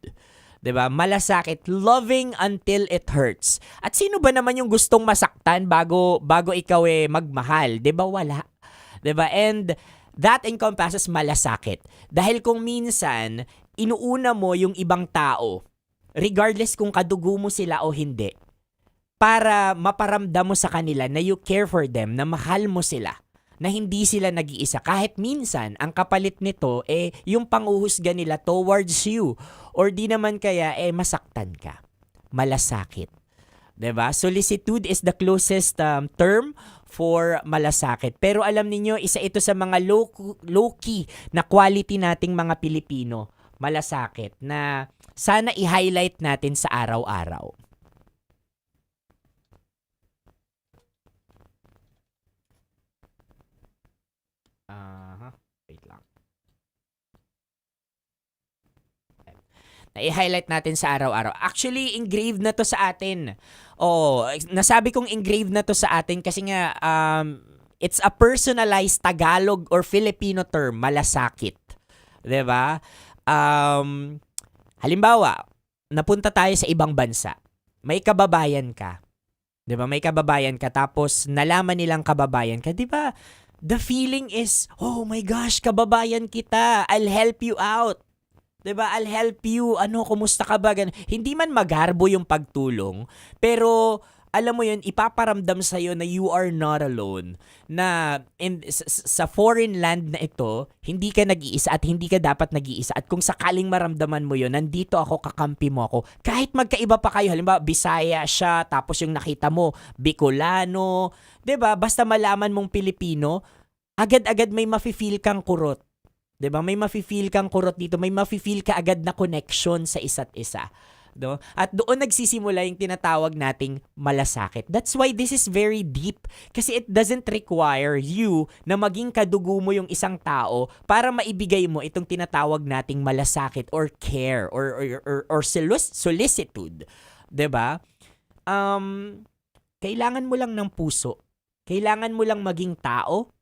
H: 'Di ba? Malasakit, loving until it hurts. At sino ba naman yung gustong masaktan bago ikaw magmahal? 'Di ba? Wala. 'Di ba? And that encompasses malasakit. Dahil kung minsan inuuna mo yung ibang tao, regardless kung kadugo mo sila o hindi, para maparamdam mo sa kanila na you care for them, na mahal mo sila, na hindi sila nag-iisa. Kahit minsan, ang kapalit nito, yung panghuhusga nila towards you. Or di naman kaya, masaktan ka. Malasakit. 'Di ba? Solicitude is the closest term for malasakit. Pero alam niyo, isa ito sa mga low-key na quality nating mga Pilipino. Malasakit. Na sana i-highlight natin sa araw-araw. Wait lang. I-highlight natin sa araw-araw. Actually, engraved na to sa atin. Nasabi kong engraved na to sa atin kasi nga it's a personalized Tagalog or Filipino term, malasakit. 'Di ba? Halimbawa, napunta tayo sa ibang bansa. May kababayan ka. 'Di ba? May kababayan ka tapos nalaman nilang kababayan ka, 'di ba? The feeling is, oh my gosh, kababayan kita. I'll help you out. 'Di ba? I'll help you. Kumusta ka ba? Hindi man magarbo yung pagtulong, pero alam mo yun, ipaparamdam sa'yo na you are not alone. Na sa foreign land na ito, hindi ka nag-iisa at hindi ka dapat nag-iisa. At kung sakaling maramdaman mo yun, nandito ako, kakampi mo ako. Kahit magkaiba pa kayo, halimbawa, Bisaya siya, tapos yung nakita mo, Bicolano, 'di ba? Basta malaman mong Pilipino, agad-agad may mafe-feel kang kurot. 'Di ba? May mafe-feel kang kurot dito, may mafe-feel ka agad na connection sa isa't isa. No? At doon nagsisimula yung tinatawag nating malasakit. That's why this is very deep. Kasi it doesn't require you na maging kadugo mo yung isang tao para maibigay mo itong tinatawag nating malasakit or care or solicitude. 'Di ba? Kailangan mo lang ng puso. Kailangan mo lang maging tao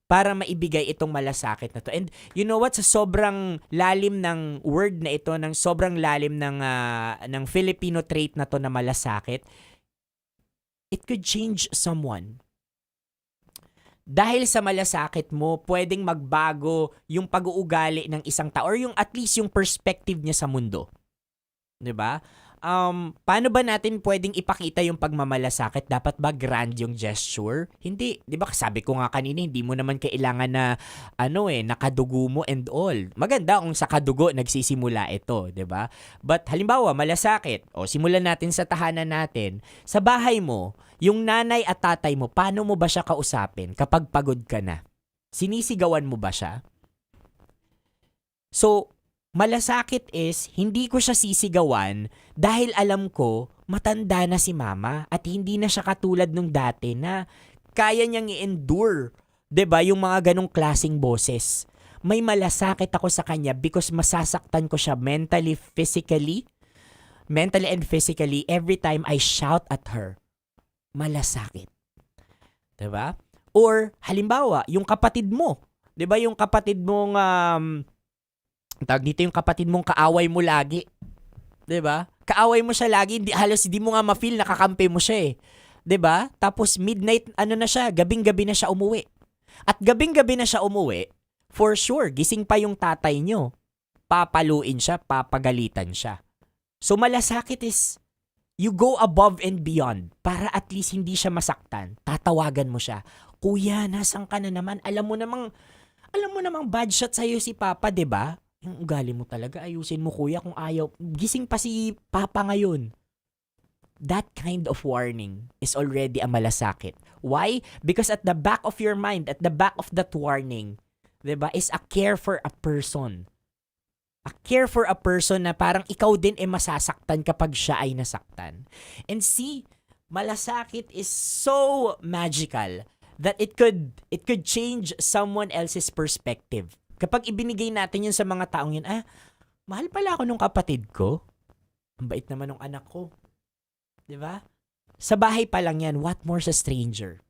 H: para maibigay itong malasakit na to. And you know what? Sa sobrang lalim ng word na ito, ng sobrang lalim ng Filipino trait na to na malasakit, it could change someone. Dahil sa malasakit mo, pwedeng magbago yung pag-uugali ng isang tao or yung at least yung perspective niya sa mundo. 'Di ba? Paano ba natin pwedeng ipakita yung pagmamalasakit? Dapat ba grand yung gesture? Hindi. 'Di ba? Sabi ko nga kanina, hindi mo naman kailangan na nakadugo mo and all. Maganda kung sa kadugo nagsisimula ito, 'di ba? But halimbawa, malasakit. O simulan natin sa tahanan natin. Sa bahay mo, yung nanay at tatay mo, paano mo ba siya kausapin kapag pagod ka na? Sinisigawan mo ba siya? So, malasakit is, hindi ko siya sisigawan dahil alam ko, matanda na si mama at hindi na siya katulad nung dati na kaya niyang i-endure, 'di ba, yung mga ganong klaseng boses. May malasakit ako sa kanya because masasaktan ko siya mentally and physically every time I shout at her. Malasakit. 'Di ba? Or, halimbawa, yung kapatid mo. 'Di ba, yung kapatid mong tawag dito, yung kapatid mong kaaway mo lagi. 'Di ba? Kaaway mo siya lagi, halos hindi mo nga ma-feel nakakampi mo siya eh. 'Di ba? Tapos midnight na siya, gabing-gabi na siya umuwi. At gabing-gabi na siya umuwi, for sure, gising pa yung tatay nyo. Papaluin siya, papagalitan siya. So malasakit is you go above and beyond para at least hindi siya masaktan. Tatawagan mo siya. Kuya, nasan ka na naman? Alam mo namang bad shot sa'yo si Papa, 'di ba? Yung ugali mo talaga, ayusin mo kuya kung ayaw. Gising pa si Papa ngayon. That kind of warning is already a malasakit. Why? Because at the back of your mind, at the back of that warning, 'di ba, is a care for a person. A care for a person na parang ikaw din masasaktan kapag siya ay nasaktan. And see, malasakit is so magical that it could change someone else's perspective. Kapag ibinigay natin yun sa mga taong yun, mahal pala ako nung kapatid ko. Ang bait naman ng anak ko. 'Di ba? Sa bahay pa lang yan, what more sa stranger?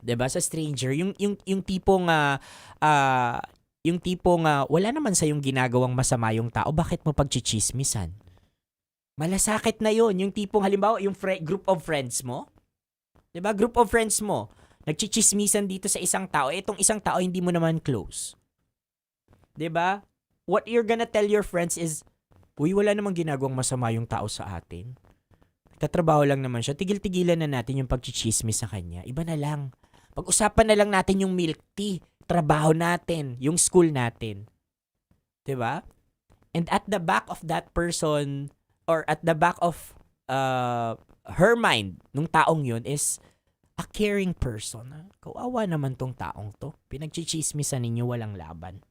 H: 'Di ba? Sa stranger, yung tipong wala naman sa yung ginagawang masama yung tao, bakit mo pagchichismisan? Malasakit na yun. Yung tipong halimbawa, yung group of friends mo. 'Di ba? Group of friends mo. Nagchichismisan dito sa isang tao. Itong isang tao hindi mo naman close. 'Di ba? What you're gonna tell your friends is, uy, wala namang ginagawang masama yung tao sa atin. Tatrabaho lang naman siya. Tigil-tigilan na natin yung pagchichismis sa kanya. Iba na lang. Pag-usapan na lang natin yung milk tea. Trabaho natin. Yung school natin. 'Di ba? And at the back of that person, or at the back of her mind, nung taong yun is a caring person. Kawawa naman tong taong to. Pinagchichismisan ninyo, walang laban.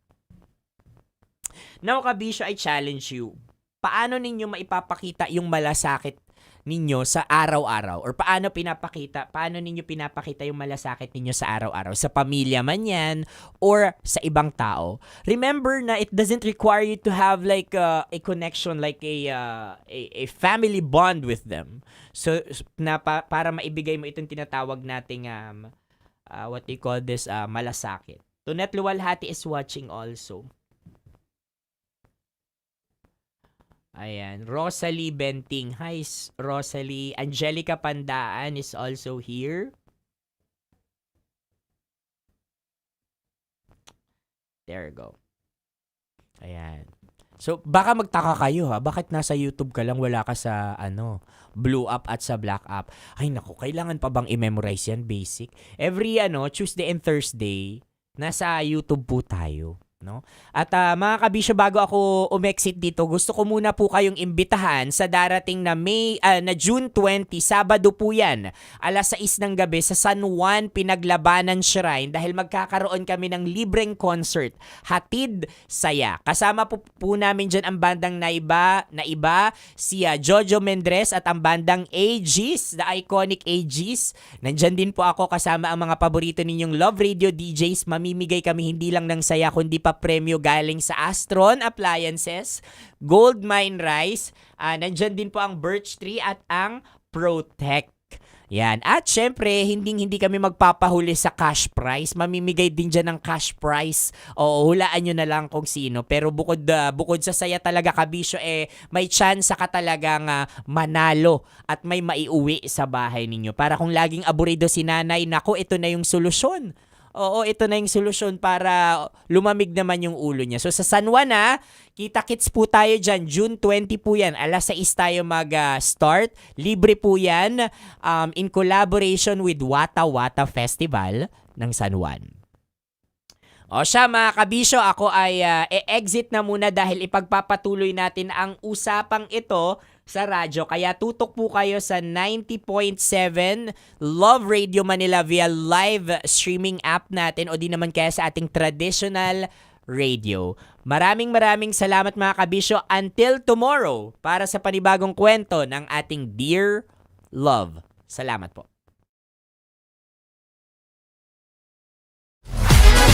H: Now, Kabisyo, I challenge you. Paano ninyo maipapakita yung malasakit ninyo sa araw-araw? Or paano ninyo pinapakita yung malasakit ninyo sa araw-araw? Sa pamilya man yan, or sa ibang tao. Remember na it doesn't require you to have like a connection, like a family bond with them. So, para maibigay mo itong tinatawag nating, what they call this, malasakit. Tunet Luwalhati is watching also. Ayan, Rosalie Benting. Hi, Rosalie. Angelica Pandaan is also here. There you go. Ayan. So, baka magtaka kayo ha, bakit nasa YouTube ka lang, wala ka sa Blue App at sa Black App? Ay naku, kailangan pa bang i-memorize yan? Basic. Every Tuesday and Thursday, nasa YouTube po tayo. No? At mga kabisyo, bago ako umexit dito, gusto ko muna po kayong imbitahan sa darating na na June 20, Sabado po yan, alas 6 ng gabi sa San Juan Pinaglabanan Shrine, dahil magkakaroon kami ng libreng concert, Hatid Saya. Kasama po namin dyan ang bandang Naiba, si Jojo Mendres at ang bandang AGs, the iconic AGs. Nandyan din po ako kasama ang mga paborito ninyong Love Radio DJs. Mamimigay kami hindi lang ng saya, kundi pa premyo galing sa Astron Appliances, Gold Mine Rice, nandyan din po ang Birch Tree at ang Protect. Yan. At syempre, hindi kami magpapahuli sa cash prize. Mamimigay din dyan ng cash prize. O hulaan nyo na lang kung sino. Pero bukod sa saya talaga, kabisyo, may chance ka talagang manalo at may maiuwi sa bahay ninyo. Para kung laging aburido si nanay, nako, ito na yung solusyon. Oo, ito na yung solusyon para lumamig naman yung ulo niya. So sa San Juan kita-kits po tayo dyan. June 20 po yan. Alas 6 tayo mag-start. Libre po yan in collaboration with Wata Wata Festival ng San Juan. O siya mga kabisyo, ako ay e-exit na muna dahil ipagpapatuloy natin ang usapang ito sa radyo. Kaya tutok po kayo sa 90.7 Love Radio Manila via live streaming app natin o di naman kaya sa ating traditional radio. Maraming salamat mga kabisyo. Until tomorrow para sa panibagong kwento ng ating Dear Love. Salamat po.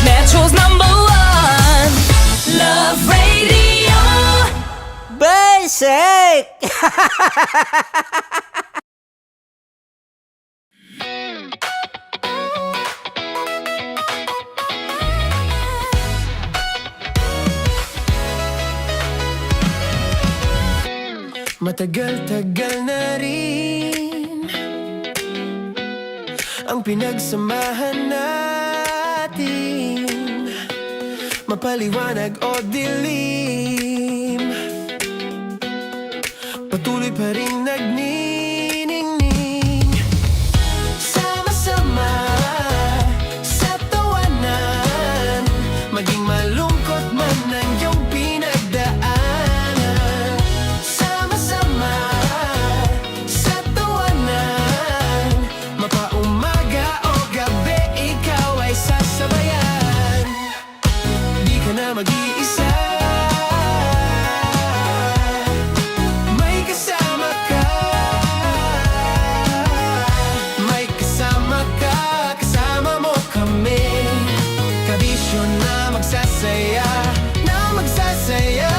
C: Metro's #1 Love Radio.
H: Basic!
C: Matagal-tagal na rin ang pinagsamahan natin, mapaliwanag o dilim, patuloy pa rin nagniningning. Sama-sama sa tawanan, maging malungkot man ang iyong pinagdaanan. Sama-sama sa tawanan, mapaumaga o gabi, ikaw ay sasabayan. Di ka na mag-iisa, may kasama ka. May kasama ka, kasama mo kami. Kabisyo na magsasaya, na magsasaya.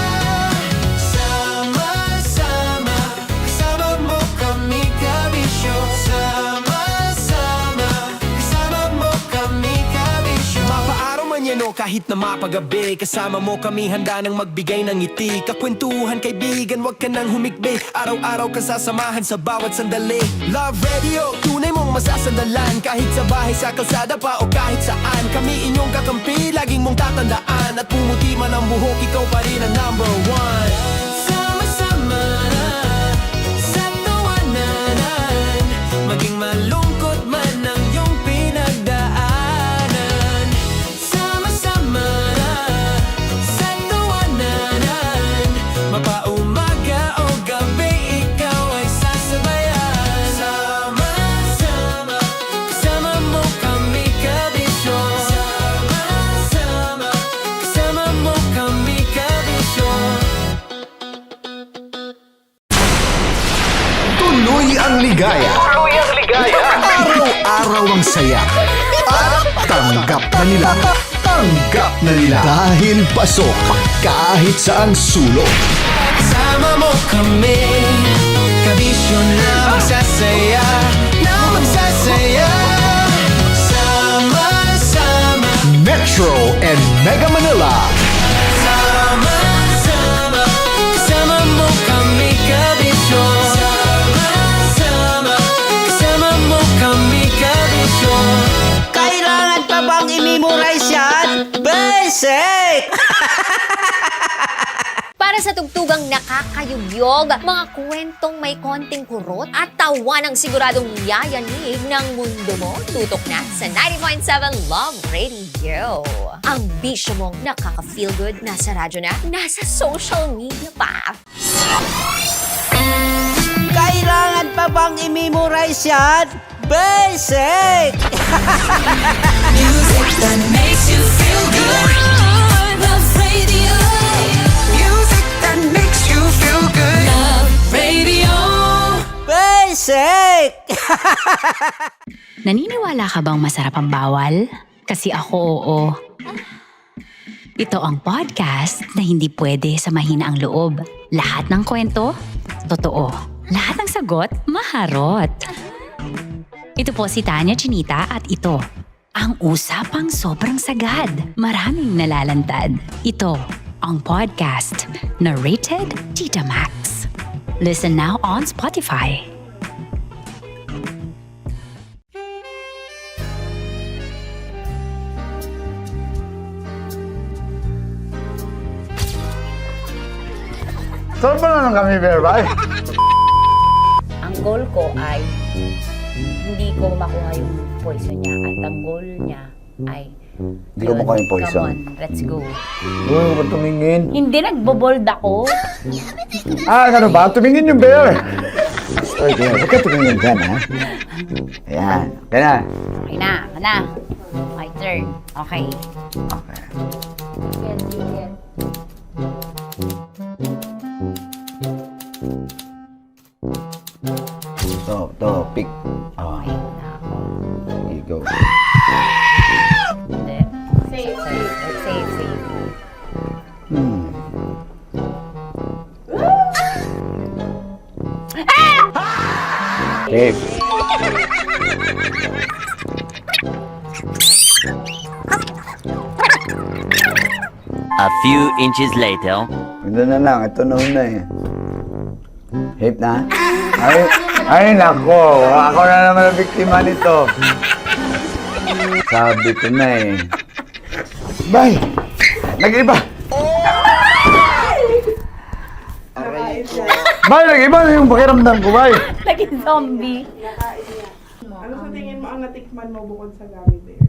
C: Sama-sama, kasama mo kami, kabisyo. Sama-sama, kasama mo kami, kabisyo. Mapaaraw man yan o kahit na mapagabi, kasama mo kami, handa nang magbigay ng ngiti. Kakwentuhan, kaibigan, wag ka nang humikbi. Araw-araw ka sasamahan sa bawat sandali. Love Radio, tunay mong masasandalan. Kahit sa bahay, sa kalsada pa o kahit saan, kami inyong kakampi, laging mong tatandaan. At pumuti man ang buhok, ikaw pa rin ang #1. Sama-sama sa tawanan, maging malungkot man ang iyong pinagdaanan. Sama-sama sa tawanan, mapaumaga o gabi, ikaw ay sasabayan. Sama-sama, kasama mo kami, kabisyo. Sama-sama, kasama mo kami, kabisyo.
A: Tuloy ang ligaya. Araw-araw ang saya. At tanggap na nila. Tanggap na nila. Dahil pasok kahit saang sulok.
C: Sama mo kami, kabisyo na magsasaya, na magsasaya. Sama-sama,
A: Metro and Mega Manila.
C: sama-sama, kasama mo kami, kabisyo. Sama-sama, kasama mo kami, kabisyo.
K: Kailangan pa bang i-memorize yan? Basic!
E: Para nakakayugyog, mga kwentong may konting kurot at tawa ng siguradong yayanig ng mundo mo. Tutok na sa 90.7 Love Radio. Ang bisyo mong nakaka-feel good, nasa radyo na, nasa social media pa.
D: Kailangan pa bang i-memorize yan? Basic!
C: Music that makes you feel good. Love Radio. Music that makes you feel good. Love Radio.
D: Basic!
N: Naniniwala ka bang masarap ang bawal? Kasi ako oo. Ito ang podcast na hindi pwede sa mahina ang loob. Lahat ng kwento, totoo. Lahat ng sagot, maharot. Ito po si Tanya Chinita at ito, ang usapang sobrang sagad. Maraming nalalantad. Ito, ang podcast na Rated Tita Max. Listen now on Spotify.
L: Saan ba na kami, Berbay?
M: Ang goal ko ay hindi ko makuha yung poison niya at ang goal niya ay
L: Hindi ko makuha yung poison.
M: Come on, let's go.
L: Uy, huwag tumingin.
M: Hindi, nagbobold ako.
L: Ano ba? Tumingin yung bear. Oy, bear, huwag ka tumingin dyan, ha? Ayan, okay na.
M: Okay na, my turn. Okay.
L: Okay. To, pick. Oh. Here you go.
M: Safe.
L: Safe.
V: A few inches later.
L: Ito na lang, ito na una eh. Safe na? Ay, nako. Ako na naman ang biktima nito. Sabi ko na eh. Bay! Nag-iba! Bay, nag-iba na yung pakiramdam ko, Bay!
M: Naging zombie.
W: Ano sa tingin mo ang natikman mo bukod sa gummy bear?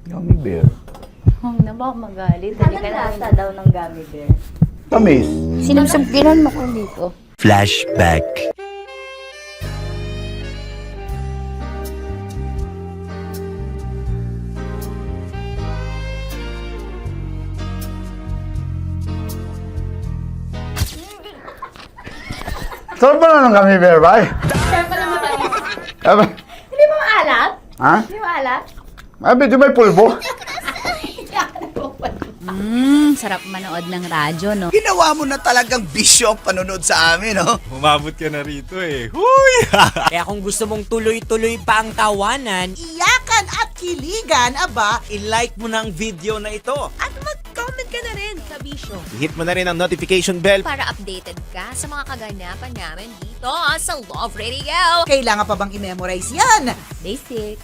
L: Gummy bear?
M: Huwag na ba magalit? Hindi ka nasa daw ng gummy bear.
L: Tamis.
M: Sinamsabinan mo ko dito.
V: Flashback.
L: Saan ba na ng gummy bear, Bay?
O: Siyempre na matamis.
L: Aba,
O: Hindi ba maalat?
L: ha?
O: Hindi maalat?
L: Ay, medyo may pulbo.
N: Sarap manood ng radyo, no?
D: Ginawa mo na talagang bisyo ang panonood sa amin, no?
P: Umabot ka na rito eh. Huy!
H: Kaya kung gusto mong tuloy-tuloy pa ang tawanan,
D: Iyakan at kiligan, aba,
H: i-like mo na ang video na ito.
D: at mag-comment ka na rin sa bisyo.
Y: Hit mo na rin ang notification bell.
E: Para updated ka sa mga kaganapan namin dito sa Love Radio.
D: Kailangan pa bang i-memorize yan?
E: Basic.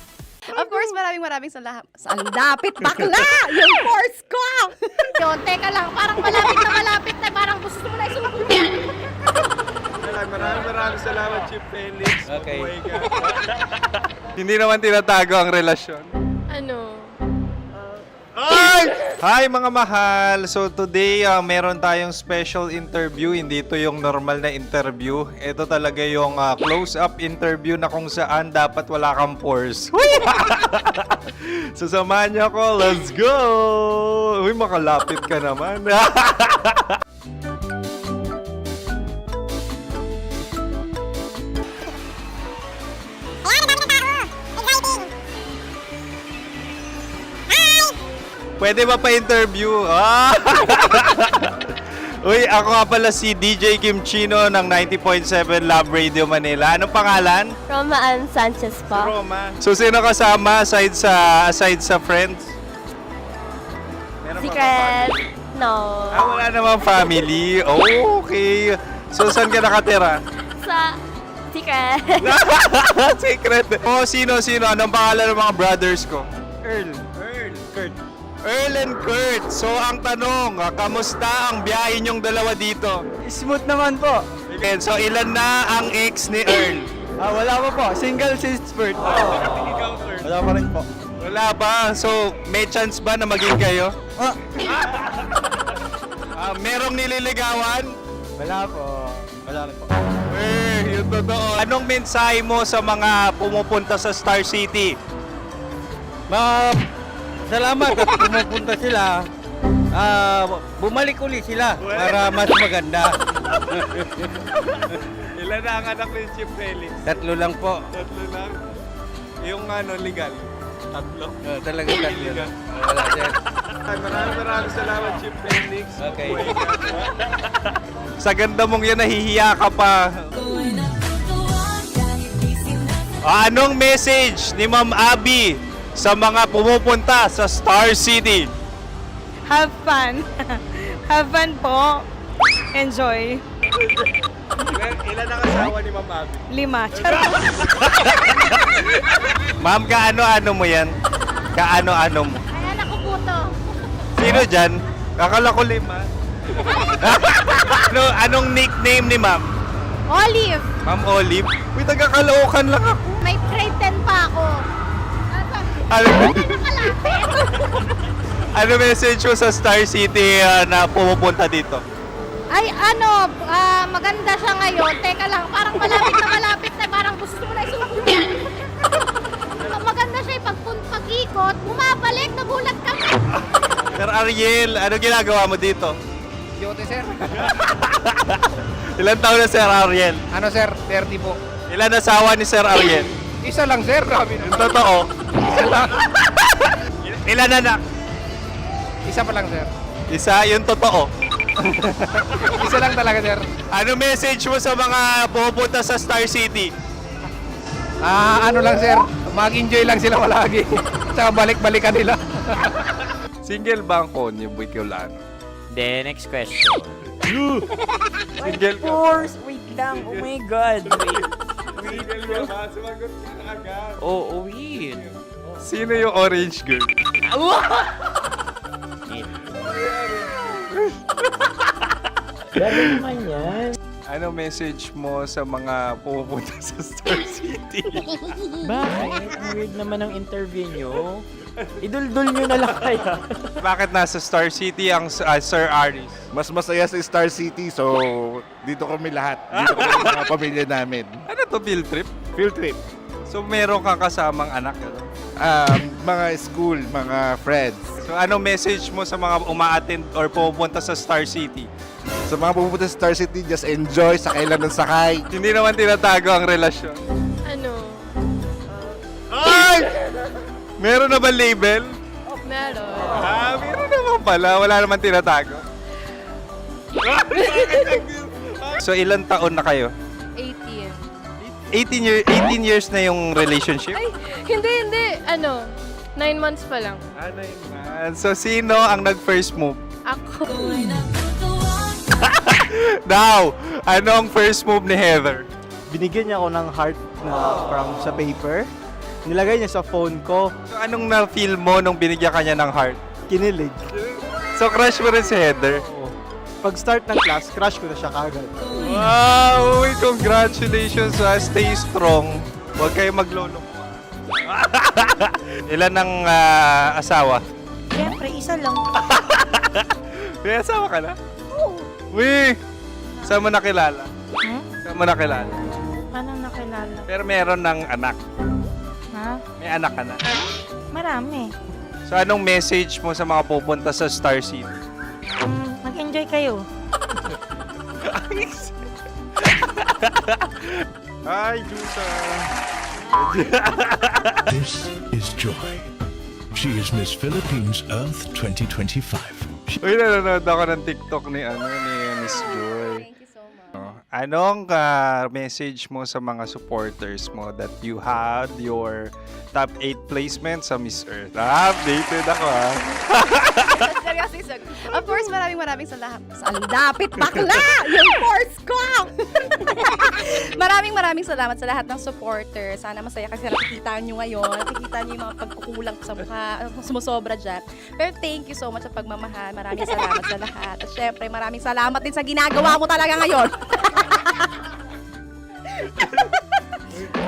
X: Of course, maraming salamat. Ang lapit bakla! Yung course ko!
O: Yun, teka lang, parang malapit na, parang gusto mo na isulat.
P: Maraming salamat, Chief Felix. Okay. Hindi naman tinatago ang relasyon.
O: Ano?
P: Ay! Hi mga mahal! So today, meron tayong special interview. Hindi ito yung normal na interview. Ito talaga yung close-up interview na kung saan dapat wala kang pores. So samahan niyo ako. Let's go! Uy, makalapit ka naman. Pwede ba pa-interview? Uy, ako nga pala si DJ Kim Chino ng 90.7 Love Radio Manila. Anong pangalan?
R: Roma Ann Sanchez po.
P: Roma. So, sino kasama aside sa friends?
R: Secret. No.
P: Wala namang family. Oh, okay. So, saan ka nakatira?
R: Sa secret.
P: Secret. Oh, sino? Anong pangalan ng mga brothers ko? Earl. Kurt. Earl and Kurt. So ang tanong, kamusta ang biyahe niyong dalawa dito?
G: Smooth naman po.
P: Okay, so ilan na ang ex ni Earl?
G: Wala pa po. Single since birth. Wala pa rin po.
P: Wala ba? So may chance ba na maging kayo? Merong nililigawan?
G: Wala po. Wala rin po.
P: Yung totoo. Anong mensahe mo sa mga pumupunta sa Star City?
G: Salamat at pumupunta sila. Bumalik ulit sila para mas maganda.
P: Ilan na ang anak ni Chief Felix?
G: 3 lang po.
P: 3 lang? Yung legal? 3?
G: Talaga 3 lang. Wala din.
P: Maraming salamat, Chief Felix.
G: Okay.
P: Sa ganda mong yan, nahihiya ka pa. Anong message ni Ma'am Abby sa mga pumupunta sa Star City?
I: Have fun. Have fun po. Enjoy.
P: Ilan ang asawa ni Ma'am Abby?
I: 5. Charot.
P: Ma'am, kaano-ano mo yan? Kaano-ano mo?
O: Ay, anak ko po to.
P: Sino dyan? Kakala ko 5. Anong nickname ni Ma'am?
O: Olive.
P: Ma'am Olive? Uy, taga-Caloocan lang ako.
O: May grade 10 pa ako.
P: Ano message mo sa Star City na pumupunta dito?
O: Ay, maganda siya ngayon. Teka lang, parang malapit na, parang gusto mo na isulat. Maganda siya pag-ikot, bumabalik, nagulat kami.
P: Sir Ariel, ano ginagawa mo dito?
G: Yote, sir.
P: Ilan taon na Sir Ariel?
G: Ano, sir? 30 po.
P: Ilan asawa ni Sir Ariel?
G: Isa lang, sir. Grabe
P: Yung totoo?
G: Isa lang.
P: Ilan anak?
G: Isa pa lang, sir.
P: Isa, yung totoo.
G: Isa lang talaga, sir.
P: Ano message mo sa mga pumupunta sa Star City?
G: Ano lang, sir. Mag-enjoy lang sila palagi. Tsaka balik-balikan nila.
P: Single ba ang konyo, Boy Kiolano?
K: Then, next question.
P: Single ka?
K: Wait lang. Oh my God. Wait.
P: Sumagot ka na agad.
K: Oh, wait.
P: Sino yung orange girl?
K: Gano'n naman yan.
P: Ano message mo sa mga pumupunta sa Star City?
K: Bakit? Ang weird naman ang interview nyo. Idul-dul nyo na lang kaya.
P: Bakit nasa Star City ang Sir Aris?
J: Mas masaya sa Star City, so dito kami lahat. Dito kami mga pamilya namin.
P: Ano to, field trip?
J: Field trip.
P: So meron kang kasamang anak? Ano?
J: Mga school, mga friends.
P: So ano message mo sa mga uma-attend or pumupunta sa Star City?
J: Sa mga pupunta sa Star City, just enjoy, sakay lang ng sakay.
P: Hindi naman tinatago ang relasyon.
I: Ano?
P: Ay! Meron na ba label?
I: Meron.
P: Meron naman pala. Wala naman tinatago. So ilan taon na kayo?
I: 18.
P: 18 years na yung relationship?
I: Ay, hindi. 9 months pa lang.
P: 9 months. So sino ang nag-first move?
I: Ako.
P: Now, ano ang first move ni Heather?
G: Binigyan niya ako ng heart na from sa paper. Nilagay niya sa phone ko.
P: So anong na-feel mo nung binigyan ka niya ng heart?
G: Kinilig.
P: So crush mo rin si Heather?
G: Pag start ng class, crush ko na siya kagad.
P: Wow! Congratulations! Stay strong. Huwag kayo maglolo. Ilan ang asawa?
I: Siyempre, isa lang.
P: May asawa ka na?
I: Oo.
P: Uy! Saan mo nakilala? Saan mo nakilala?
I: Paano nakilala?
P: Pero meron ng anak.
I: Ha?
P: May anak ka na.
I: Marami.
P: So anong message mo sa mga pupunta sa Star City?
I: Mag-enjoy kayo.
P: Hi, Jusa!
S: This is Joy. She is Miss Philippines Earth 2025.
P: Uy, nanonood ako ng TikTok ni Miss Joy.
I: Thank you so much.
P: Anong message mo sa mga supporters mo that you had your top 8 placement sa Miss Earth? Updated ako
X: Seryoso. Of course, maraming salamat. Ang dapit bakla! Yung force ko! maraming salamat sa lahat ng supporters. Sana masaya kasi nakikita nyo ngayon. Nakikita nyo yung mga pagkukulang sa mukha. Sumusobra dyan. Pero thank you so much sa pagmamahal. Maraming salamat sa lahat. At syempre, maraming salamat din sa ginagawa mo talaga ngayon.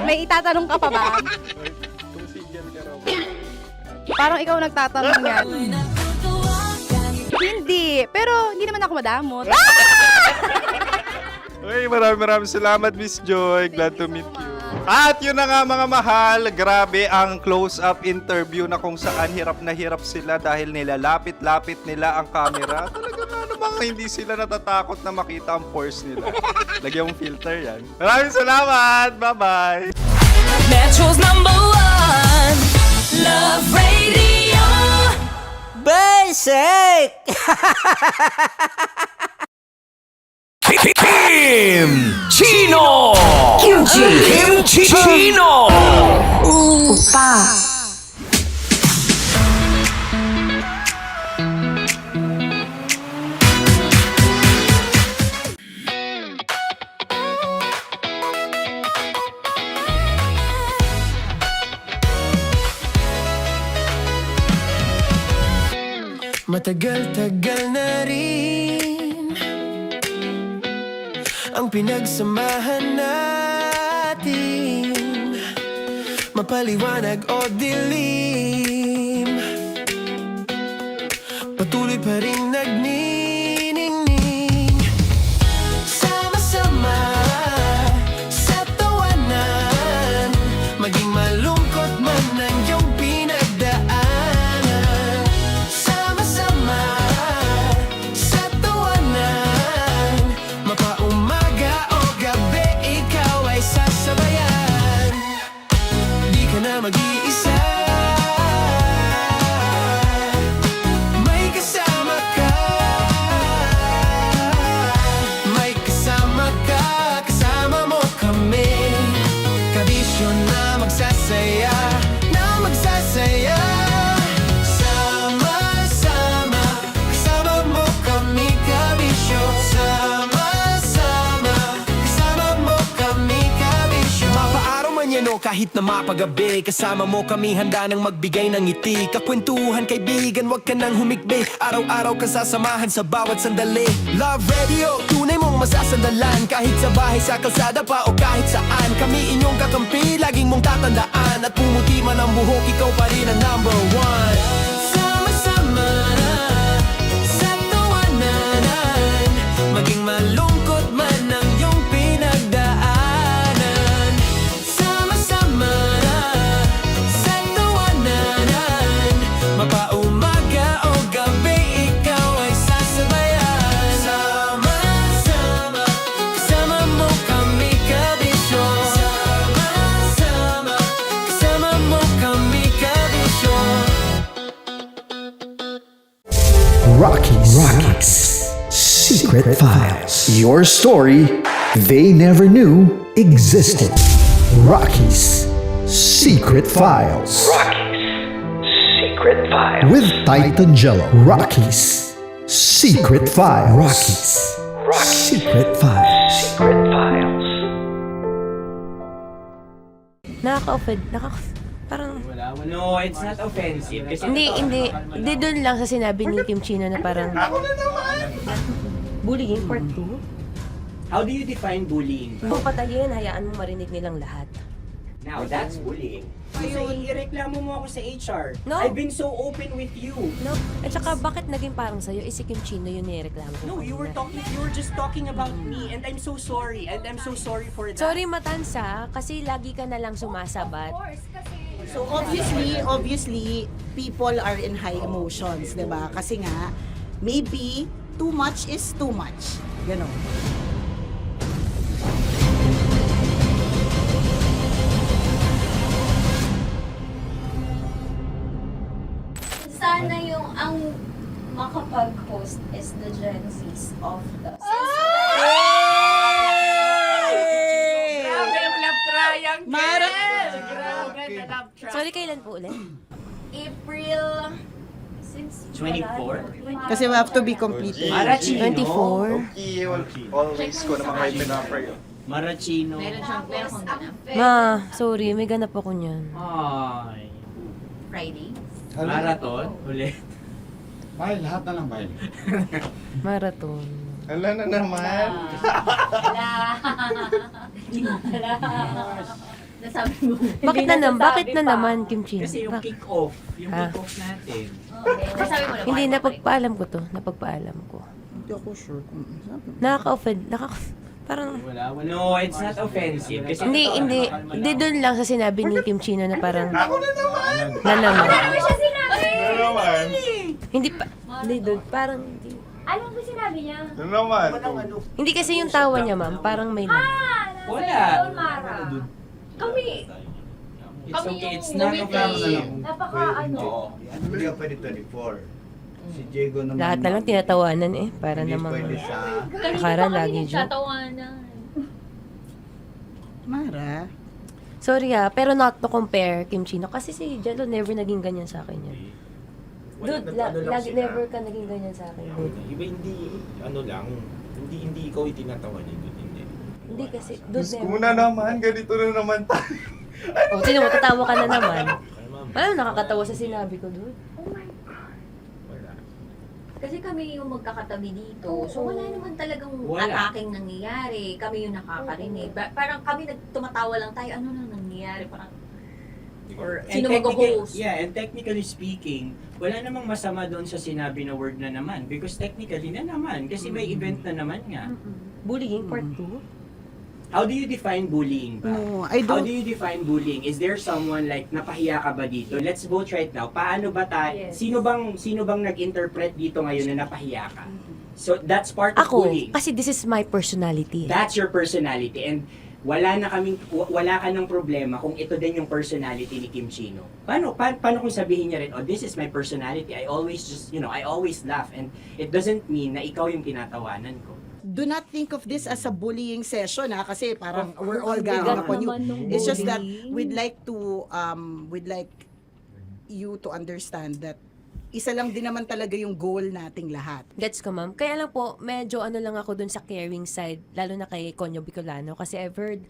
X: May itatanong ka pa ba? Parang ikaw nagtatanong yan. Hindi. Pero hindi naman ako madamot.
P: Okay, maraming salamat, Miss Joy. Glad to meet you. At yun na nga mga mahal, grabe ang close-up interview na kung saan hirap na hirap sila dahil nilalapit-lapit nila ang camera. Talaga na namang hindi sila natatakot na makita ang pores nila. Lagyan mong filter yan. Maraming salamat! Bye-bye!
C: Metro's #1 Love Radio.
H: Basic!
A: Kim Chino! Kimchi Chino!
N: Upa.
C: Matagal-tagal na rin ang pinagsamahan natin, mapaliwanag o dilim, patuloy pa rin nagniningning. Sama-sama sa tawanan, maging malungkot man ang iyong pinagdaanan. Sama-sama sa tawanan, mapaumaga o gabi, ikaw ay sasabayan. Di ka na mag-iisa, may kasama ka. May kasama ka, kasama mo kami. Kabisyo na magsasaya, na magsasaya. Sama-sama, kasama mo kami, kabisyo. Sama-sama, kasama mo kami, kabisyo. Mapaaraw man yan o kahit na mapagabi, kasama mo kami, handa nang magbigay ng ngiti. Kakwentuhan, kaibigan, wag ka nang humikbi. Araw-araw ka sasamahan sa bawat sandali. Love Radio, tunay mong masasandalan. Kahit sa bahay, sa kalsada pa o kahit saan, kami inyong kakampi, laging mong tatandaan. At pumuti man ang buhok, ikaw pa rin ang #1. Sama-sama na sa tawanan, maging malungkot man ang iyong pinagdaanan. Sama-sama na sa tawanan, mapaumaga o gabi, ikaw ay sasabayan. Sama-sama, kasama mo kami, kabisyo. Sama-sama, kasama mo kami, kabisyo.
A: Rockies Secret Files. Your story they never knew existed. Rockies Secret Files.
V: Secret Files.
A: With Titan Jello. Rockies Secret Files. Rockies Secret Files.
V: Secret Files.
R: Nakaka-offend. Parang...
H: No, it's not offensive. Kasi
R: Hindi doon lang sa sinabi ni Kim Chino na parang... Bullying, part 2?
H: how do you define bullying?
R: Kung patayin, hayaan mo marinig nilang lahat.
H: Now, that's bullying. So, ireklamo mo ako sa HR.
R: No.
H: I've been so open with you.
R: No? At saka, bakit naging parang sa'yo? Si Kim Chino yung nireklamo ko.
H: No, you were just talking about me, and I'm so sorry. And I'm so sorry for that.
R: Sorry, Matansa, kasi lagi ka na lang sumasabat.
D: So obviously, people are in high emotions, 'di ba? Kasi nga, maybe too much is too much. Ganon.
E: Sana yung ang makapag-host is the Gen Zs of the
D: Mara!
R: Sorry, kailan po ulit?
E: April... Since
H: 24?
D: Kasi we have to be completely.
R: 24?
P: Always ko naman kayo pinapray.
H: Marachino.
R: Ma, sorry, may ganap ako niyan.
H: Ay.
E: Friday.
H: Marathon? Ulit.
L: Mahal, lahat na lang mahal.
R: Marathon.
P: Ala na naman.
E: Nasabi mo.
R: Bakit na naman, Kim Chin?
H: Kasi yung kick-off. Yung kick-off natin.
E: Nasabi mo na ba?
R: Hindi, napagpaalam ko to. Napagpaalam ko.
D: Hindi ako sure kung
R: Nakaka-offend. Parang...
H: Wala. No, it's not offensive. Kasi
R: Hindi doon lang sa sinabi ni Kim Chino na parang...
P: Ako na naman!
R: Na naman.
E: Ano siya sinabi?
P: Na naman!
R: Hindi pa... Hindi doon, parang... Hindi.
E: Ano ba sinabi niya?
P: Na naman!
R: Hindi kasi yung tawa niya, ma'am. Parang may lang.
H: Wala.
E: Mara. Kami.
H: It's okay. It's not offensive.
E: Napaka
L: Hindi ka pwede 24. Si Diego naman.
R: Lahat na lang tinatawanan eh. Para
L: Hindi
R: namang...
L: pwede sa...
R: Akara lagi joke.
E: Tatawanan.
D: Mara.
R: Sorry pero not to compare Kim Chino. Kasi si Jello never naging ganyan sa akin yan. Dude, lagi never ka naging ganyan sa akin. Dude.
B: Iba hindi, ano lang, hindi ikaw itinatawa niya, dude, hindi.
R: Hindi kasi, dude,
P: Diyos ko na naman, ganito na naman tayo.
R: Oh, sino mo, tatawa ka na naman. Ano, nakakatawa sa sinabi ko, dude.
E: Kasi kami yung magkakatabi dito. So wala naman talagang
H: Wala.
E: ataking nangyayari. Kami yung nakakarinig. Parang kami tumatawa lang tayo. Ano nang nangyayari? Parang... Or sino mag-host?
H: Yeah, and technically speaking, wala namang masama doon sa sinabi na word na naman. Because technically na naman. Kasi may event na naman nga.
R: Bullying, part 2?
H: How do you define bullying ba?
D: No, I
H: How
D: don't.
H: do you define bullying? Is there someone like napahiya ka ba dito? Let's vote right now. Paano ba tayo?
E: Yes.
H: Sino bang nag-interpret dito ngayon na napahiya ka? So that's part of
R: Ako,
H: bullying.
R: kasi this is my personality.
H: That's your personality and wala ka ng problema kung ito din yung personality ni Kim Chino. Paano kung sabihin niya rin, oh, this is my personality. I always I always laugh and it doesn't mean na ikaw yung tinatawanan ko.
D: Do not think of this as a bullying session kasi parang we're all ganging upon you. It's just that we'd like you to understand that isa lang din naman talaga yung goal nating lahat.
R: Gets ko, ma'am. Kaya lang po, medyo ano lang ako dun sa caring side, lalo na kay Conyo Bicolano, kasi I've heard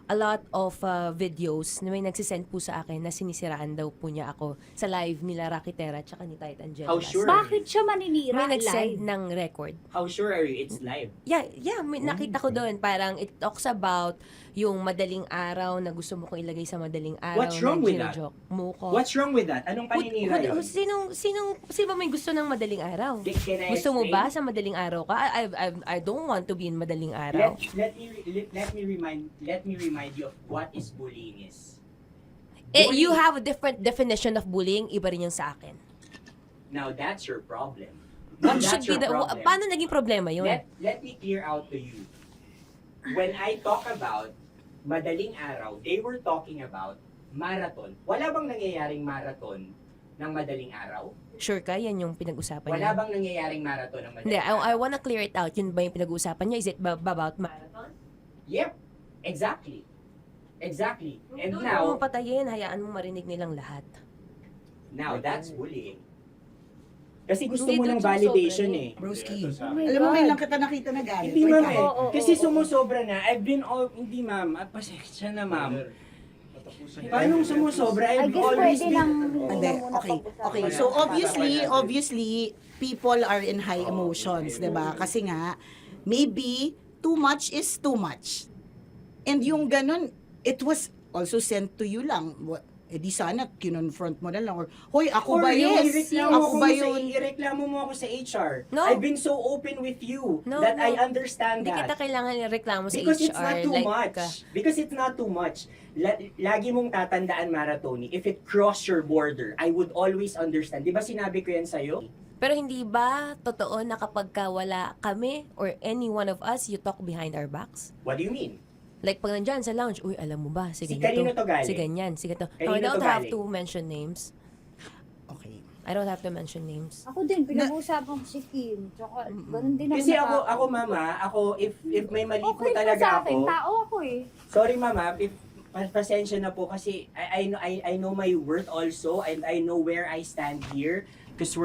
R: a lot of videos na may nagsisend po sa akin na sinisiraan daw po niya ako sa live nila Rocky Terra at ni Tight Angela.
H: How sure?
O: Bakit siya maninira
R: May
O: live?
R: nagsend ng record.
H: How sure are you it's live?
R: Yeah, may nakita ko doon. Parang it talks about yung madaling araw na gusto mo kong ilagay sa madaling araw.
H: What's wrong with that?
R: gino-joke mo ko.
H: What's wrong with that? Anong paninira yun?
R: Sino ba may gusto ng madaling araw?
H: Can I
R: Gusto mo
H: explain?
R: ba sa madaling araw ka? I don't want to be in madaling araw.
H: Let me remind you of what is bullying is.
R: You have a different definition of bullying, iba rin yung sa akin.
H: Now that's your problem.
R: What
H: That's
R: should be
H: your problem.
R: paano naging problema yun?
H: Let me clear out to you. When I talk about madaling araw, they were talking about marathon. Wala bang nangyayaring marathon ng madaling araw?
R: Sure ka? Yan yung pinag-usapan
H: Wala
R: niya?
H: bang nangyayaring marathon ng madaling
R: Hindi,
H: araw?
R: I wanna clear it out. Yun ba yung pinag-usapan niya? Is it about marathon?
H: Yep, exactly. And
R: Doon
H: now,
R: mo patayin, hayaan mo marinig nilang lahat.
H: now that's bullying. Kasi gusto
R: Hindi
H: mo
R: doon
H: ng validation
R: sumusobra
H: eh.
D: Broski.
O: Oh my
D: Alam mo,
O: God.
D: may lang kita nakita na galit.
H: Hindi ma'am
D: Wait,
H: eh.
O: Oo,
H: Kasi
O: oo.
H: sumusobra na. Hindi ma'am. Pasensya na ma'am. Paano sumusobra?
O: I
H: I've
O: guess
H: always
O: pwede
H: been...
O: lang
D: Hindi, okay. So obviously, people are in high emotions, 'di ba? Kasi nga, maybe too much is too much. And yung ganun, it was also sent to you lang. Di sana kinonfront mo na lang or hoy, ako ba yun?
H: Ireklamo mo ako sa HR.
R: No.
H: I've been so open with you
R: No,
H: that
R: no.
H: I understand
R: Hindi
H: that.
R: kita kailangan ireklamo sa
H: Because
R: HR.
H: it's not too much. Because it's not too much. Lagi mong tatandaan, Maratoni, if it crossed your border, I would always understand. Di ba sinabi ko yan sa'yo?
R: Pero hindi ba totoo na kapag wala kami or any one of us, you talk behind our backs?
H: What do you mean?
R: Like pag nandyan sa lounge, uy, alam mo ba, si
H: Si
R: ganito,
H: kanino to galing?
R: si ganyan, si ganito. No,
H: Kanino
R: I don't
H: to
R: have
H: galing?
R: to mention names.
D: Okay.
R: I don't have to mention names.
O: Ako din, pinag-uusapan ko si Kim. Tsaka, ganun din
H: Kasi
O: naman
H: ako mama, if may mali po
O: okay
H: talaga
O: sa akin,
H: ako.
O: tao ako eh.
H: Sorry mama,
F: pasensya na po kasi I know my worth also and I know where I stand here because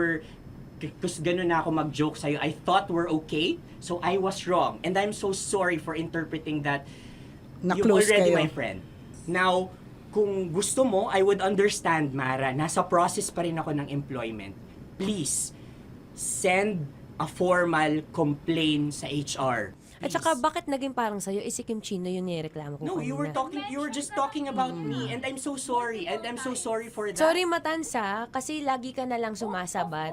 F: ganun na ako mag-joke sa'yo. I thought we're okay, so I was wrong. And I'm so sorry for interpreting that you're
D: Na-close
F: already
D: kayo.
F: my friend. Now, kung gusto mo, I would understand, Mara. Nasa process pa rin ako ng employment. Please, send a formal complaint sa HR.
R: At saka, bakit naging parang sa'yo, si Kim Chino yung nireklamo ko
F: No,
R: kanina?
F: you were just talking about me and I'm so sorry. And I'm so sorry for that.
R: Sorry, Matansa, kasi lagi ka na lang sumasabat.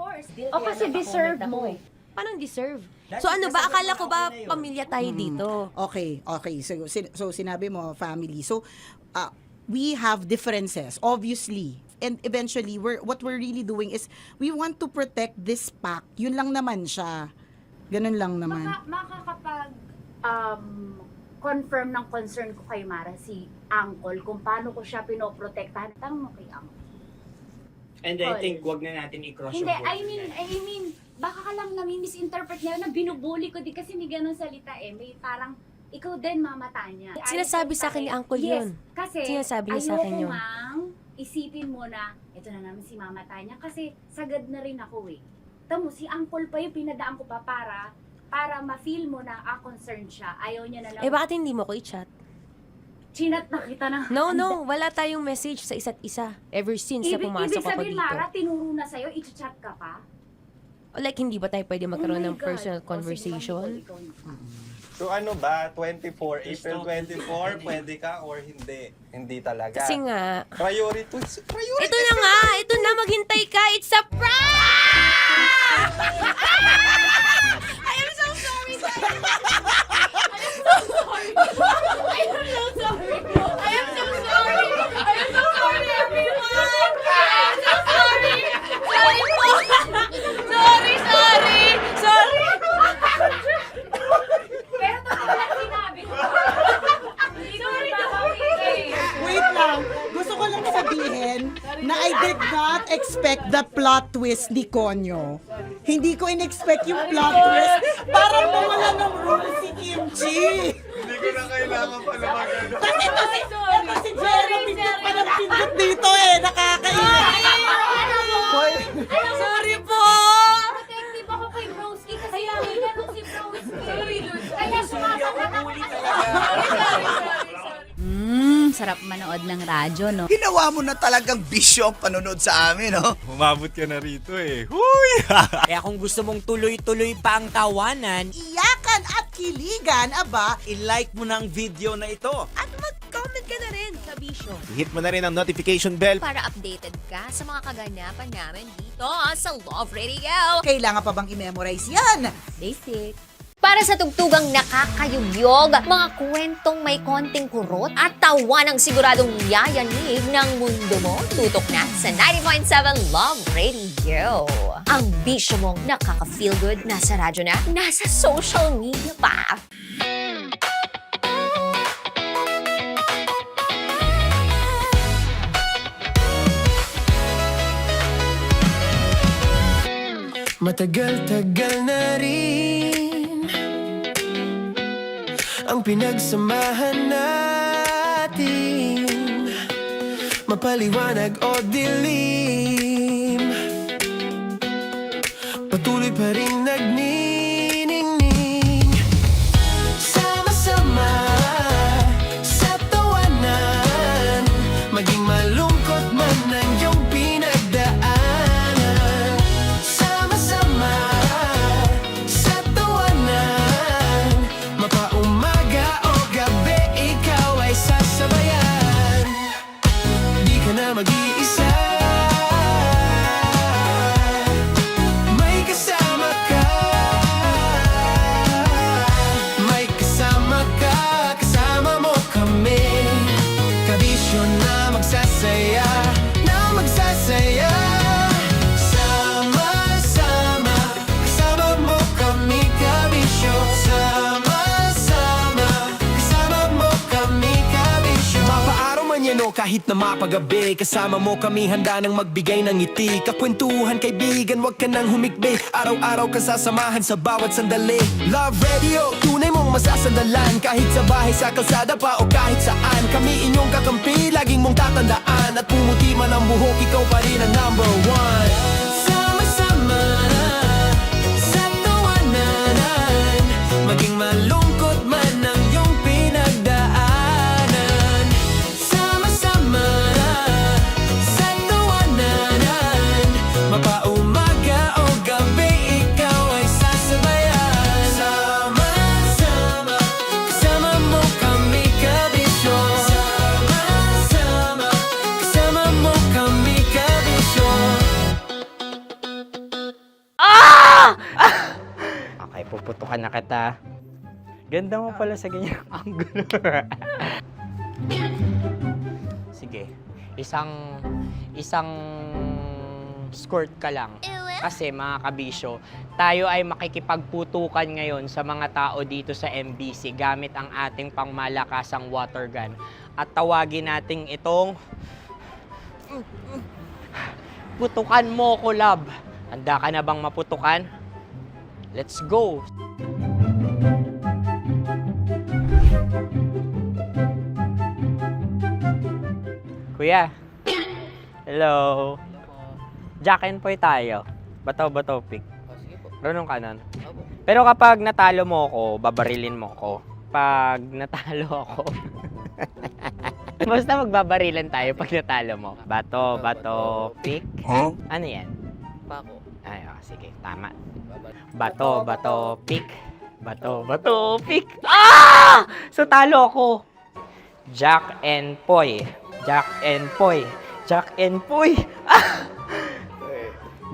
M: O kasi deserve mo.
R: Paano deserve?
F: That's
R: So ano ba,
F: because
R: akala ko ba
F: na yun.
R: pamilya tayo dito?
D: Okay. So sinabi mo, family. So, we have differences, obviously. And eventually, what we're really doing is, we want to protect this pact. Yun lang naman siya. Ganun lang naman.
M: Makakapag confirm ng concern ko kay Mara, si Uncle, kung paano ko siya pinoprotektahan. Tanong mo kay Uncle.
F: And I think wag na natin i-cross
M: Hindi,
F: yung boat.
M: I mean, baka ka lang nami-misinterpret niya na binubuli ko din kasi may ganun salita eh. May parang, ikaw din mamata niya.
R: Sinasabi sa akin ni Uncle yun.
M: Yes, kasi
R: Sinasabi niya sa akin yun.
M: ayoko mang isipin mo na, ito na naman si mama Tanya kasi sagad na rin ako eh. Tamo, si Uncle pa yung pinadaan ko pa para ma-feel mo na concerned siya. Ayaw niya na lang.
R: Eh, bakit hindi mo ko i-chat?
M: Chinat na kita na.
R: No, wala tayong message sa isa't isa ever since na pumasok
M: Ibig
R: ako
M: sabihin,
R: dito.
M: Mara, tinuro na sa'yo, i-chat ka pa?
R: Like, hindi ba tayo pwede magkaroon
M: Oh my
R: ng
M: God.
R: personal
M: O, sige,
R: conversation?
P: So ano ba, 24, April 24, pwede ka or hindi? Hindi talaga.
R: Kasi nga,
P: Priorities.
R: ito na nga, ito na, maghintay ka, it's a prank! I am so sorry, guys! I am so sorry! I am so sorry! I am so sorry! I am so sorry, everyone! I am so sorry! Sorry po! Sorry!
M: Pero ito lang sinabi ko. Sorry na
D: Wait lang. Gusto ko lang sabihin na I did not expect the plot twist ni Konyo. Hindi ko in-expect yung plot twist. Parang nawala ng role si Kimchi.
P: Hindi ko na kailangan pa naman gano'n.
D: Kasi ito si Jerry, pindot pa ng pindot dito eh. Nakakainis.
R: Sorry po!
M: Protective ako kay Broski kasi may ganun si Broski. Kaya sumasagot ako kasi.
N: Sarap manood ng radyo, no?
A: Ginawa mo na talagang bisyo ang panonood sa amin, no?
P: Umabot ka na rito eh. Huy!
H: Kaya kung gusto mong tuloy-tuloy pa ang tawanan,
D: Iyakan at kiligan, aba,
Y: I-like mo na ang video na ito.
R: At mag-comment ka na rin sa Bisyo.
Y: Hit mo na rin ang notification bell.
E: Para updated ka sa mga kaganapan namin dito sa Love Radio.
D: kailangan pa bang i-memorize yan?
R: Basic.
E: Para sa tugtugang nakakayugyog, mga kwentong may konting kurot at tawa ng siguradong yayanig ng mundo mo, tutok na sa 90.7 Love Radio. Ang bisyo mong nakaka-feel good, nasa radyo na, nasa social media pa.
C: Matagal-tagal na rin ang pinagsamahan natin, mapaliwanag o dilim, patuloy pa rin nagniningning. Sama-sama sa tawanan, maging malungkot man ang iyong pinagdaanan. Sama-sama sa tawanan, mapaumaga o gabi, ikaw ay sasabayan. Di ka na mag-iisa, may kasama ka. kahit na mapagabi. Kasama mo kami handa nang magbigay ng ngiti. Kakwentuhan kaibigan, wag ka nang humikbi. Araw-araw ka sasamahan sa bawat sandali. Love Radio, tunay mong masasandalan. Kahit sa bahay, sa kalsada pa o kahit saan. Kami inyong kakampi, laging mong tatandaan. At pumuti man ang buhok, ikaw pa rin ang number one. Sama-sama sa tawanan, maging malungkot man ang iyong pinagdaanan. Sama-sama sa tawanan, mapaumaga o gabi, ikaw ay sasabayan. Sama-sama, kasama mo kami kabisyo. Sama-sama, kasama mo kami kabisyo.
K: Okay, puputukan na kita. Ganda mo pala sa ganyang angulo. Sige, isang skirt ka lang. Kasi mga kabisyo, tayo ay makikipagputukan ngayon sa mga tao dito sa MBC gamit ang ating pangmalakasang water gun. At tawagin natin itong putukan mo ko, love. Handa ka na bang maputukan? Let's go! Kuya. Hello. Jack and Poy tayo. Bato-bato pick. Runong kanan. Pero kapag natalo mo ako, babarilin mo ako. Pag natalo ako, basta magbabarilan tayo pag natalo mo. Bato-bato pick. Huh? Ano yan? Bako. Ay, oh, sige. Tama. Bato-bato pick. Bato-bato pick. Ah! So talo ako. Jack and Poy. Jack and Poy. Jack and Poy. Ah!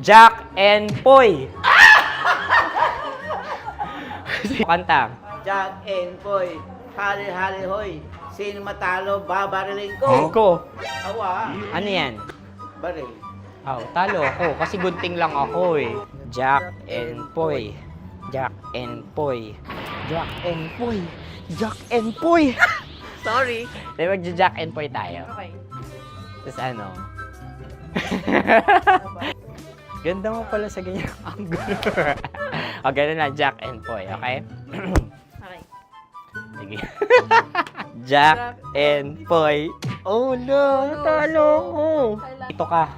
K: Jack and Poy. Kanta.
G: Jack and Poy, hali-hali hoy. Sino matalo, babarilin ko.
K: Ko.
G: Awa.
K: Ano yan?
G: Baril.
K: Oh, talo ako kasi gunting lang ako eh. Jack and Poy. Jack and Poy. Jack and Poy. Jack and Poy. Sorry. Dahil magja-Jack and Poy tayo.
G: Okay.
K: Tapos ano? Ganda mo pala sa ganyang angulo. O, ganun lang, Jack and Poy, okay?
G: Okay.
K: Sige. Jack and Poy. Oh no, natalo ko. Ito ka.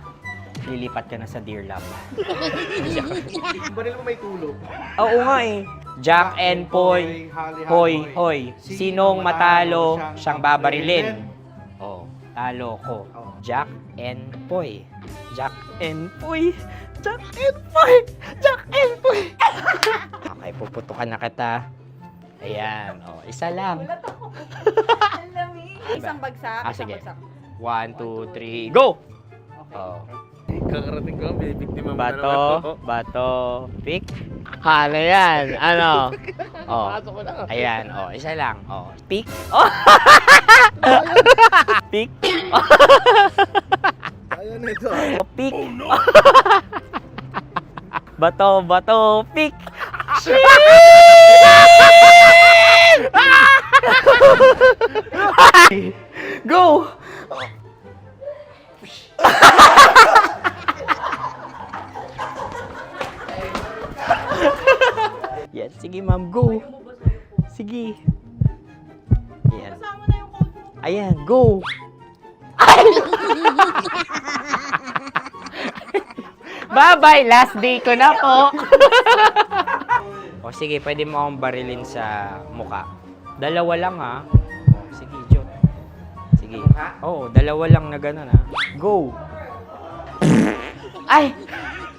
K: Lilipat ka na sa Dear Love.
G: Baril mo may tulog.
K: Oo nga eh. Jack and Poy. Hoy, hoy. Sinong matalo, siyang babarilin. Oh, talo ko. Jack and Poy. Jack and Poy. Jack and Poy. Jack and Poy. Okay, puputukan na kita. Ayan. Oh, isa lang.
X: Isang bagsak.
K: Ah, sige. 1, 2, 3, go! Oh.
G: Kakarating ko, bibiktima mo
K: Bato, pick. Ano yan? Ano? Oh. Ayan, oh, isa lang. Oh, pick. Oh. Pick.
G: Ayan na ito.
K: Oh, pick. Bato, pick. Go! Yan, sige ma'am, go. Sige. Ayan. Ayan, go. Bye-bye, last day ko na po. O sige, pwede mo akong barilin sa muka. Dalawa lang ha. O, sige, Jot. Sige. Oo, dalawa lang na gano'n ha. Go. Ay!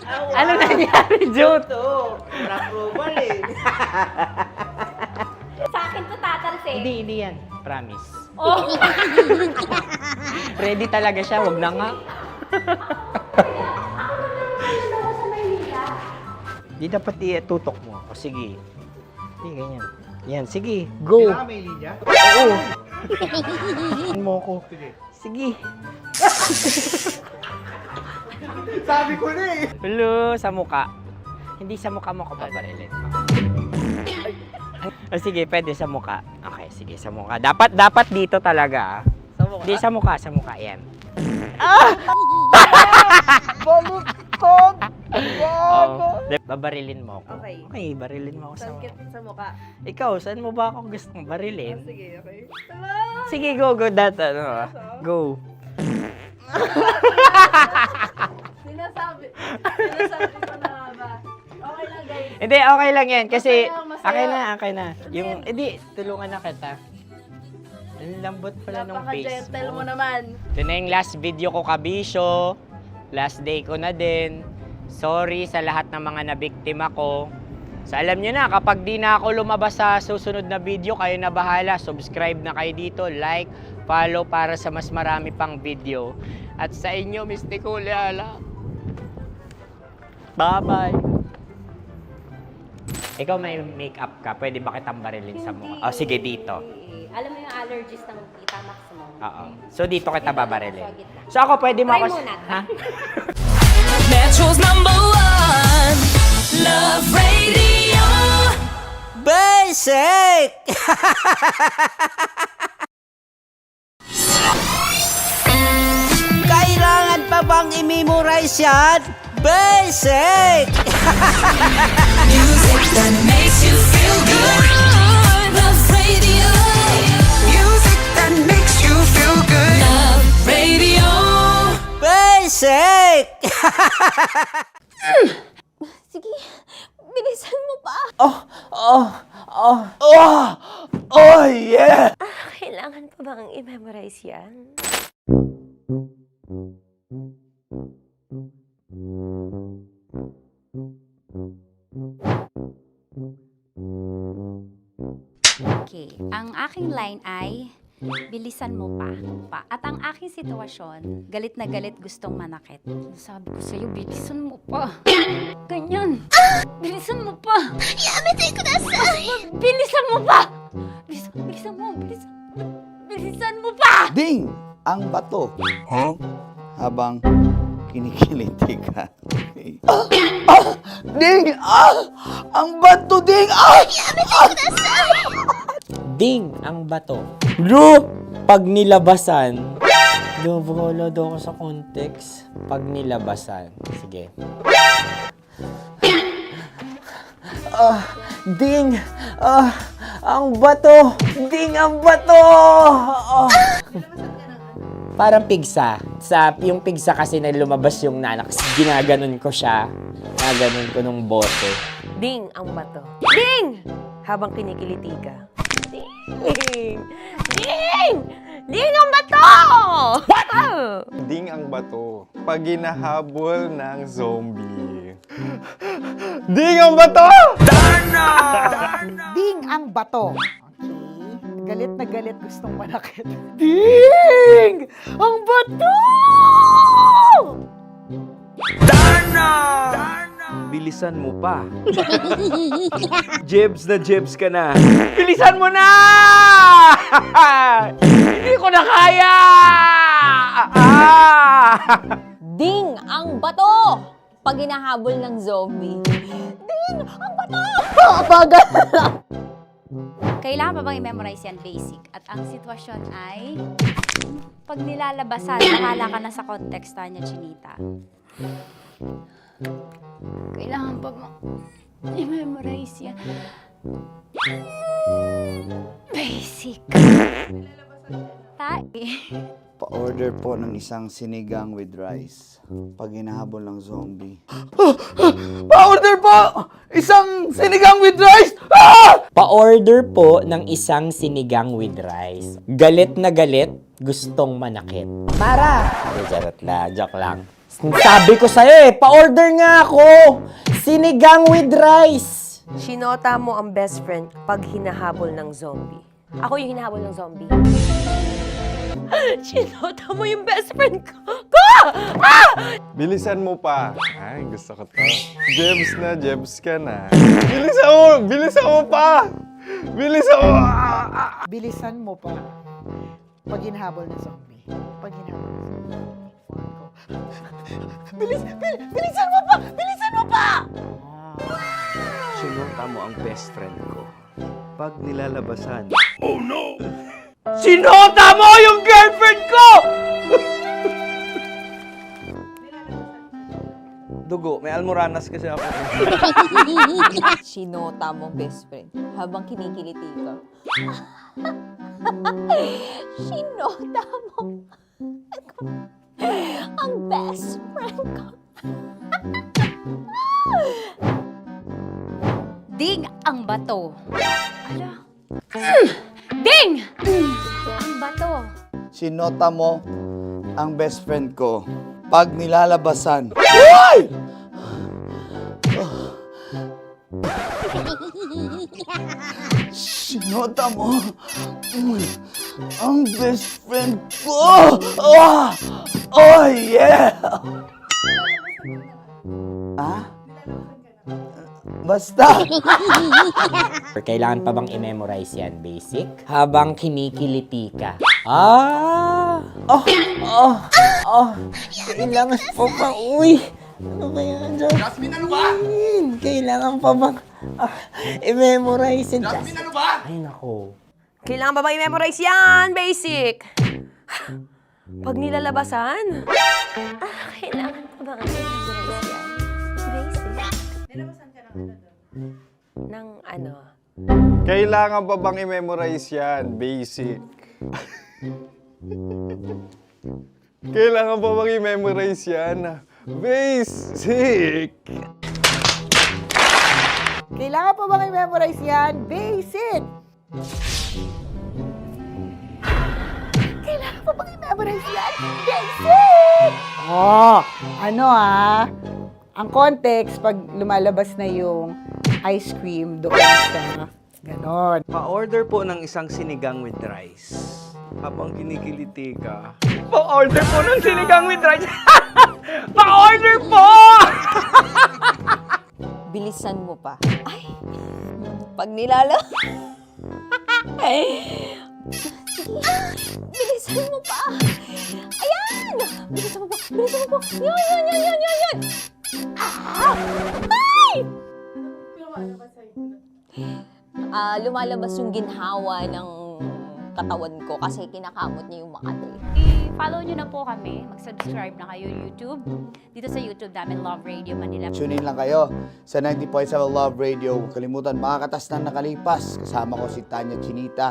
K: Ano nangyari, Jot?
G: Approval eh.
O: Sa akin to tatalsik.
K: Hindi yan. Promise.
O: Oh.
K: Ready talaga siya, wag na nga. Di dapat i-tutok mo. O sige. Hindi, ganyan. Yan, sige. Go.
G: Kailangan may linya?
K: Oo. Mo ko. Sige.
G: Sabi ko na eh.
K: Hello, sa muka. Hindi sa muka mo ko paparilin. O sige, pwede sa muka. Okay, sige, sa muka. Dapat dito talaga.
G: Sa
K: Di sa mukha, yan.
L: Baluktot!
K: Babarilin mo ako.
X: Okay.
K: Okay, barilin mo ako sa mukha.
X: Sa mukha.
K: Ikaw, saan mo ba ako gustong barilin?
X: Sige, okay.
K: Sige, go. Go.
X: Sinasabi ko na ba? Okay lang, guys.
K: Hindi, okay lang yan. Kasi,
X: Masaya.
K: okay na. Yung, tulungan na kita. Ang lambot pala ng face
X: Napaka-gentle mo naman.
K: Ito na yung last video ko, kabisyo. Last day ko na din. Sorry sa lahat ng mga nabiktima ko. So alam nyo na, kapag di na ako lumabas sa susunod na video, kayo na bahala. Subscribe na kayo dito, like, follow para sa mas marami pang video. At sa inyo, Miss Nicole Ayala. Bye-bye. Ikaw may makeup ka, pwede ba kitang barilin sa mukha? Oh, sige, dito.
M: Alam mo yung allergies ng Tita Max mo?
K: Oo. So dito kita babarilin. So ako, pwede mo
M: Try
K: ako...
M: muna.
K: Ha?
C: Metro's #1 Love Radio.
K: Basic! Kailangan pa bang i-memorize yan? Basic!
C: Music that makes you feel good. Love Radio. Music that makes you feel good. Love Radio.
K: Basic!
E: Sige, bilisan mo pa.
L: Oh, yeah!
E: Kailangan pa bang i-memorize yan?
M: Okay. Ang aking line ay, bilisan mo pa. At ang aking sitwasyon, galit na galit gustong manakit. Sabi ko sa'yo, bilisan mo pa. Ganyan. Bilisan mo pa.
E: Yamitay ko na sa...
M: Bilisan mo pa! Bilisan mo pa!
L: Ding! Ang bato. Habang kinikiliti ka. Ding! Ang bato, Ding!
K: Ding ang bato. Bro! Pag nilabasan. Wala daw ako sa context. Pag nilabasan. Sige. Ding! Ang bato! Ding ang bato! Parang pigsa. Yung pigsa kasi na lumabas yung nanak. Ginaganon ko siya. Ginaganon ko nung bote.
R: Ding ang bato. Ding! Habang kinikiliti ka.
E: Ding! Ding! Ding ang bato! What?
P: Ding ang bato. Pag hinahabol ng zombie. Ding ang bato!
D: Ding ang bato. Okay. Galit na galit gustong manakit.
K: Ding! Ang bato!
Y: Bilisan mo pa. Jebs ka na.
K: Bilisan mo na! Hindi ko na kaya!
E: Ding ang bato! Pag hinahabol ng zombie. Ding ang bato! Bagal!
M: Kailangan pa bang i-memorize yan basic? At ang sitwasyon ay, pag nilalabasan, nakala ka na sa context niya, Chinita. Kailangan pa bang i-memorize yan? Basic.
L: Pa-order po ng isang sinigang with rice. Pag hinahabol ng zombie. Pa-order po! Isang sinigang with rice!
K: Pa-order po ng isang sinigang with rice. Galit na galit, gustong manakit. Mara! Joke lang. Sabi ko sa'yo pa-order nga ako! Sinigang with rice!
R: Sinota mo ang best friend pag hinahabol ng zombie. Ako yung hinahabol ng zombie. Sinota mo yung best friend ko!
P: Bilisan mo pa. Ay, gusto ko to. Jebs ka na. Bilisan mo pa!
D: Bilisan mo pa. Pag hinahabol ng zombie. Pag hinahabol ng zombie. Bilisan mo pa! Bilisan mo pa!
Y: Sinota mo ang best friend ko. Pag nilalabasan. Sinota mo yung girlfriend ko! Dugo, may almoranas kasi ako.
E: Sinota mo, best friend, habang kinikiliti ka. Sinota mo ang best friend ko.
M: Ding ang bato. Ala. Ding! Ang bato.
L: Sinota mo ang best friend ko pag nilalabasan. Uy! Sinota mo ang best friend ko. Oh yeah! Ah? Basta!
K: Kailangan pa bang i-memorize yan, basic? Habang kinikiliti ka. Ah! Kailangan pa ba? Uy! Ano ba yan, Jasmine?
C: Jasmine, ano ba?
K: Kailangan pa bang i-memorize yan?
C: Jasmine, ano ba?
K: Ay, nako.
R: Kailangan ba i-memorize yan? Basic. Pag nilalabasan? Kailangan pa ba i-memorize yan? Basic. Nilabasan ka ng ano?
P: Kailangan pa bang i-memorize yan? Basic. Kailangan pa bang i-memorize yan? Basic.
D: Kailangan pa bang i-memorize yan? Basic! Kailangan pa bang i-memorize yan? Basic! Oh, ano ang context pag lumalabas na yung ice cream doon sa ganon.
Y: Pa-order po ng isang sinigang with rice. Habang kinikiliti ka. Pa-order po ng sinigang with rice! Pa-order po!
E: Bilisan mo pa. Ay! Pag nilala... Bilisan mo pa! Ayan! Bilisan mo pa! Bilisan mo pa! Yan! Ay! Lumalabas yung ginhawa ng katawan ko kasi kinakamot niya yung Makati.
M: I-follow nyo na po kami. Mag-subscribe na kayo YouTube. Dito sa YouTube namin, Love Radio Manila.
L: Tune in lang kayo sa 90.7 Love Radio. Huwag kalimutan, makakatas na nakalipas. Kasama ko si Tanya Chinita.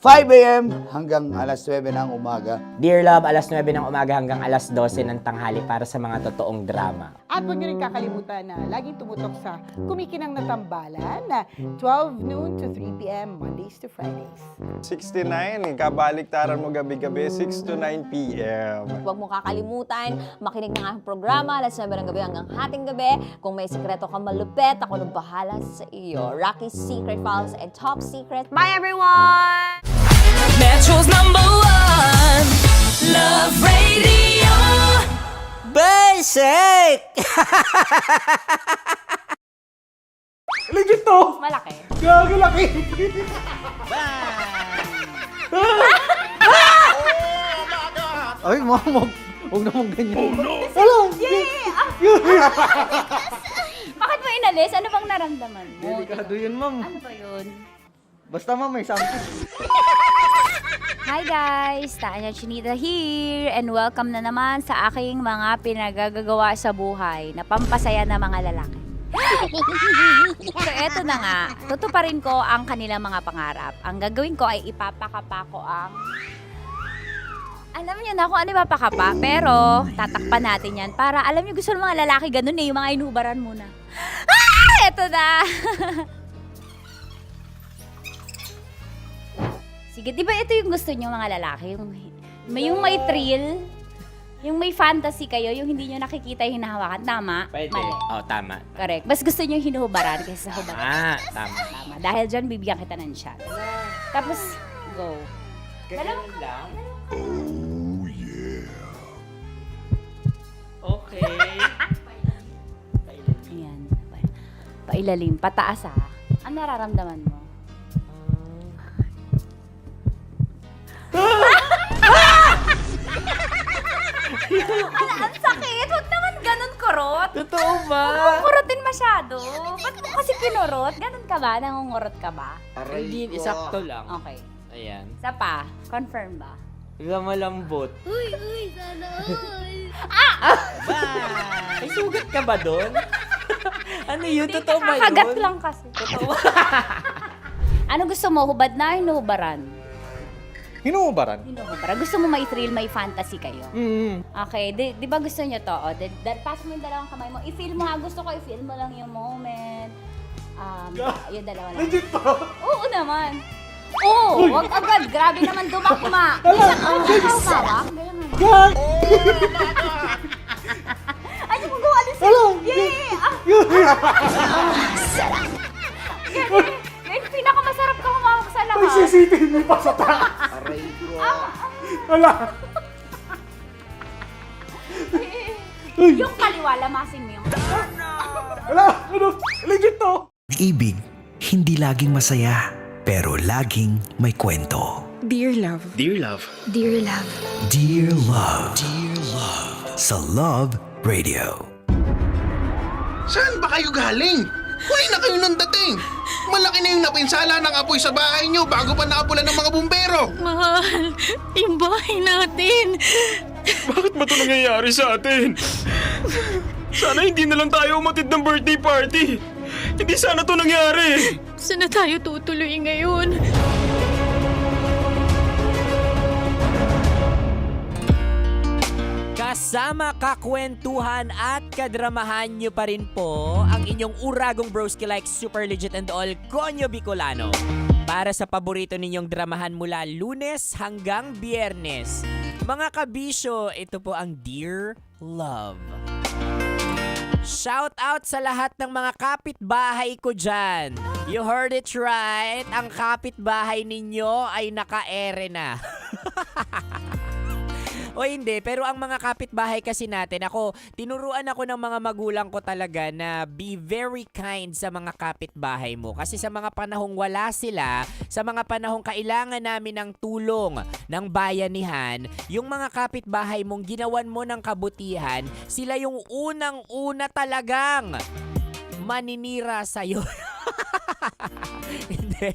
L: 5 a.m. hanggang alas 9 ng umaga.
K: Dear Love, alas 9 ng umaga hanggang alas 12 ng tanghali para sa mga totoong drama.
D: At huwag niyo rin kakalimutan na laging tumutok sa Kumikinang na Tambalan na 12 noon to 3 p.m. Mondays to Fridays.
P: 69, kabaliktaran mo gabi-gabi, 6 to 9 p.m.
E: Huwag mo kakalimutan, makinig ng aking programa, alas 9 ng gabi hanggang hating gabi. Kung may sikreto kang malupet, ako nang bahala sa iyo. Rocky's Secret Files and Top Secret. Bye everyone!
C: Metro's #1 Love Radio.
K: Basic!
P: Legit to!
M: Malaki.
P: Gago laki!
G: Ay, mama, huwag na mong ganyan.
M: Bakit mo inalis? Ano bang naramdaman mo?
G: Delikado yun, ma'am.
M: Ano ba yun?
G: Basta, ma'am, may something.
M: Hi guys! Tanya Chinita here and welcome na naman sa aking mga pinagagagawa sa buhay na pampasaya ng mga lalaki. So eto na nga, tutuparin ko ang kanilang mga pangarap. Ang gagawin ko ay ipapakapa ko ang... Alam niyo na kung ano ipapakapa, pero tatakpan natin yan para alam niyo gusto ng mga lalaki ganun yung mga inubaran muna. Eto na! Sige, di ba ito yung gusto niyo mga lalaki? Yung may thrill, yung may fantasy kayo, yung hindi niyo nakikita yung hinahawakan. Tama?
K: Pwede.
M: Mali.
K: Oh, tama.
M: Correct. Mas gusto niyo yung hinuhubaran kaysa sa hubaran.
K: Tama.
M: Tama. Dahil dyan, bibigyan kita ng shot. Tapos, go.
K: Ganun lang.
S: Oh, yeah.
K: Okay.
M: Ayan. Pailalim. Pataas Ano nararamdaman mo? Ang sakit! Huwag naman ganun kurot!
K: Totoo ba?
M: Huwag mong kurotin masyado. Ba't mo kasi kinurot? Ganun ka ba? Nangungurot ka ba?
K: Hindi, sakto lang.
M: Okay.
K: Ayan.
M: Isa pa. Confirm ba?
K: Malambot.
O: Uy, sana all.
K: May sugat ka ba doon? Ano yun?
M: Hindi,
K: Totoo ba yun?
M: nakakagat lang kasi.
K: Totoo.
M: Ano gusto mo? Hubad na o hinuhubaran?
P: Hinuhubaran?
M: Hinuhubaran. Gusto mo may thrill, may fantasy kayo? Okay, di ba gusto nyo to? O, pass mo yung dalawang kamay mo. I-feel mo ha. Gusto ko i-feel mo lang yung moment. Yung dalawa lang. Legit to? Oo naman. Oo, wag agad. Grabe naman dumakma. Hawak. God! Ano mo gawa din sa'yo? Ganyan, pinakamasarap ka humawak sa lahat.
A: May CCTV pa sa taas.
B: Aray ko.
A: Wala.
M: Yung kaliwa, lamasin mo yung
A: Wala. Ano? Legit to. Ibig, hindi laging masaya, pero laging may kwento.
J: Dear Love.
V: Dear Love.
J: Dear Love.
A: Dear Love. Dear Love. Sa Love Radio.
Q: Saan ba kayo galing? Huli na kayo nang dating. Malaki na yung napinsala ng apoy sa bahay nyo bago pa naapulan ng mga bumbero.
J: Mahal, yung bahay natin.
Q: Bakit ba ito nangyayari sa atin? Sana hindi na lang tayo umatid ng birthday party. Hindi sana ito nangyari.
J: Saan na tayo tutuloy ngayon?
H: Kasama kakwentuhan at kadramahan nyo pa rin po ang inyong uragong broski like super legit and all Konyo Bicolano. Para sa paborito ninyong dramahan mula Lunes hanggang Biyernes. Mga kabisyo, ito po ang Dear Love. Shout out sa lahat ng mga kapitbahay ko dyan. You heard it right. Ang kapitbahay ninyo ay naka-ere na. O hindi, pero ang mga kapitbahay kasi natin, tinuruan ako ng mga magulang ko talaga na be very kind sa mga kapitbahay mo. Kasi sa mga panahong wala sila, sa mga panahong kailangan namin ng tulong ng bayanihan, yung mga kapitbahay mong ginawan mo ng kabutihan, sila yung unang-una talagang maninira sa'yo. Hindi,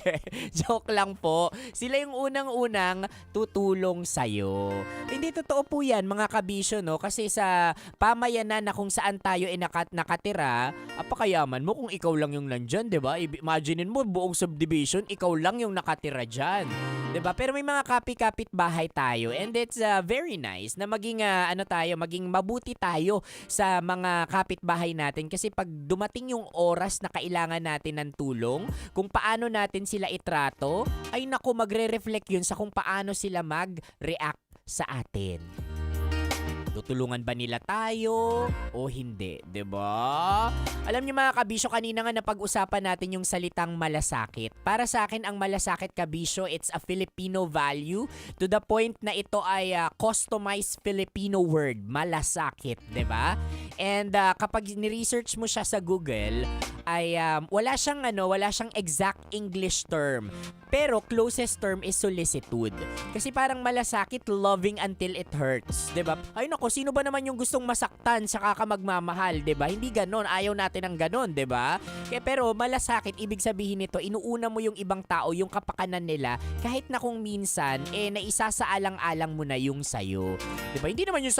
H: joke lang po. Sila yung unang-unang tutulong sa'yo. Hindi totoo po yan mga kabisyo, no? Kasi sa pamayanan na kung saan tayo nakatira, apakayaman mo kung ikaw lang yung nandyan, di ba? Imaginein mo, buong subdivision, ikaw lang yung nakatira dyan. Di ba? Pero may mga kapit bahay tayo and it's very nice na maging, maging mabuti tayo sa mga kapitbahay natin kasi pag dumating yung oras na kailangan natin ng tulong, kung paano natin sila itrato, ay naku, magre-reflect yun sa kung paano sila mag-react sa atin. Tutulungan ba nila tayo o hindi, 'di ba? Alam niyo mga kabisyo, kanina nga napag-usapan natin yung salitang malasakit. Para sa akin ang malasakit, kabisyo, it's a Filipino value to the point na ito ay customized Filipino word, malasakit, 'di ba? And kapag ni-research mo siya sa Google, ay wala siyang exact English term. Pero closest term is solicitude. Kasi parang malasakit, loving until it hurts, 'di ba? Ay nako, sino ba naman yung gustong masaktan sa kakamagmamahal, 'di ba? Hindi ganoon, ayaw natin ng ganoon, 'di ba? Pero malasakit, ibig sabihin nito, inuuna mo yung ibang tao, yung kapakanan nila, kahit na kung minsan naisasaalang-alang mo na yung sayo. 'Di ba? Hindi naman yung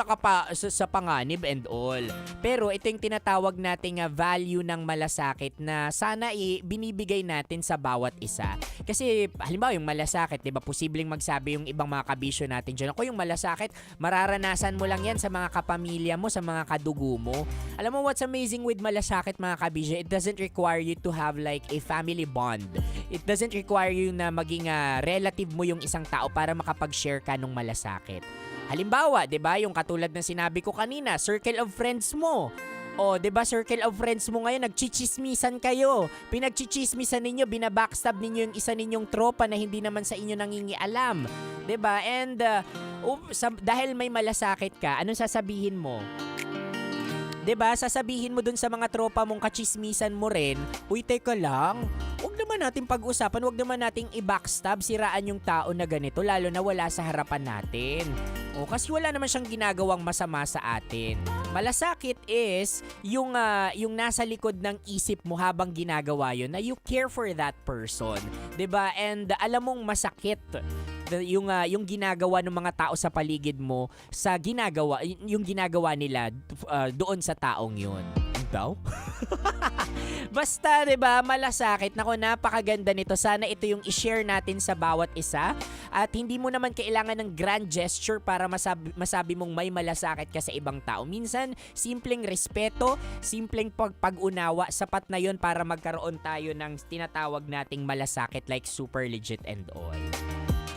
H: sa panganib and all. Pero ito yung tinatawag nating value ng malasakit na sana binibigay natin sa bawat isa. Kasi halimbawa yung malasakit, 'di ba? Posibleng magsabi yung ibang mga kabisyo natin diyan, ako yung malasakit, mararanasan mo lang yan sa mga kapamilya mo, sa mga kadugo mo. Alam mo what's amazing with malasakit mga kabisyo? It doesn't require you to have like a family bond. It doesn't require you na maging relative mo yung isang tao para makapag-share ka ng malasakit. Halimbawa, 'di ba, yung katulad ng sinabi ko kanina, circle of friends mo. O, 'di ba, circle of friends mo ngayon, nagchichismisan kayo. Pinagchichismisan ninyo, binabackstab ninyo yung isa ninyong tropa na hindi naman sa inyo nangingialam. 'Di ba? And dahil may malasakit ka, anong sasabihin mo? 'Di ba? Sasabihin mo dun sa mga tropa mong kachismisan mo rin, uy, teka lang, huwag naman natin pag-usapan, huwag naman nating i-backstab, siraan yung tao na ganito, lalo na wala sa harapan natin. O, kasi wala naman siyang ginagawang masama sa atin. Malasakit is yung nasa likod ng isip mo habang ginagawa yun, na you care for that person, 'di ba? And alam mong masakit yung ginagawa ng mga tao sa paligid mo sa yung ginagawa nila doon sa taong yun. Daw? Basta, 'di ba, malasakit. Nako, napakaganda nito. Sana ito yung i-share natin sa bawat isa. At hindi mo naman kailangan ng grand gesture para masabi mong may malasakit ka sa ibang tao. Minsan, simpleng respeto, simpleng pag-unawa, sapat na 'yon para magkaroon tayo ng tinatawag nating malasakit like super legit and all.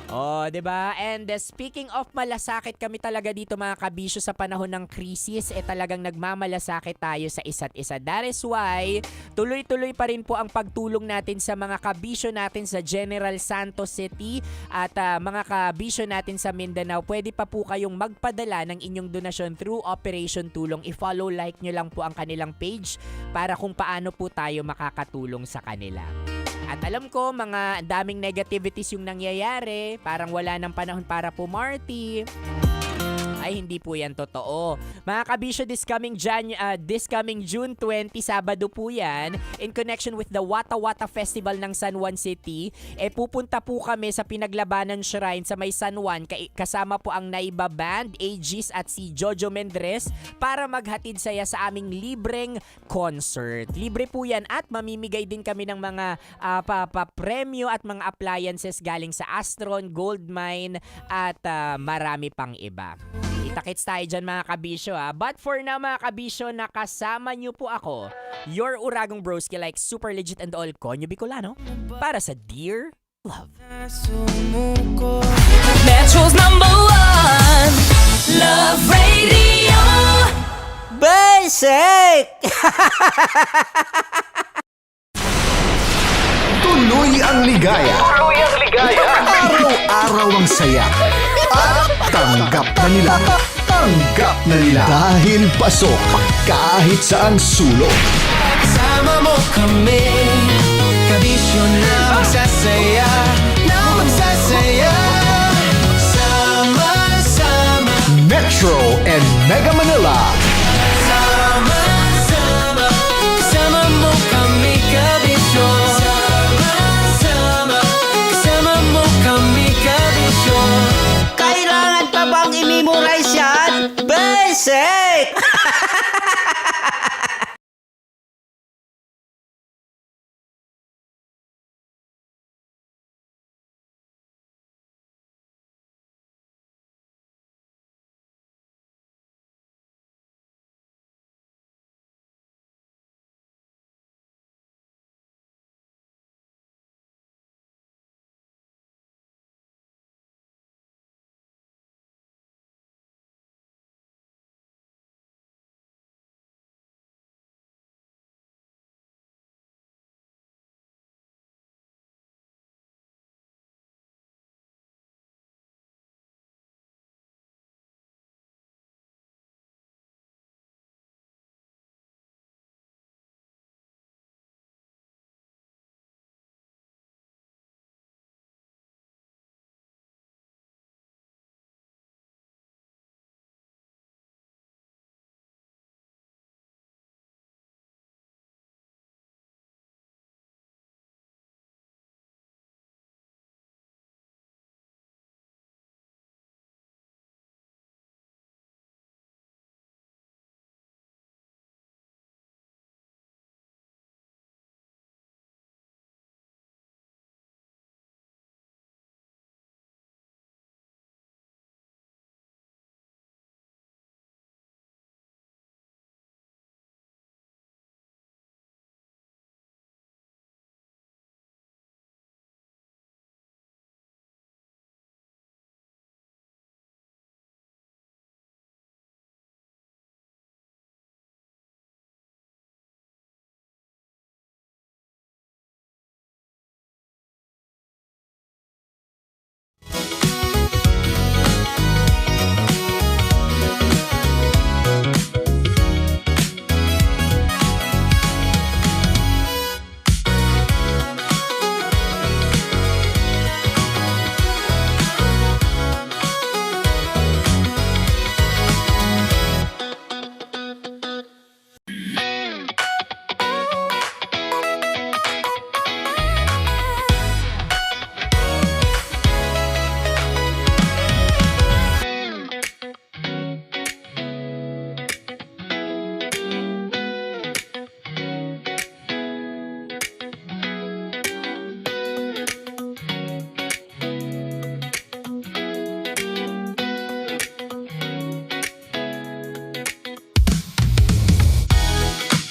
H: Oh, 'di ba? And speaking of malasakit, kami talaga dito mga kabisyo sa panahon ng krisis, talagang nagmamalasakit tayo sa isa't isa. That is why tuloy-tuloy pa rin po ang pagtulong natin sa mga kabisyo natin sa General Santos City at mga kabisyo natin sa Mindanao. Pwede pa po kayong magpadala ng inyong donasyon through Operation Tulong. I-follow, like nyo lang po ang kanilang page para kung paano po tayo makakatulong sa kanila. At alam ko, mga daming negativities yung nangyayari. Parang wala ng panahon para pumarty. Ay, hindi po yan totoo. Mga kabisyo, this coming June 20, Sabado po yan, in connection with the Wata Wata Festival ng San Juan City, pupunta po kami sa Pinaglabanan Shrine sa may San Juan, kasama po ang Naiba Band, Aegis at si Jojo Mendres para maghatid saya sa aming libreng concert. Libre po yan at mamimigay din kami ng mga premyo at mga appliances galing sa Astron, Goldmine at marami pang iba. Kita-kits tayo dyan mga kabisyo ha. But for now mga kabisyo, nakasama nyo po ako, your Uragong Broski like super legit and all Konyo Bicolano para sa Dear Love.
C: Metro's #1 Love Radio.
A: Basic! Tuloy ang ligaya. Araw-araw ang saya. At tanggap na nila. Tanggap na nila. Dahil pasok kahit saan sulok.
C: Sama mo kami, kabisyo na magsasama.